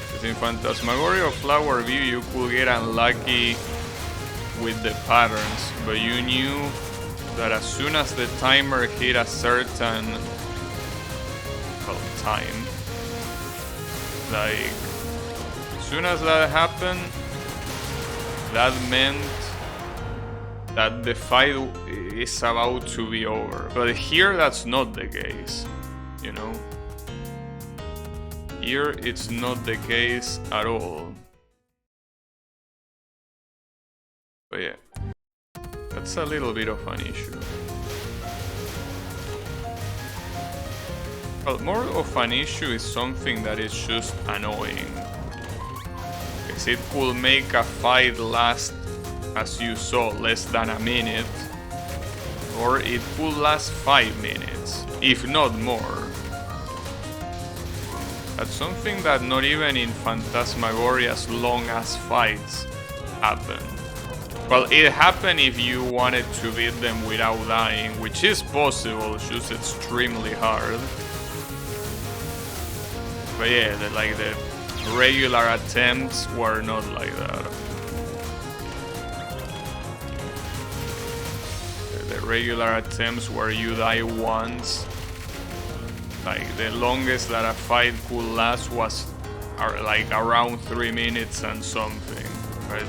Because in Phantasmagoria Flower View you could get unlucky with the patterns, but you knew that as soon as the timer hit a certain time, like as soon as that happened, that meant that the fight is about to be over. But here that's not the case, you know? Here it's not the case at all. But yeah, that's a little bit of an issue. Well, more of an issue is something that is just annoying. Because it could make a fight last, as you saw, less than a minute. Or it could last 5 minutes, if not more. That's something that not even in Phantasmagoria's long-ass fights happen. Well, it happened if you wanted to beat them without dying, which is possible, it's just extremely hard. But yeah, the regular attempts were not like that. The regular attempts where you die once, like the longest that a fight could last was like around 3 minutes and something, right?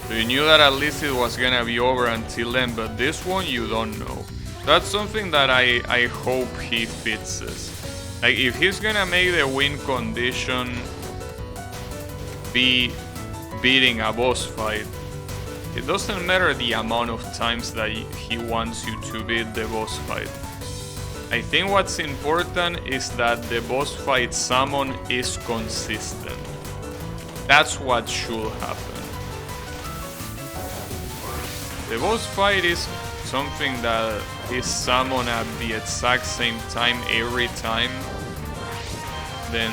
So you knew that at least it was gonna be over until then, but this one you don't know. That's something that I hope he fixes. Like, if he's gonna make the win condition be beating a boss fight, it doesn't matter the amount of times that he wants you to beat the boss fight. I think what's important is that the boss fight summon is consistent. That's what should happen. The boss fight is something that is summoned at the exact same time every time, then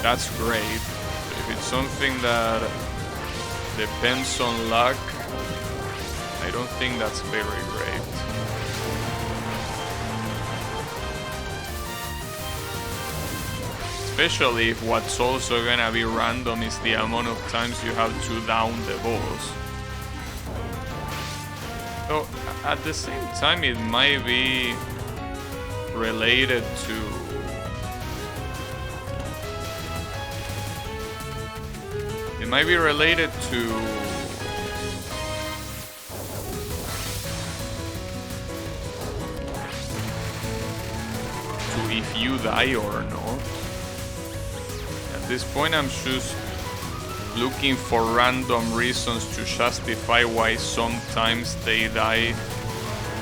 that's great. If it's something that depends on luck, I don't think that's very great. Especially if what's also gonna be random is the amount of times you have to down the boss. So at the same time, it might be related to if you die or not. At this point, I'm just looking for random reasons to justify why sometimes they die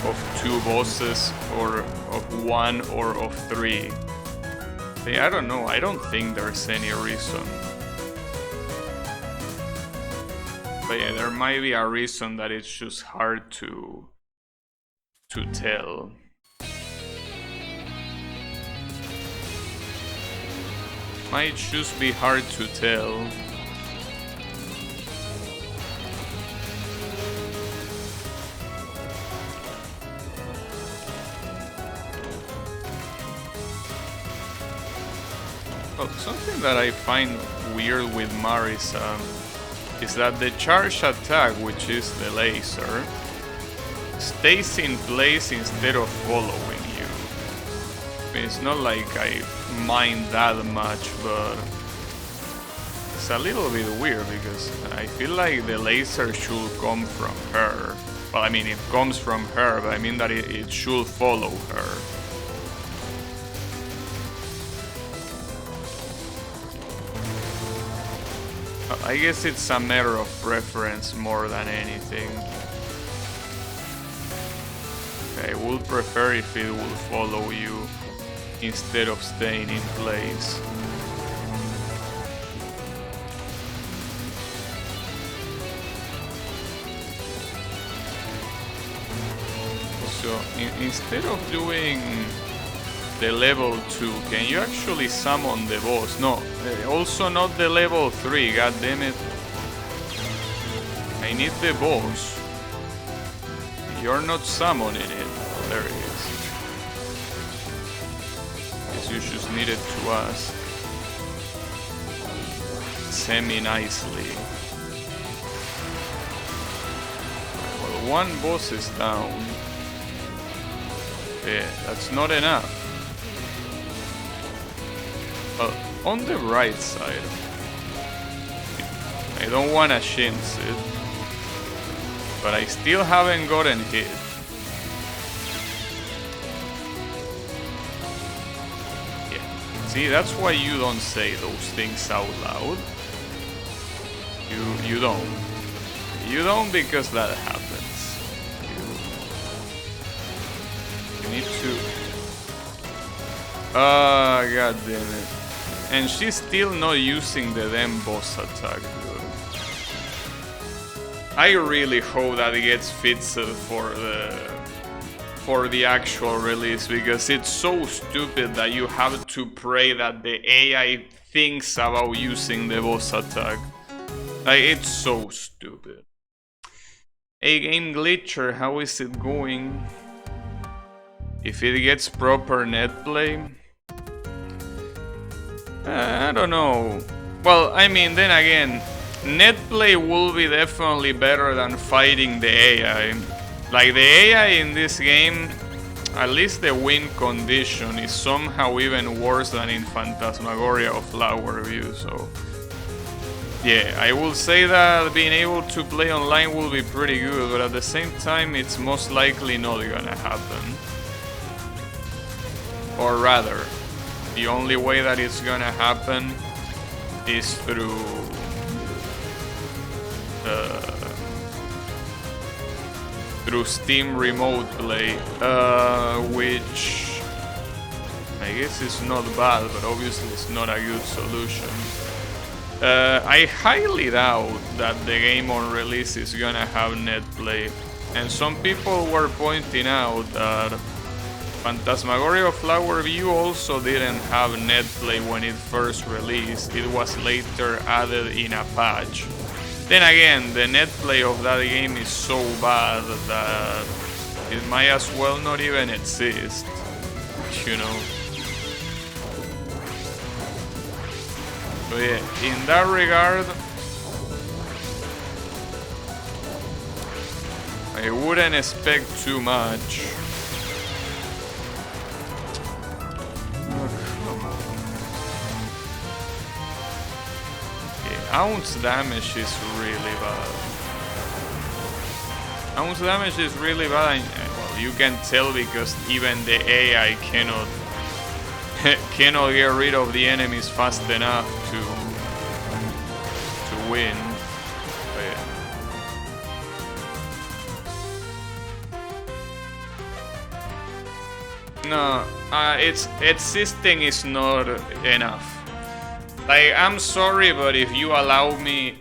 of 2 bosses or of 1 or of 3. I don't know, I don't think there's any reason. But yeah, there might be a reason that it's just hard to tell. Might just be hard to tell. Well, something that I find weird with Marisa is that the charge attack, which is the laser, stays in place instead of following you. I mean, it's not like I mind that much, but it's a little bit weird because I feel like the laser should come from her. Well, I mean, it comes from her, but I mean that it should follow her. I guess it's a matter of preference more than anything. I would prefer if it would follow you instead of staying in place. So instead of doing the level 2, can you actually summon the boss? No, also not the level 3, god damn it. I need the boss. You're not summoning it. Oh, there it is. Guess you just need it to us. Semi-nicely. Well, one boss is down. Yeah, that's not enough. On the right side, I don't wanna chintz it, but I still haven't gotten hit. Yeah, see, that's why you don't say those things out loud. You don't. You don't because that happens. You need to... Ah, god damn it. And she's still not using the damn boss attack, dude. I really hope that it gets fixed for the actual release, because it's so stupid that you have to pray that the AI thinks about using the boss attack. Like, it's so stupid. Hey, Game Glitcher, how is it going? If it gets proper net play? I don't know. Well, I mean, then again, net play will be definitely better than fighting the AI. Like, the AI in this game, at least the win condition is somehow even worse than in Phantasmagoria of Flower View, so... Yeah, I will say that being able to play online will be pretty good, but at the same time, it's most likely not gonna happen. Or rather, the only way that it's gonna happen is through Steam Remote Play, which I guess is not bad, but obviously it's not a good solution. I highly doubt that the game on release is gonna have net play, and some people were pointing out that Phantasmagoria Flower View also didn't have net play when it first released. It was later added in a patch. Then again, the net play of that game is so bad that it might as well not even exist, you know. So yeah, in that regard, I wouldn't expect too much. Ounce damage is really bad. Ounce damage is really bad, and well, you can tell because even the AI cannot get rid of the enemies fast enough to win. But yeah. No, it's existing is not enough. Like, I'm sorry, but if you allow me,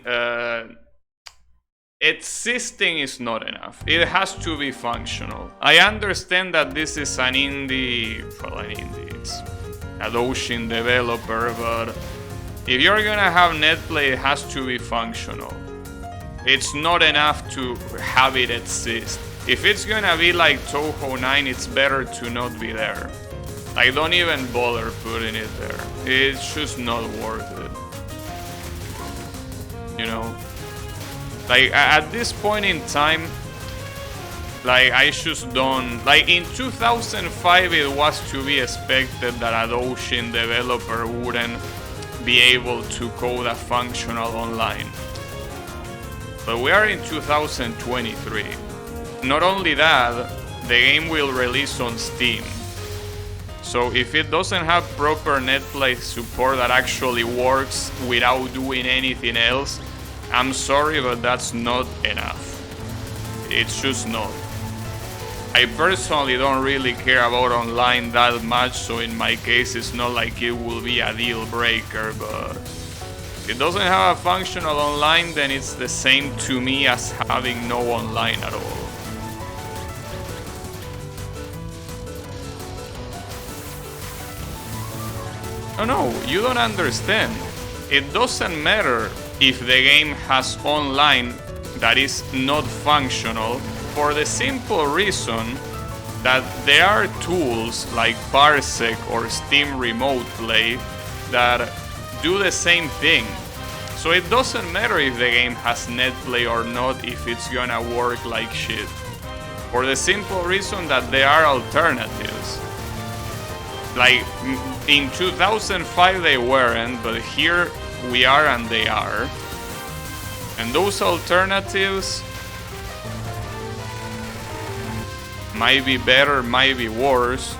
existing is not enough. It has to be functional. I understand that this is an indie, it's a Doshin developer, but if you're gonna have net play, it has to be functional. It's not enough to have it exist. If it's gonna be like Touhou 9, it's better to not be there. Like, don't even bother putting it there. It's just not worth it. You know? Like, at this point in time, like, I just don't... Like, in 2005, it was to be expected that a Doshin developer wouldn't be able to code a functional online. But we are in 2023. Not only that, the game will release on Steam. So if it doesn't have proper netplay support that actually works without doing anything else, I'm sorry, but that's not enough. It's just not. I personally don't really care about online that much, so in my case it's not like it will be a deal breaker, but if it doesn't have a functional online, then it's the same to me as having no online at all. No, you don't understand. It doesn't matter if the game has online that is not functional, for the simple reason that there are tools like Parsec or Steam Remote Play that do the same thing. So it doesn't matter if the game has netplay or not, if it's gonna work like shit. For the simple reason that there are alternatives. Like, in 2005 they weren't, but here we are and they are. And those alternatives might be better, might be worse,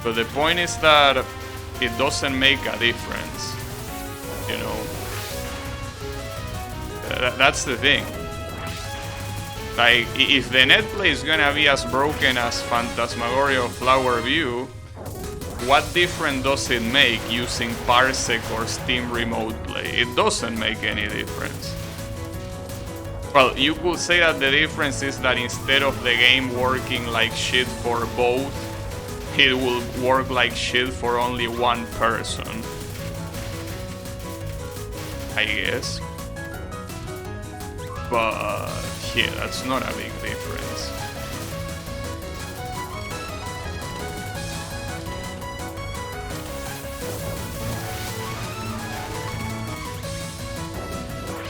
but the point is that it doesn't make a difference, you know. That's the thing. Like, if the netplay is gonna be as broken as Phantasmagoria Flower View, what difference does it make using Parsec or Steam Remote Play? It doesn't make any difference. Well, you could say that the difference is that instead of the game working like shit for both, it will work like shit for only one person. I guess. But yeah, that's not a big difference.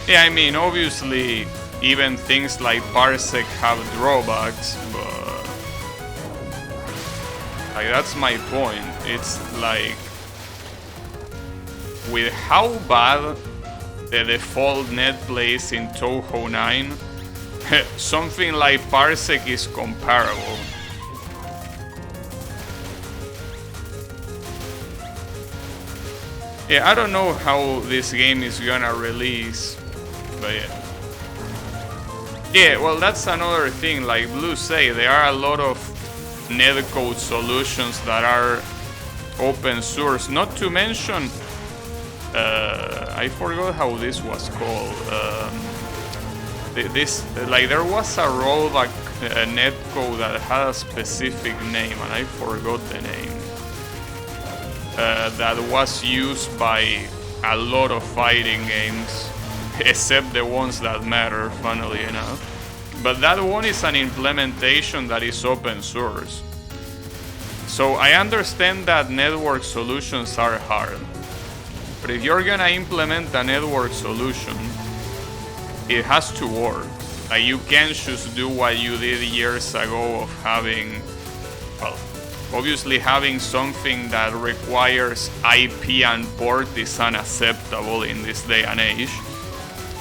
Yeah, I mean, obviously, even things like Parsec have drawbacks, but like, that's my point. It's like, with how bad the default net plays in Touhou 9, something like Parsec is comparable. Yeah, I don't know how this game is gonna release, but yeah. Yeah, well, that's another thing. Like Blue say, there are a lot of netcode solutions that are open source. Not to mention, I forgot how this was called. There was a rollback netcode that had a specific name, and I forgot the name. That was used by a lot of fighting games, except the ones that matter, funnily enough. But that one is an implementation that is open source. So I understand that network solutions are hard. But if you're gonna implement a network solution, it has to work. Like, you can't just do what you did years ago of having, well, obviously having something that requires IP and port is unacceptable in this day and age.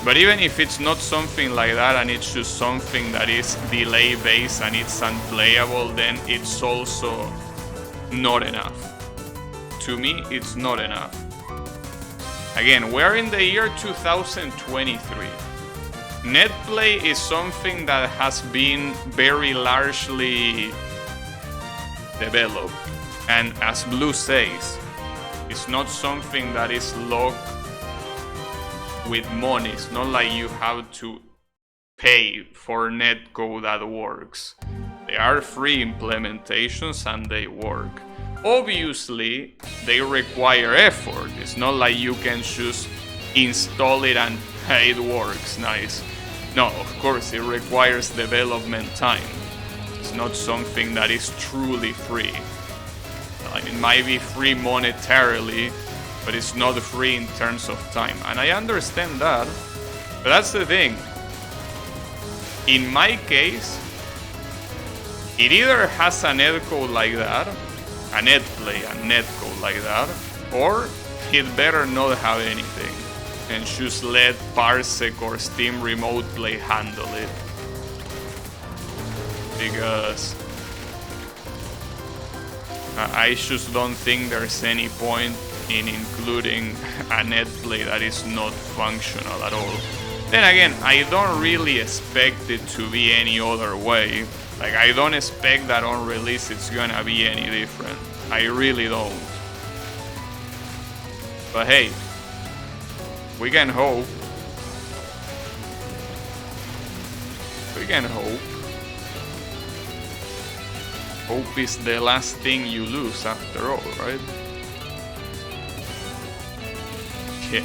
But even if it's not something like that and it's just something that is delay based and it's unplayable, then it's also not enough. To me, it's not enough. Again, we're in the year 2023. Netplay is something that has been very largely developed, and as Blue says, it's not something that is locked with money. It's not like you have to pay for netcode that works. They are free implementations and they work. Obviously, they require effort. It's not like you can just install it and it works nice. No, of course, it requires development time. It's not something that is truly free. It might be free monetarily, but it's not free in terms of time. And I understand that, but that's the thing. In my case, it either has a netcode like that, a netplay, a netcode like that, or it better not have anything and just let Parsec or Steam Remote Play handle it. Because I just don't think there's any point in including a netplay that is not functional at all. Then again, I don't really expect it to be any other way. Like, I don't expect that on release it's gonna be any different. I really don't. But hey, we can hope. We can hope. Hope is the last thing you lose after all, right? Yeah.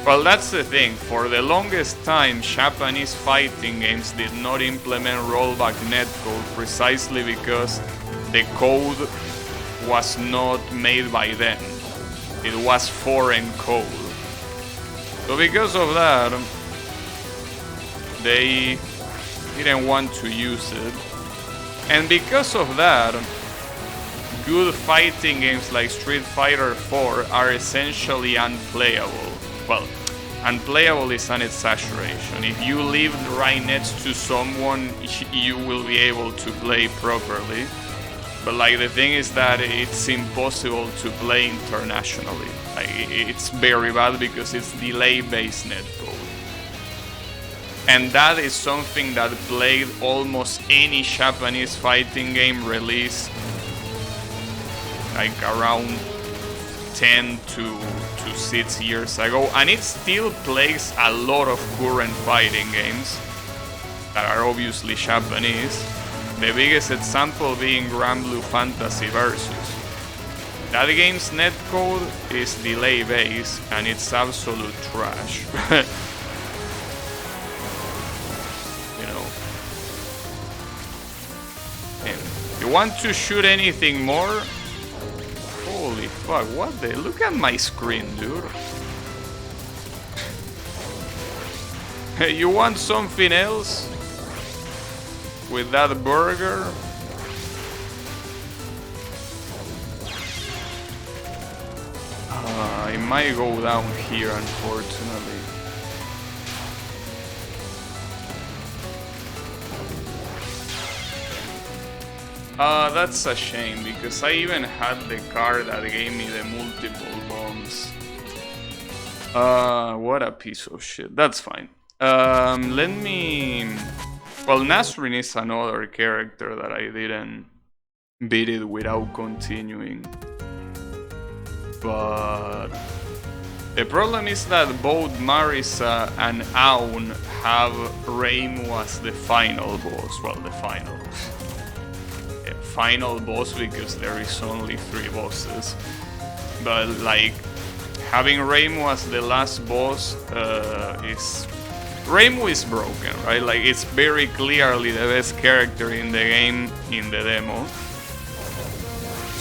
Well, that's the thing. For the longest time, Japanese fighting games did not implement rollback netcode precisely because the code was not made by them. It was foreign code. So because of that, they didn't want to use it. And because of that, good fighting games like Street Fighter 4 are essentially unplayable. Well, unplayable is an exaggeration. If you live right next to someone, you will be able to play properly. But like, the thing is that it's impossible to play internationally. Like, it's very bad because it's delay-based netcode. And that is something that plagued almost any Japanese fighting game release like around 10 to 6 years ago, and it still plagues a lot of current fighting games that are obviously Japanese. The biggest example being Granblue Fantasy Versus. That game's netcode is delay based and it's absolute trash. You know. And you want to shoot anything more? Holy fuck, what the? Look at my screen, dude. You want something else? With that burger? I might go down here, unfortunately. That's a shame, because I even had the card that gave me the multiple bombs. What a piece of shit. That's fine. Let me... Well, Nasrin is another character that I didn't beat it without continuing. But... the problem is that both Marisa and Aun have Reimu as the final boss. Well, the final... final boss, because there is only 3 bosses. But, like... having Reimu as the last boss is... Reimu is broken, right? Like, it's very clearly the best character in the game in the demo.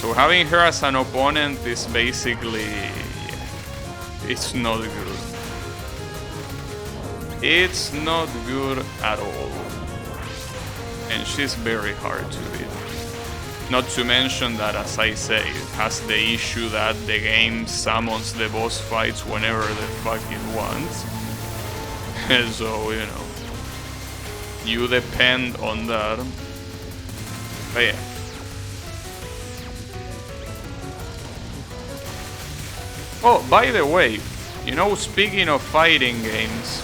So having her as an opponent is basically... it's not good. It's not good at all. And she's very hard to beat. Not to mention that, as I say, it has the issue that the game summons the boss fights whenever the fuck it wants. So, you know, you depend on that. But yeah. Oh, by the way, you know, speaking of fighting games,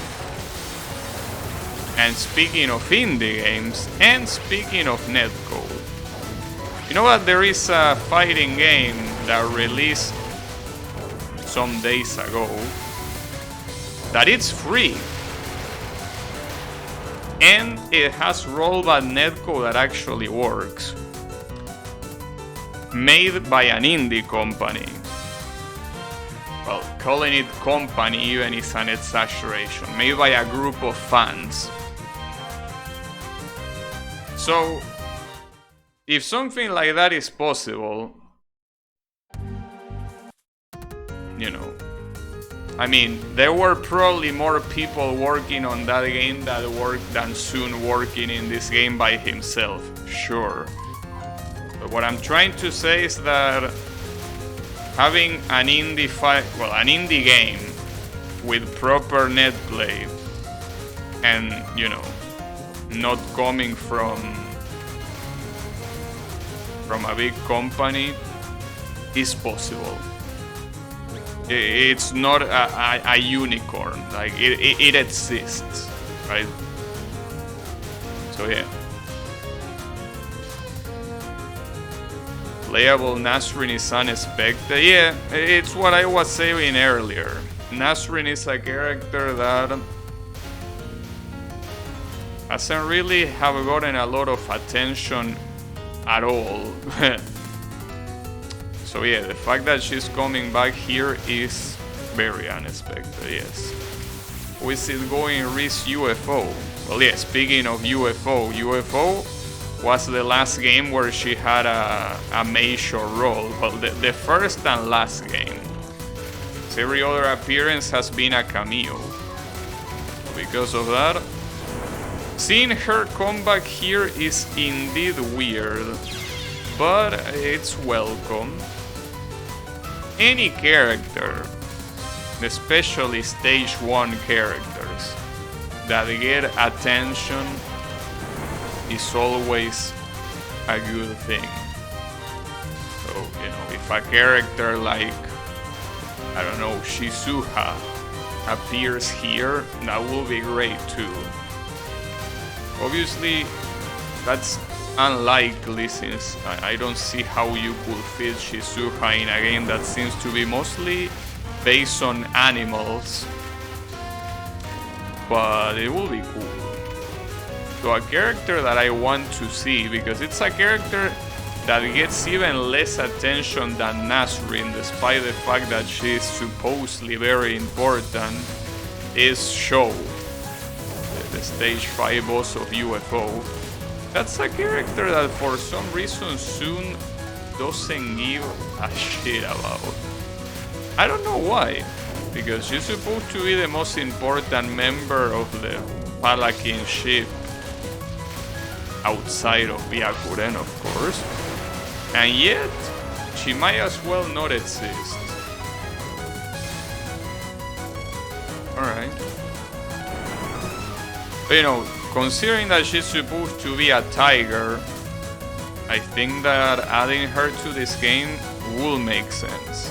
and speaking of indie games, and speaking of netcode, you know what? There is a fighting game that released some days ago that it's free. And it has rollback netcode that actually works. Made by an indie company. Well, calling it company even is an exaggeration. Made by a group of fans. So, if something like that is possible, you know, I mean, there were probably more people working on that game than Sun working in this game by himself, sure. But what I'm trying to say is that having an indie game with proper net play and, you know, not coming from a big company is possible. It's not a unicorn, like it exists, right? So yeah. Playable Nasrin is unexpected. Yeah, it's what I was saying earlier. Nasrin is a character that hasn't really have gotten a lot of attention at all. So yeah, the fact that she's coming back here is very unexpected, yes. Who is it going Risk UFO? Well yeah, speaking of UFO, UFO was the last game where she had a major role. Well, the first and last game. Every other appearance has been a cameo. Because of that, seeing her come back here is indeed weird, but it's welcome. Any character, especially stage 1 characters, that get attention is always a good thing. So, you know, if a character like, I don't know, Shizuha appears here, that will be great too. Obviously, that's unlikely since I don't see how you could fit Shizuha in a game that seems to be mostly based on animals, but it will be cool. So a character that I want to see, because it's a character that gets even less attention than Nasrin, despite the fact that she's supposedly very important, is Show, the stage 5 boss of UFO. That's a character that for some reason Sun doesn't give a shit about. I don't know why, because she's supposed to be the most important member of the Palakin ship, outside of Byakuren, of course, and yet she might as well not exist. Alright. But, you know, considering that she's supposed to be a tiger, I think that adding her to this game will make sense.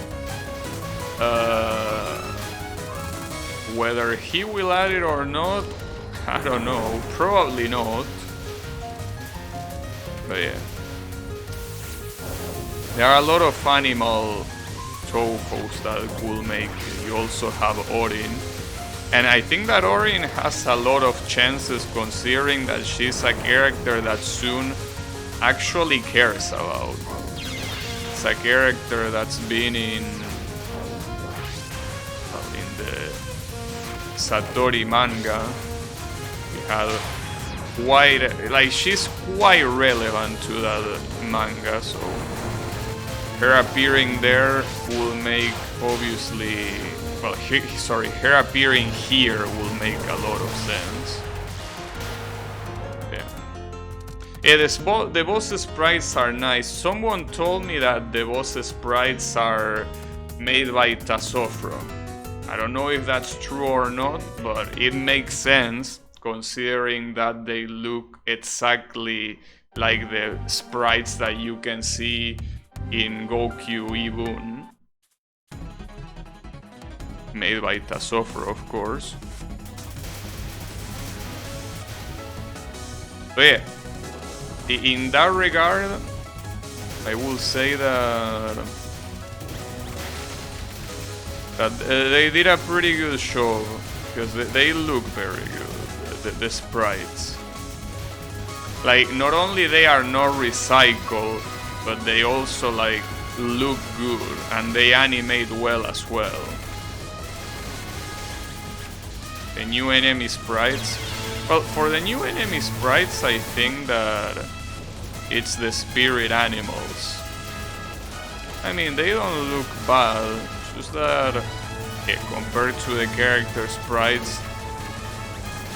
Whether he will add it or not, I don't know. Probably not. But yeah. There are a lot of animal Touhous that will make it. You also have Orin. And I think that Orin has a lot of chances considering that she's a character that Sun actually cares about. It's a character that's been in the Satori manga. We had quite, like, she's quite relevant to that manga, so her appearing there will make, obviously, well, her appearing here will make a lot of sense. Yeah, the boss sprites are nice. Someone told me that the boss sprites are made by Tasofro. I don't know if that's true or not, but it makes sense considering that they look exactly like the sprites that you can see in Gokyu Ibun. Made by Tasofro, of course. But yeah, in that regard, I will say that they did a pretty good show, because they look very good, the sprites. Like, not only they are not recycled, but they also like look good, and they animate well as well. The new enemy sprites, well, for the new enemy sprites, I think that it's the spirit animals. I mean, they don't look bad, it's just that, yeah, compared to the character sprites,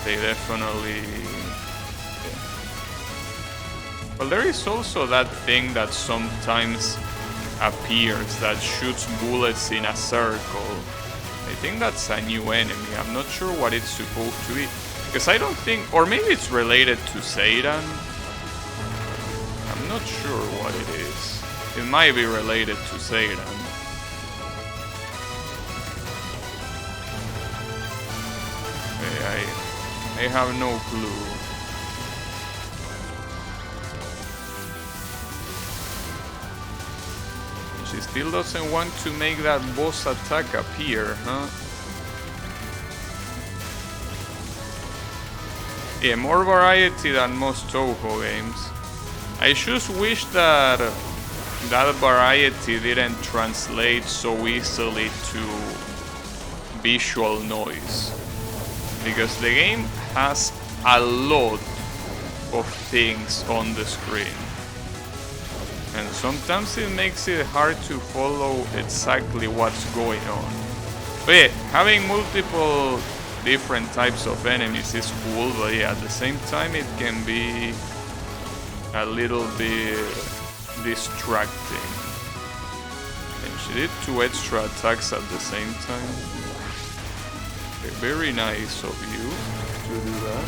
they definitely... Yeah. Well, there is also that thing that sometimes appears that shoots bullets in a circle. I think that's a new enemy. I'm not sure what it's supposed to be. Because I don't think... Or maybe it's related to Seiran. I'm not sure what it is. It might be related to Seiran. I have no clue. She still doesn't want to make that boss attack appear, huh? Yeah, more variety than most Touhou games. I just wish that that variety didn't translate so easily to visual noise. Because the game has a lot of things on the screen. And sometimes it makes it hard to follow exactly what's going on. But yeah, having multiple different types of enemies is cool, but yeah, at the same time it can be a little bit distracting. And she did 2 extra attacks at the same time. Okay, very nice of you to do that.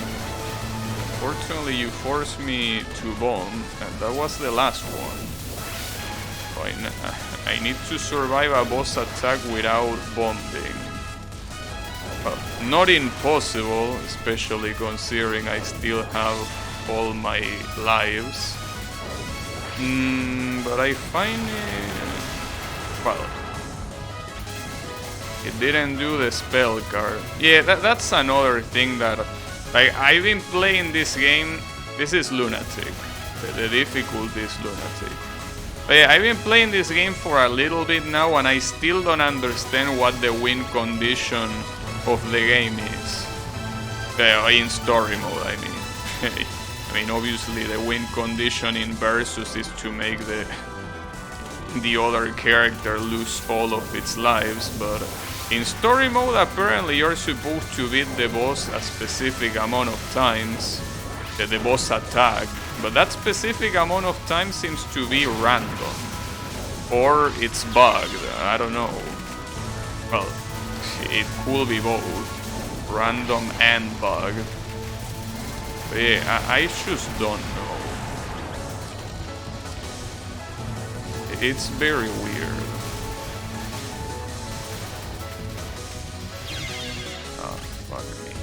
Fortunately, you forced me to bomb, and that was the last one. So I need to survive a boss attack without bombing. Well, not impossible, especially considering I still have all my lives. But I find it... Well... It didn't do the spell card. Yeah, that's another thing that... Like, I've been playing this game... This is Lunatic. The difficulty is Lunatic. But yeah, I've been playing this game for a little bit now, and I still don't understand what the win condition of the game is. In story mode, I mean. I mean, obviously the win condition in Versus is to make the other character lose all of its lives, but in story mode apparently you're supposed to beat the boss a specific amount of times, the boss attack, but that specific amount of time seems to be random. Or it's bugged, I don't know. Well, it could be both, random and bugged. But yeah, I just don't know. It's very weird. Oh, fuck me.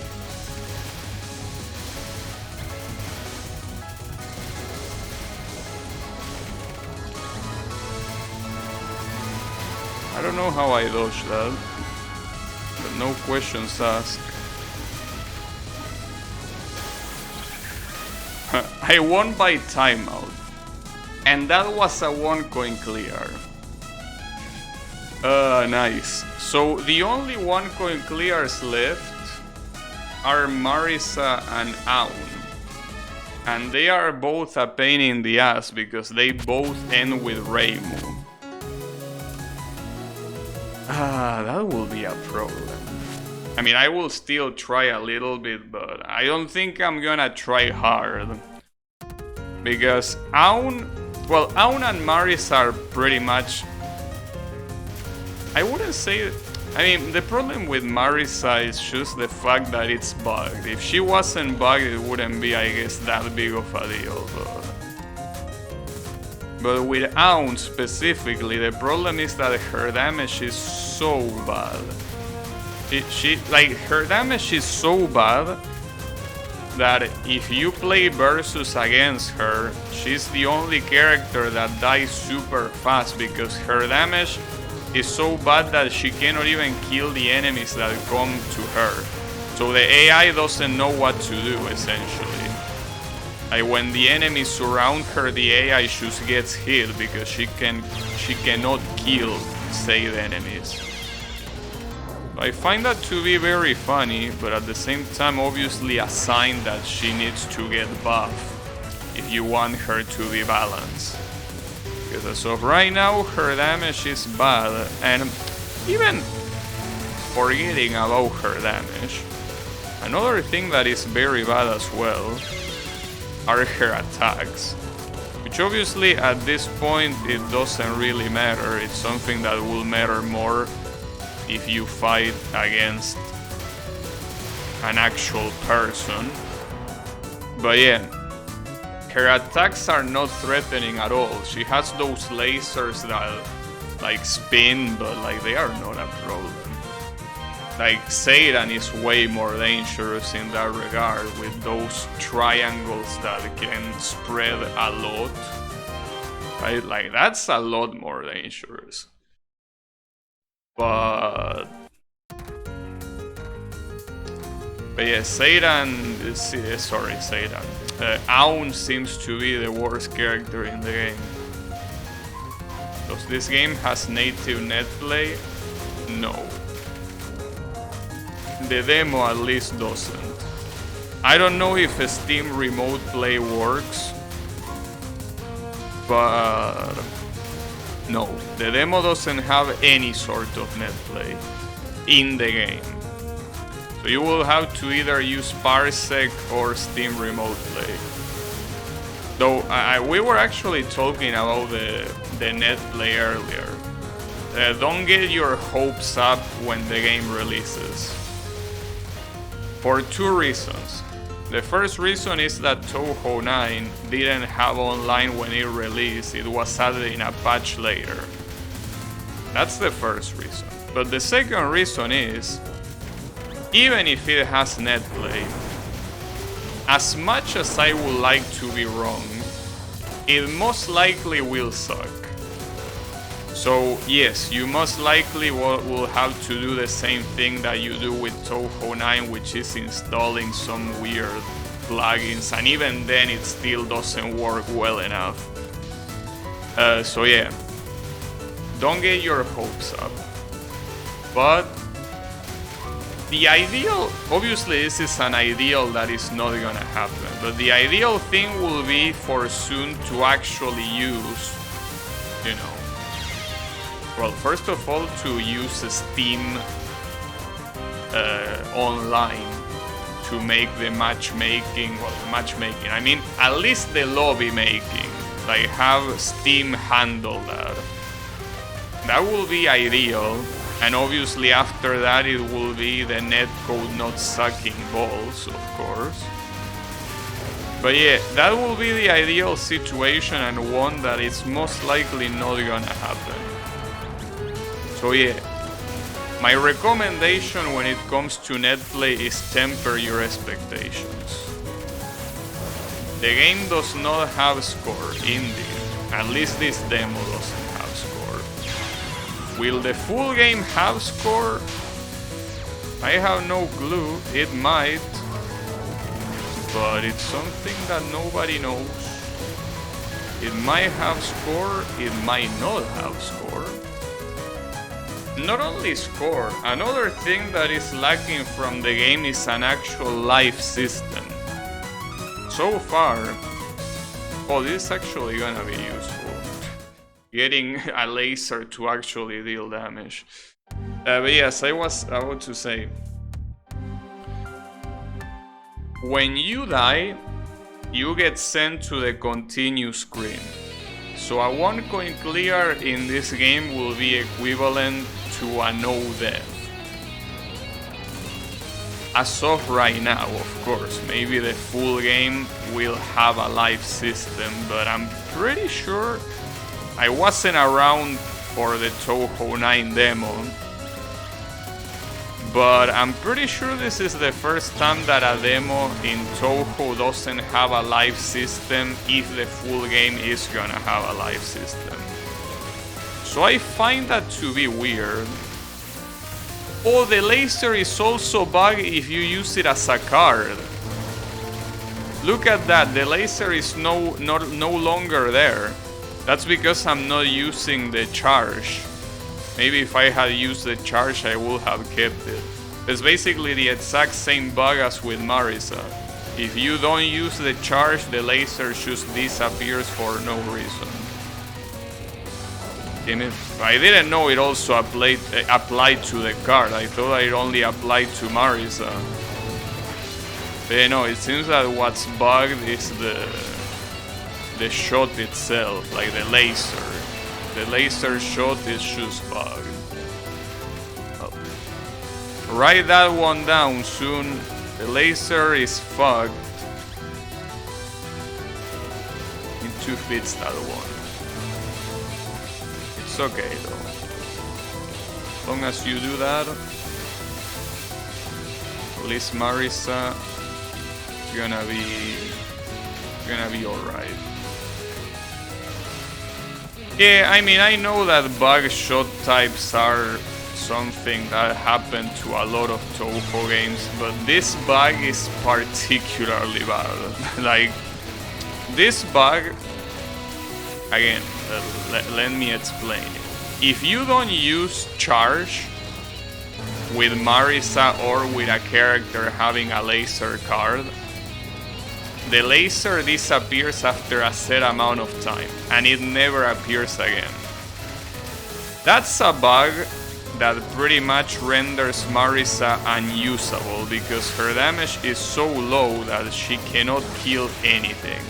I don't know how I dodged that, but no questions asked. I won by timeout, and that was a 1 coin clear. Nice. So the only 1 coin clears left are Marisa and Aun. And they are both a pain in the ass because they both end with Reimu. That will be a problem. I mean, I will still try a little bit, but I don't think I'm gonna try hard. Because Aun and Maris are pretty much... I wouldn't say... I mean, the problem with Marisa is just the fact that it's bugged. If she wasn't bugged, it wouldn't be, I guess, that big of a deal, But with Aun specifically, the problem is that her damage is so bad. Her damage is so bad that if you play versus against her, she's the only character that dies super fast because her damage is so bad that she cannot even kill the enemies that come to her. So the AI doesn't know what to do, essentially. Like when the enemies surround her, the AI just gets hit because she cannot kill saved enemies. I find that to be very funny, but at the same time obviously a sign that she needs to get buffed if you want her to be balanced. Because as of right now, her damage is bad, and even forgetting about her damage, another thing that is very bad as well are her attacks. Which obviously at this point it doesn't really matter, it's something that will matter more if you fight against an actual person. But yeah, her attacks are not threatening at all. She has those lasers that like spin, but like they are not a problem. Like Satan is way more dangerous in that regard with those triangles that can spread a lot. Right? Like that's a lot more dangerous. But yeah, Aun seems to be the worst character in the game. Does this game has native netplay? No. The demo at least doesn't. I don't know if Steam Remote Play works, but no, the demo doesn't have any sort of netplay in the game. So you will have to either use Parsec or Steam Remote Play. Though we were actually talking about the netplay earlier. Don't get your hopes up when the game releases. For two reasons. The first reason is that Touhou 9 didn't have online when it released, it was added in a patch later. That's the first reason. But the second reason is, even if it has netplay, as much as I would like to be wrong, it most likely will suck. So yes, you most likely will have to do the same thing that you do with Touhou 9, which is installing some weird plugins, and even then it still doesn't work well enough. So yeah, don't get your hopes up. But the ideal, obviously this is an ideal that is not gonna happen, but the ideal thing will be for Soon to actually use, you know, well, first of all, to use Steam online to make the matchmaking, I mean, at least the lobby making, like have Steam handle that. That will be ideal, and obviously after that it will be the netcode not sucking balls, of course. But yeah, that will be the ideal situation and one that is most likely not gonna happen. So yeah, my recommendation when it comes to net play is temper your expectations. The game does not have score, indeed. At least this demo doesn't have score. Will the full game have score? I have no clue. It might. But it's something that nobody knows. It might have score, it might not have score. Not only score, another thing that is lacking from the game is an actual life system. So far, oh, this is actually gonna be useful. Getting a laser to actually deal damage. But yes, I was about to say, when you die, you get sent to the continue screen. So a 1 coin clear in this game will be equivalent to a no death. As of right now, of course, maybe the full game will have a life system, but I'm pretty sure I wasn't around for the Touhou 9 demo. But I'm pretty sure this is the first time that a demo in Touhou doesn't have a life system if the full game is gonna have a life system. So I find that to be weird. Oh, the laser is also bugged if you use it as a card. Look at that, the laser is no longer there. That's because I'm not using the charge. Maybe if I had used the charge, I would have kept it. It's basically the exact same bug as with Marisa. If you don't use the charge, the laser just disappears for no reason. I didn't know it also applied to the card. I thought it only applied to Marisa. But no, it seems that what's bugged is the shot itself, like the laser. The laser shot is just bugged. Oh. Write that one down soon. The laser is fucked. It too fits that one. It's okay though. As long as you do that, at least Marisa is gonna be alright. Yeah, I mean, I know that bug shot types are something that happen to a lot of Touhou games, but this bug is particularly bad. Like, this bug, again, let me explain it. If you don't use charge with Marisa or with a character having a laser card, the laser disappears after a set amount of time, and it never appears again. That's a bug that pretty much renders Marisa unusable, because her damage is so low that she cannot kill anything.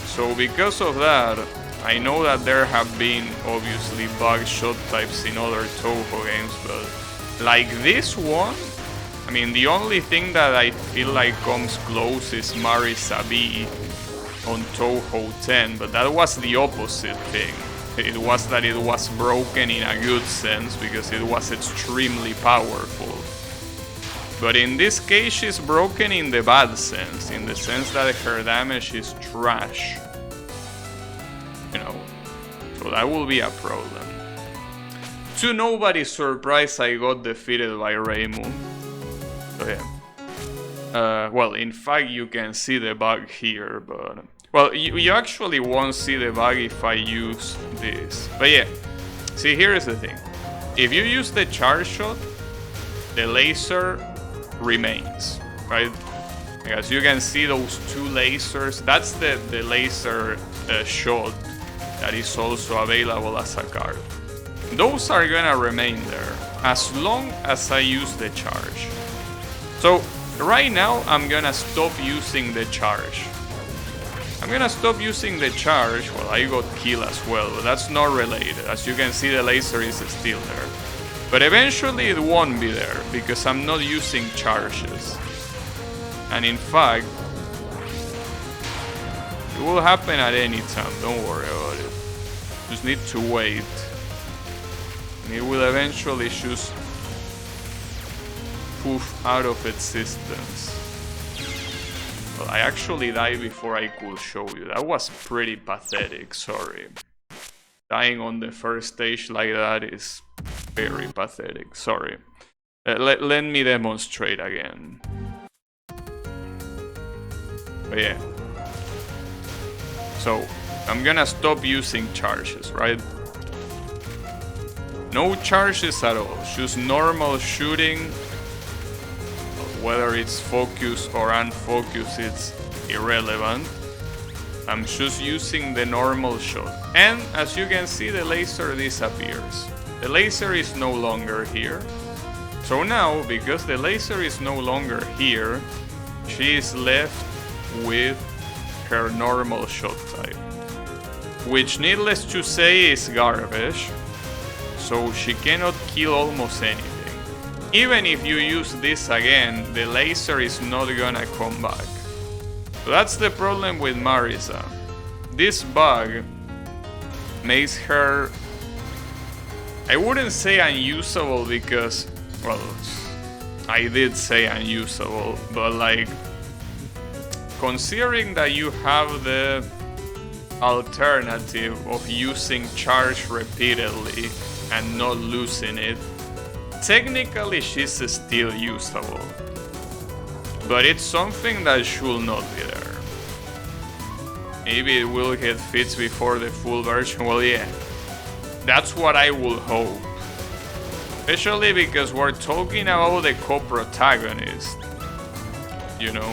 So because of that, I know that there have been obviously bug shot types in other Touhou games, but like this one, I mean, the only thing that I feel like comes close is Marisa B on Touhou 10, but that was the opposite thing. It was that it was broken in a good sense, because it was extremely powerful. But in this case, she's broken in the bad sense, in the sense that her damage is trash. You know, so that will be a problem. To nobody's surprise, I got defeated by Reimu. So yeah. Well, in fact, you can see the bug here, but... Well, you actually won't see the bug if I use this. But yeah, see, here is the thing. If you use the charge shot, the laser remains, right? As you can see, those two lasers, that's the laser shot that is also available as a card. Those are gonna remain there as long as I use the charge. So right now I'm gonna stop using the charge. I'm gonna stop using the charge. Well, I got killed as well, but that's not related. As you can see, the laser is still there. But eventually it won't be there because I'm not using charges. And in fact, It will happen at any time, don't worry about it. Just need to wait. And it will eventually just poof out of existence. Well, I actually died before I could show you. That was pretty pathetic, sorry. Dying on the first stage like that is very pathetic, sorry. Let me demonstrate again. But yeah. So, I'm gonna stop using charges, right? No charges at all, just normal shooting. Whether it's focused or unfocused, it's irrelevant. I'm just using the normal shot. And as you can see, the laser disappears. The laser is no longer here. So now, because the laser is no longer here, she is left with her normal shot type. Which, needless to say, is garbage. So she cannot kill almost anything. Even if you use this again, the laser is not gonna come back. So that's the problem with Marisa. This bug makes her, I wouldn't say unusable because, well, I did say unusable, but like, considering that you have the alternative of using charge repeatedly and not losing it, technically she's still usable. But it's something that should not be there. Maybe it will get fixed before the full version. Well, yeah, that's what I will hope. Especially because we're talking about the co-protagonist, you know.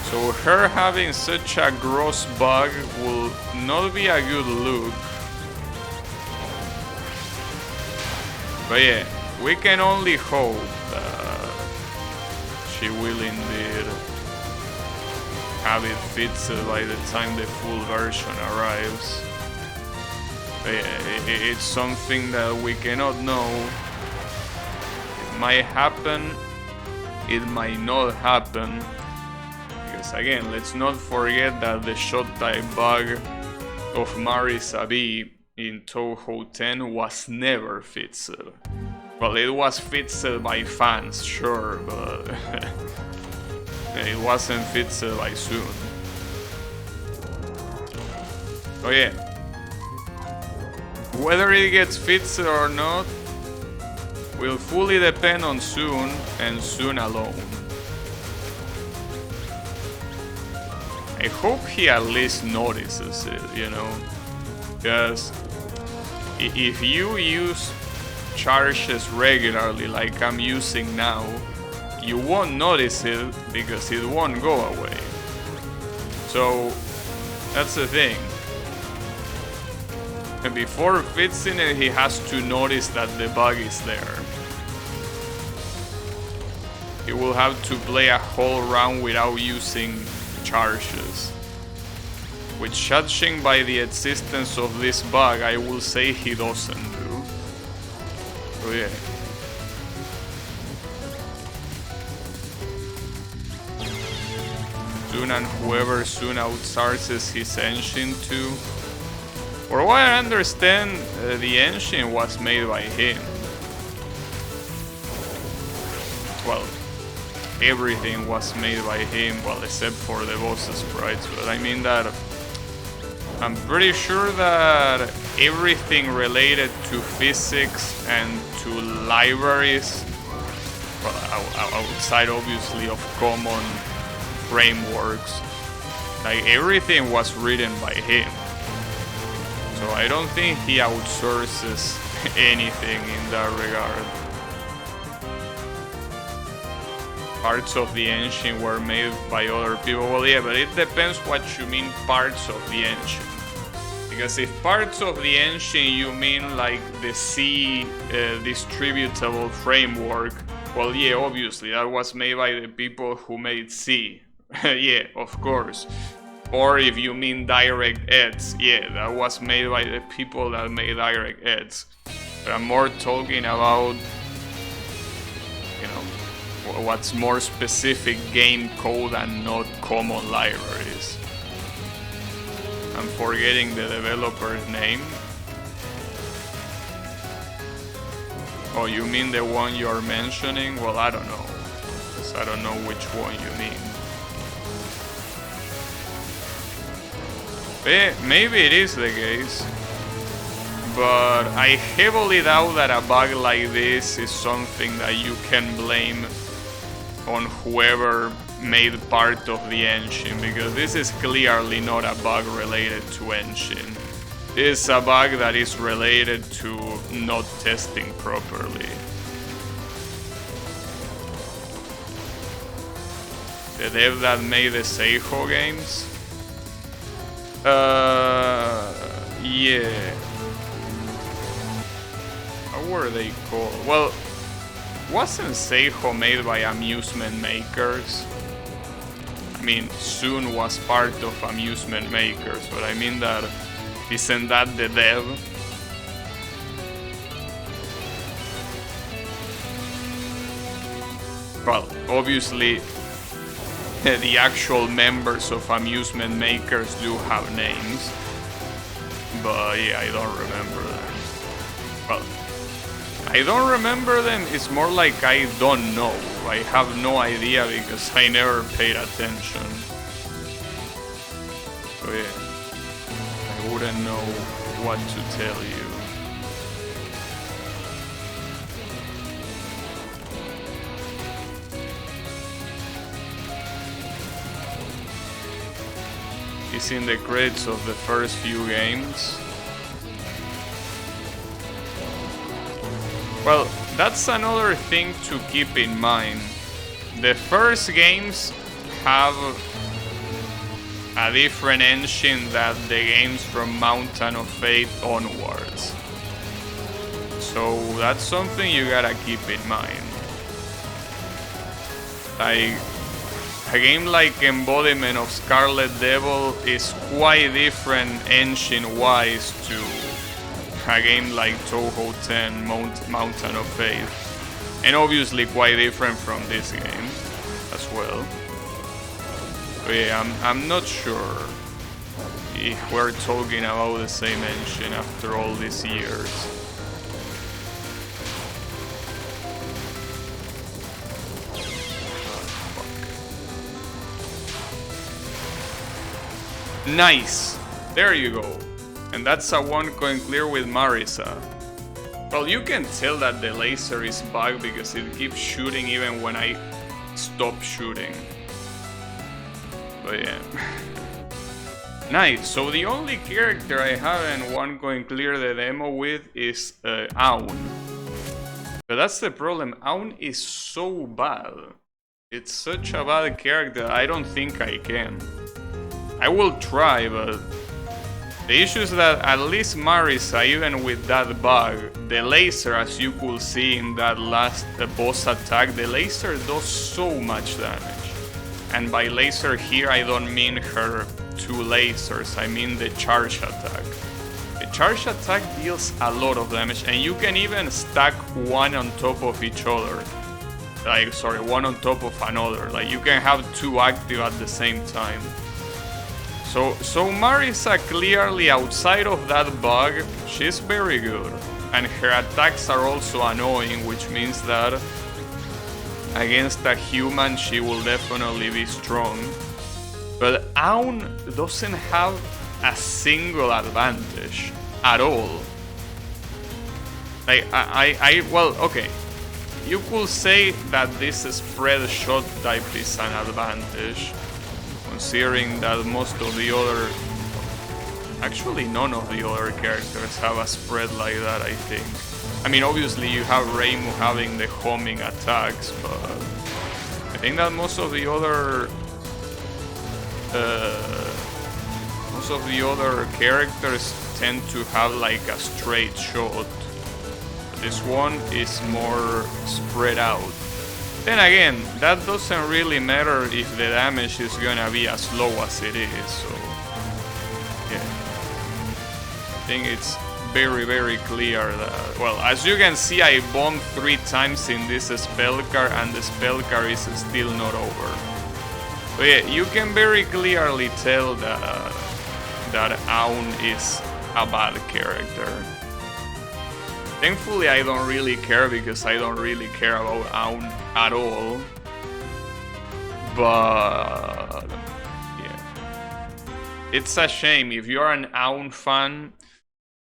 So her having such a gross bug will not be a good look. But yeah, we can only hope that she will indeed have it fixed by the time the full version arrives. But yeah, it's something that we cannot know. It might happen, it might not happen. Because again, let's not forget that the shot type bug of Marisa B in Touhou 10 was never fixed. Well, it was fixed by fans, sure, but it wasn't fixed by Soon. Oh yeah. Whether it gets fixed or not will fully depend on Soon and Soon alone. I hope he at least notices it, you know, because if you use charges regularly like I'm using now, you won't notice it because it won't go away. So that's the thing. And before fixing it, he has to notice that the bug is there. He will have to play a whole round without using charges. Which, judging by the existence of this bug, I will say he doesn't do. So yeah. Soon and whoever Soon outsources his engine to. For what I understand, the engine was made by him. Well, everything was made by him, well, except for the boss sprites, but I mean that I'm pretty sure that everything related to physics and to libraries, well, outside obviously of common frameworks, like everything was written by him. So I don't think he outsources anything in that regard. Parts of the engine were made by other people. Well, yeah, but it depends what you mean parts of the engine. Because if parts of the engine you mean like the C distributable framework, well, yeah, obviously that was made by the people who made C. Yeah, of course. Or if you mean DirectX, yeah, that was made by the people that made DirectX. But I'm more talking about, you know, what's more specific game code and not common libraries. I'm forgetting the developer's name. Oh, you mean the one you're mentioning? Well, I don't know. Because I don't know which one you mean. Maybe it is the case. But I heavily doubt that a bug like this is something that you can blame on whoever made part of the engine, because this is clearly not a bug related to engine. It's a bug that is related to not testing properly. The dev that made the Touhou games? Yeah. How were they called? Well, wasn't Touhou made by Amusement Makers? I mean, Soon was part of Amusement Makers, but I mean that isn't that the dev? Well, obviously, the actual members of Amusement Makers do have names, but yeah, I don't remember them. Well, I don't remember them, it's more like I don't know. I have no idea because I never paid attention. So yeah, I wouldn't know what to tell you. It's in the credits of the first few games. Well, that's another thing to keep in mind. The first games have a different engine than the games from Mountain of Fate onwards. So that's something you gotta keep in mind. Like, a game like Embodiment of Scarlet Devil is quite different engine-wise to a game like Touhou 10 Mountain of Faith, and obviously quite different from this game as well. But yeah, I'm not sure if we're talking about the same engine after all these years. Nice! There you go. And that's a 1 coin clear with Marisa. Well, you can tell that the laser is bugged because it keeps shooting even when I stop shooting. But yeah. Nice, so the only character I haven't 1 coin clear the demo with is Aun. But that's the problem, Aun is so bad. It's such a bad character, I don't think I can. I will try, but the issue is that at least Marisa, even with that bug, the laser, as you could see in that last boss attack, the laser does so much damage. And by laser here, I don't mean her 2 lasers, I mean the charge attack. The charge attack deals a lot of damage, and you can even stack one on top of each other. Like, sorry, one on top of another. Like, you can have 2 active at the same time. So Marisa clearly, outside of that bug, she's very good. And her attacks are also annoying, which means that against a human she will definitely be strong. But Aun doesn't have a single advantage at all. Like, well, okay. You could say that this spread shot type is an advantage, considering that most of the other... Actually, none of the other characters have a spread like that, I think. I mean, obviously you have Reimu having the homing attacks, but I think that most of the other characters tend to have like a straight shot. This one is more spread out. Then again, that doesn't really matter if the damage is gonna be as low as it is, so yeah. I think it's very, very clear that, well, as you can see, I bombed 3 times in this spell card and the spell card is still not over. But yeah, you can very clearly tell that that Aun is a bad character. Thankfully, I don't really care because I don't really care about Aun at all. But yeah, it's a shame. If you're an Aun fan,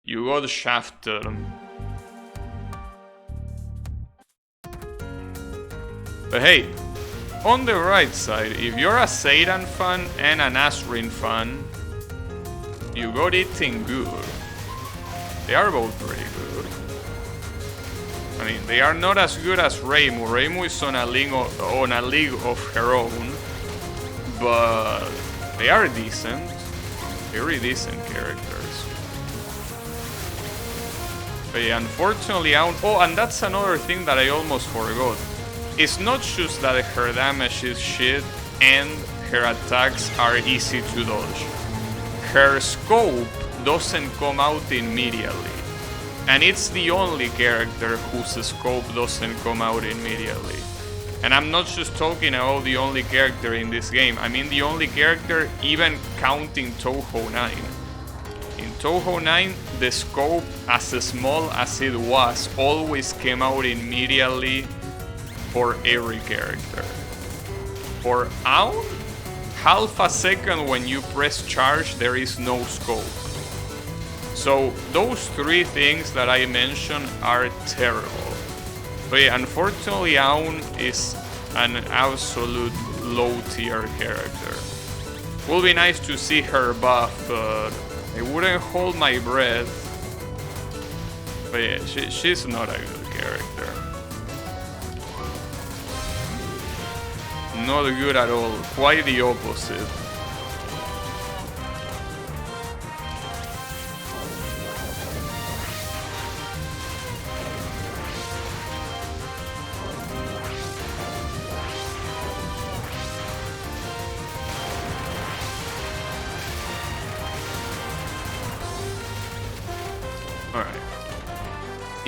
you got shafted. But hey, on the right side, if you're a Satan fan and an Asrin fan, you got eating good. They are both pretty good. I mean, they are not as good as Reimu. Reimu is on a league of her own, but they are decent, very decent characters. But yeah, unfortunately, oh, and that's another thing that I almost forgot. It's not just that her damage is shit and her attacks are easy to dodge. Her scope doesn't come out immediately. And it's the only character whose scope doesn't come out immediately. And I'm not just talking about the only character in this game. I mean the only character even counting Touhou 9. In Touhou 9, the scope, as small as it was, always came out immediately for every character. For Aun, half a second when you press charge, there is no scope. So those three things that I mentioned are terrible. But yeah, unfortunately Aun is an absolute low tier character. Would be nice to see her buff, but I wouldn't hold my breath. But yeah, she's not a good character. Not good at all, quite the opposite.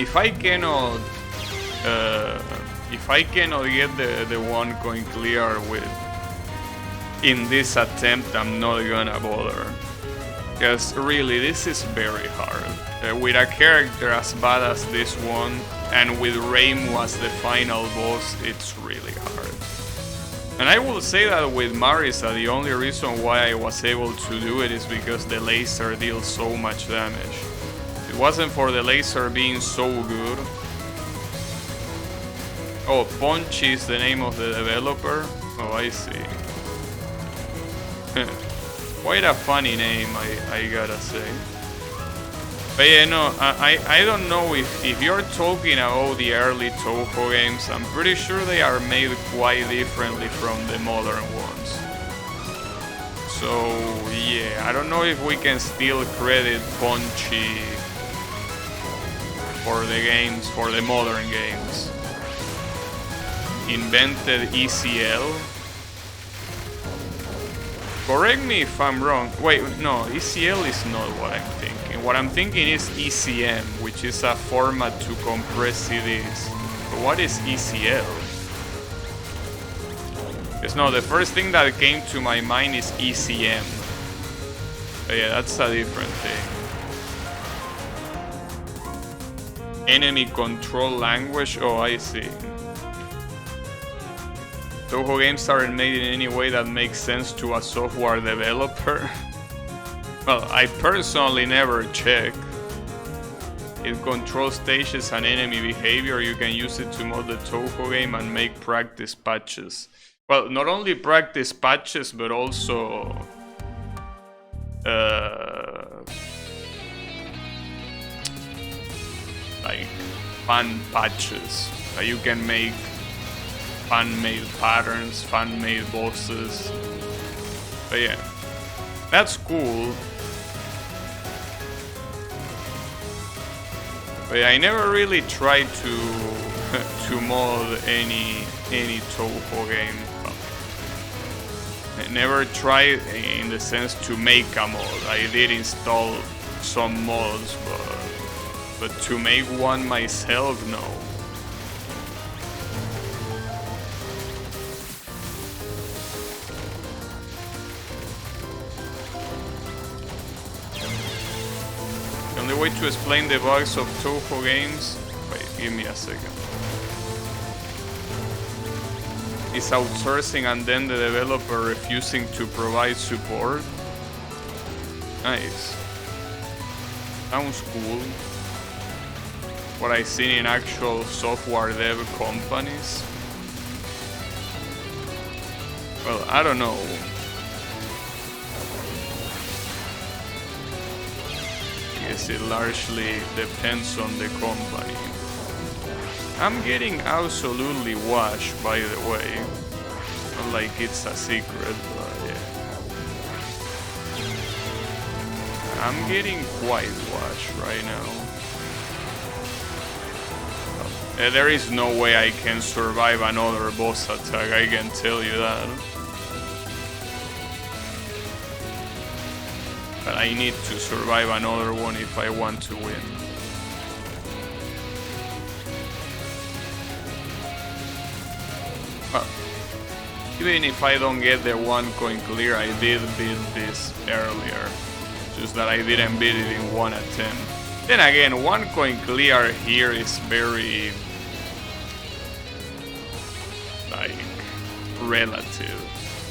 If I cannot get the one coin clear in this attempt, I'm not gonna bother. Because really, this is very hard. With a character as bad as this one, and with Reimu as the final boss, it's really hard. And I will say that with Marisa, the only reason why I was able to do it is because the laser deals so much damage. If it wasn't for the laser being so good. Oh, Ponchi is the name of the developer? Oh, I see. Quite a funny name, I gotta say. But yeah, no, I don't know if you're talking about the early Touhou games, I'm pretty sure they are made quite differently from the modern ones. So yeah, I don't know if we can still credit Ponchi for the games, for the modern games. Invented ECL. Correct me if I'm wrong. Wait, no, ECL is not what I'm thinking. What I'm thinking is ECM, which is a format to compress CDs. But what is ECL? Because no, the first thing that came to my mind is ECM. But yeah, that's a different thing. Enemy control language? Oh, I see. Touhou games aren't made in any way that makes sense to a software developer. Well, I personally never check. It controls stages and enemy behavior. You can use it to mod the Touhou game and make practice patches. Well, not only practice patches, but also like fan patches. You can make fan-made patterns, fan-made bosses. But yeah, that's cool. But yeah, I never really tried to mod any Touhou game. I never tried in the sense to make a mod. I did install some mods, but to make one myself, no. only way to explain the bugs of Touhou games... Wait, give me a second. Is outsourcing and then the developer refusing to provide support. Nice. Sounds cool. What I've seen in actual software dev companies. Well, I don't know. I guess it largely depends on the company. I'm getting absolutely washed, by the way. Not like it's a secret, but yeah. I'm getting quite washed right now. There is no way I can survive another boss attack, I can tell you that. But I need to survive another one if I want to win. Well, even if I don't get the 1 coin clear, I did beat this earlier. Just that I didn't beat it in 1 attempt. Then again, 1 coin clear here is very... like... relative.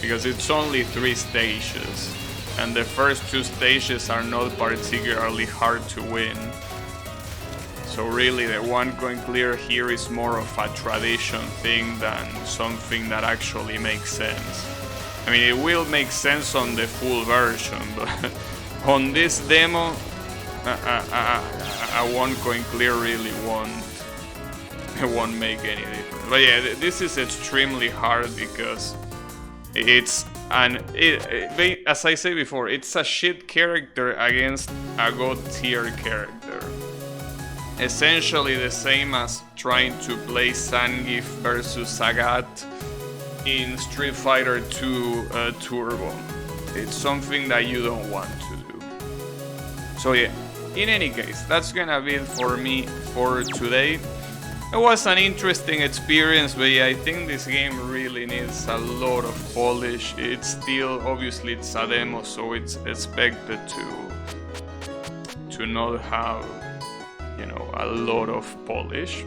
Because it's only 3 stages. And the first 2 stages are not particularly hard to win. So really the 1 coin clear here is more of a tradition thing than something that actually makes sense. I mean, it will make sense on the full version, but on this demo, a 1 coin clear really won't make any difference. But yeah, this is extremely hard because it's as I said before, it's a shit character against a god tier character. Essentially the same as trying to play Zangief versus Sagat in Street Fighter 2 Turbo. It's something that you don't want to do. So yeah, in any case, that's gonna be it for me for today. It was an interesting experience, but yeah, I think this game really needs a lot of polish. It's still, obviously it's a demo, so it's expected to not have, you know, a lot of polish.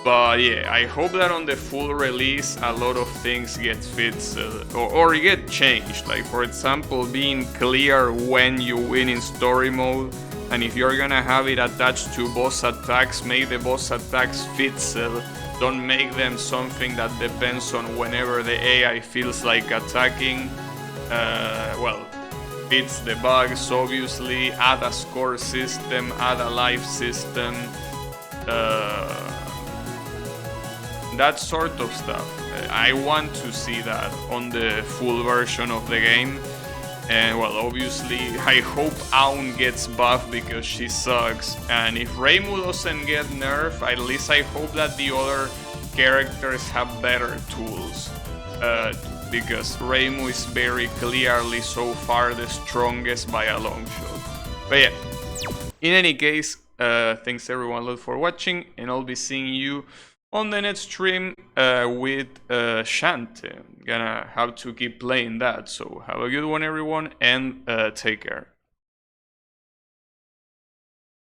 But yeah, I hope that on the full release a lot of things get fixed or get changed. Like for example, being clear when you win in story mode. And if you're gonna have it attached to boss attacks, make the boss attacks fit. Don't make them something that depends on whenever the AI feels like attacking. Well, fix the bugs, obviously. Add a score system, add a life system. That sort of stuff. I want to see that on the full version of the game. And well, obviously, I hope Aun gets buffed because she sucks. And if Reimu doesn't get nerfed, at least I hope that the other characters have better tools. Because Reimu is very clearly so far the strongest by a long shot. But yeah, in any case, thanks everyone a lot for watching, and I'll be seeing you on the next stream with Shante. Gonna have to keep playing that, so have a good one everyone, and take care.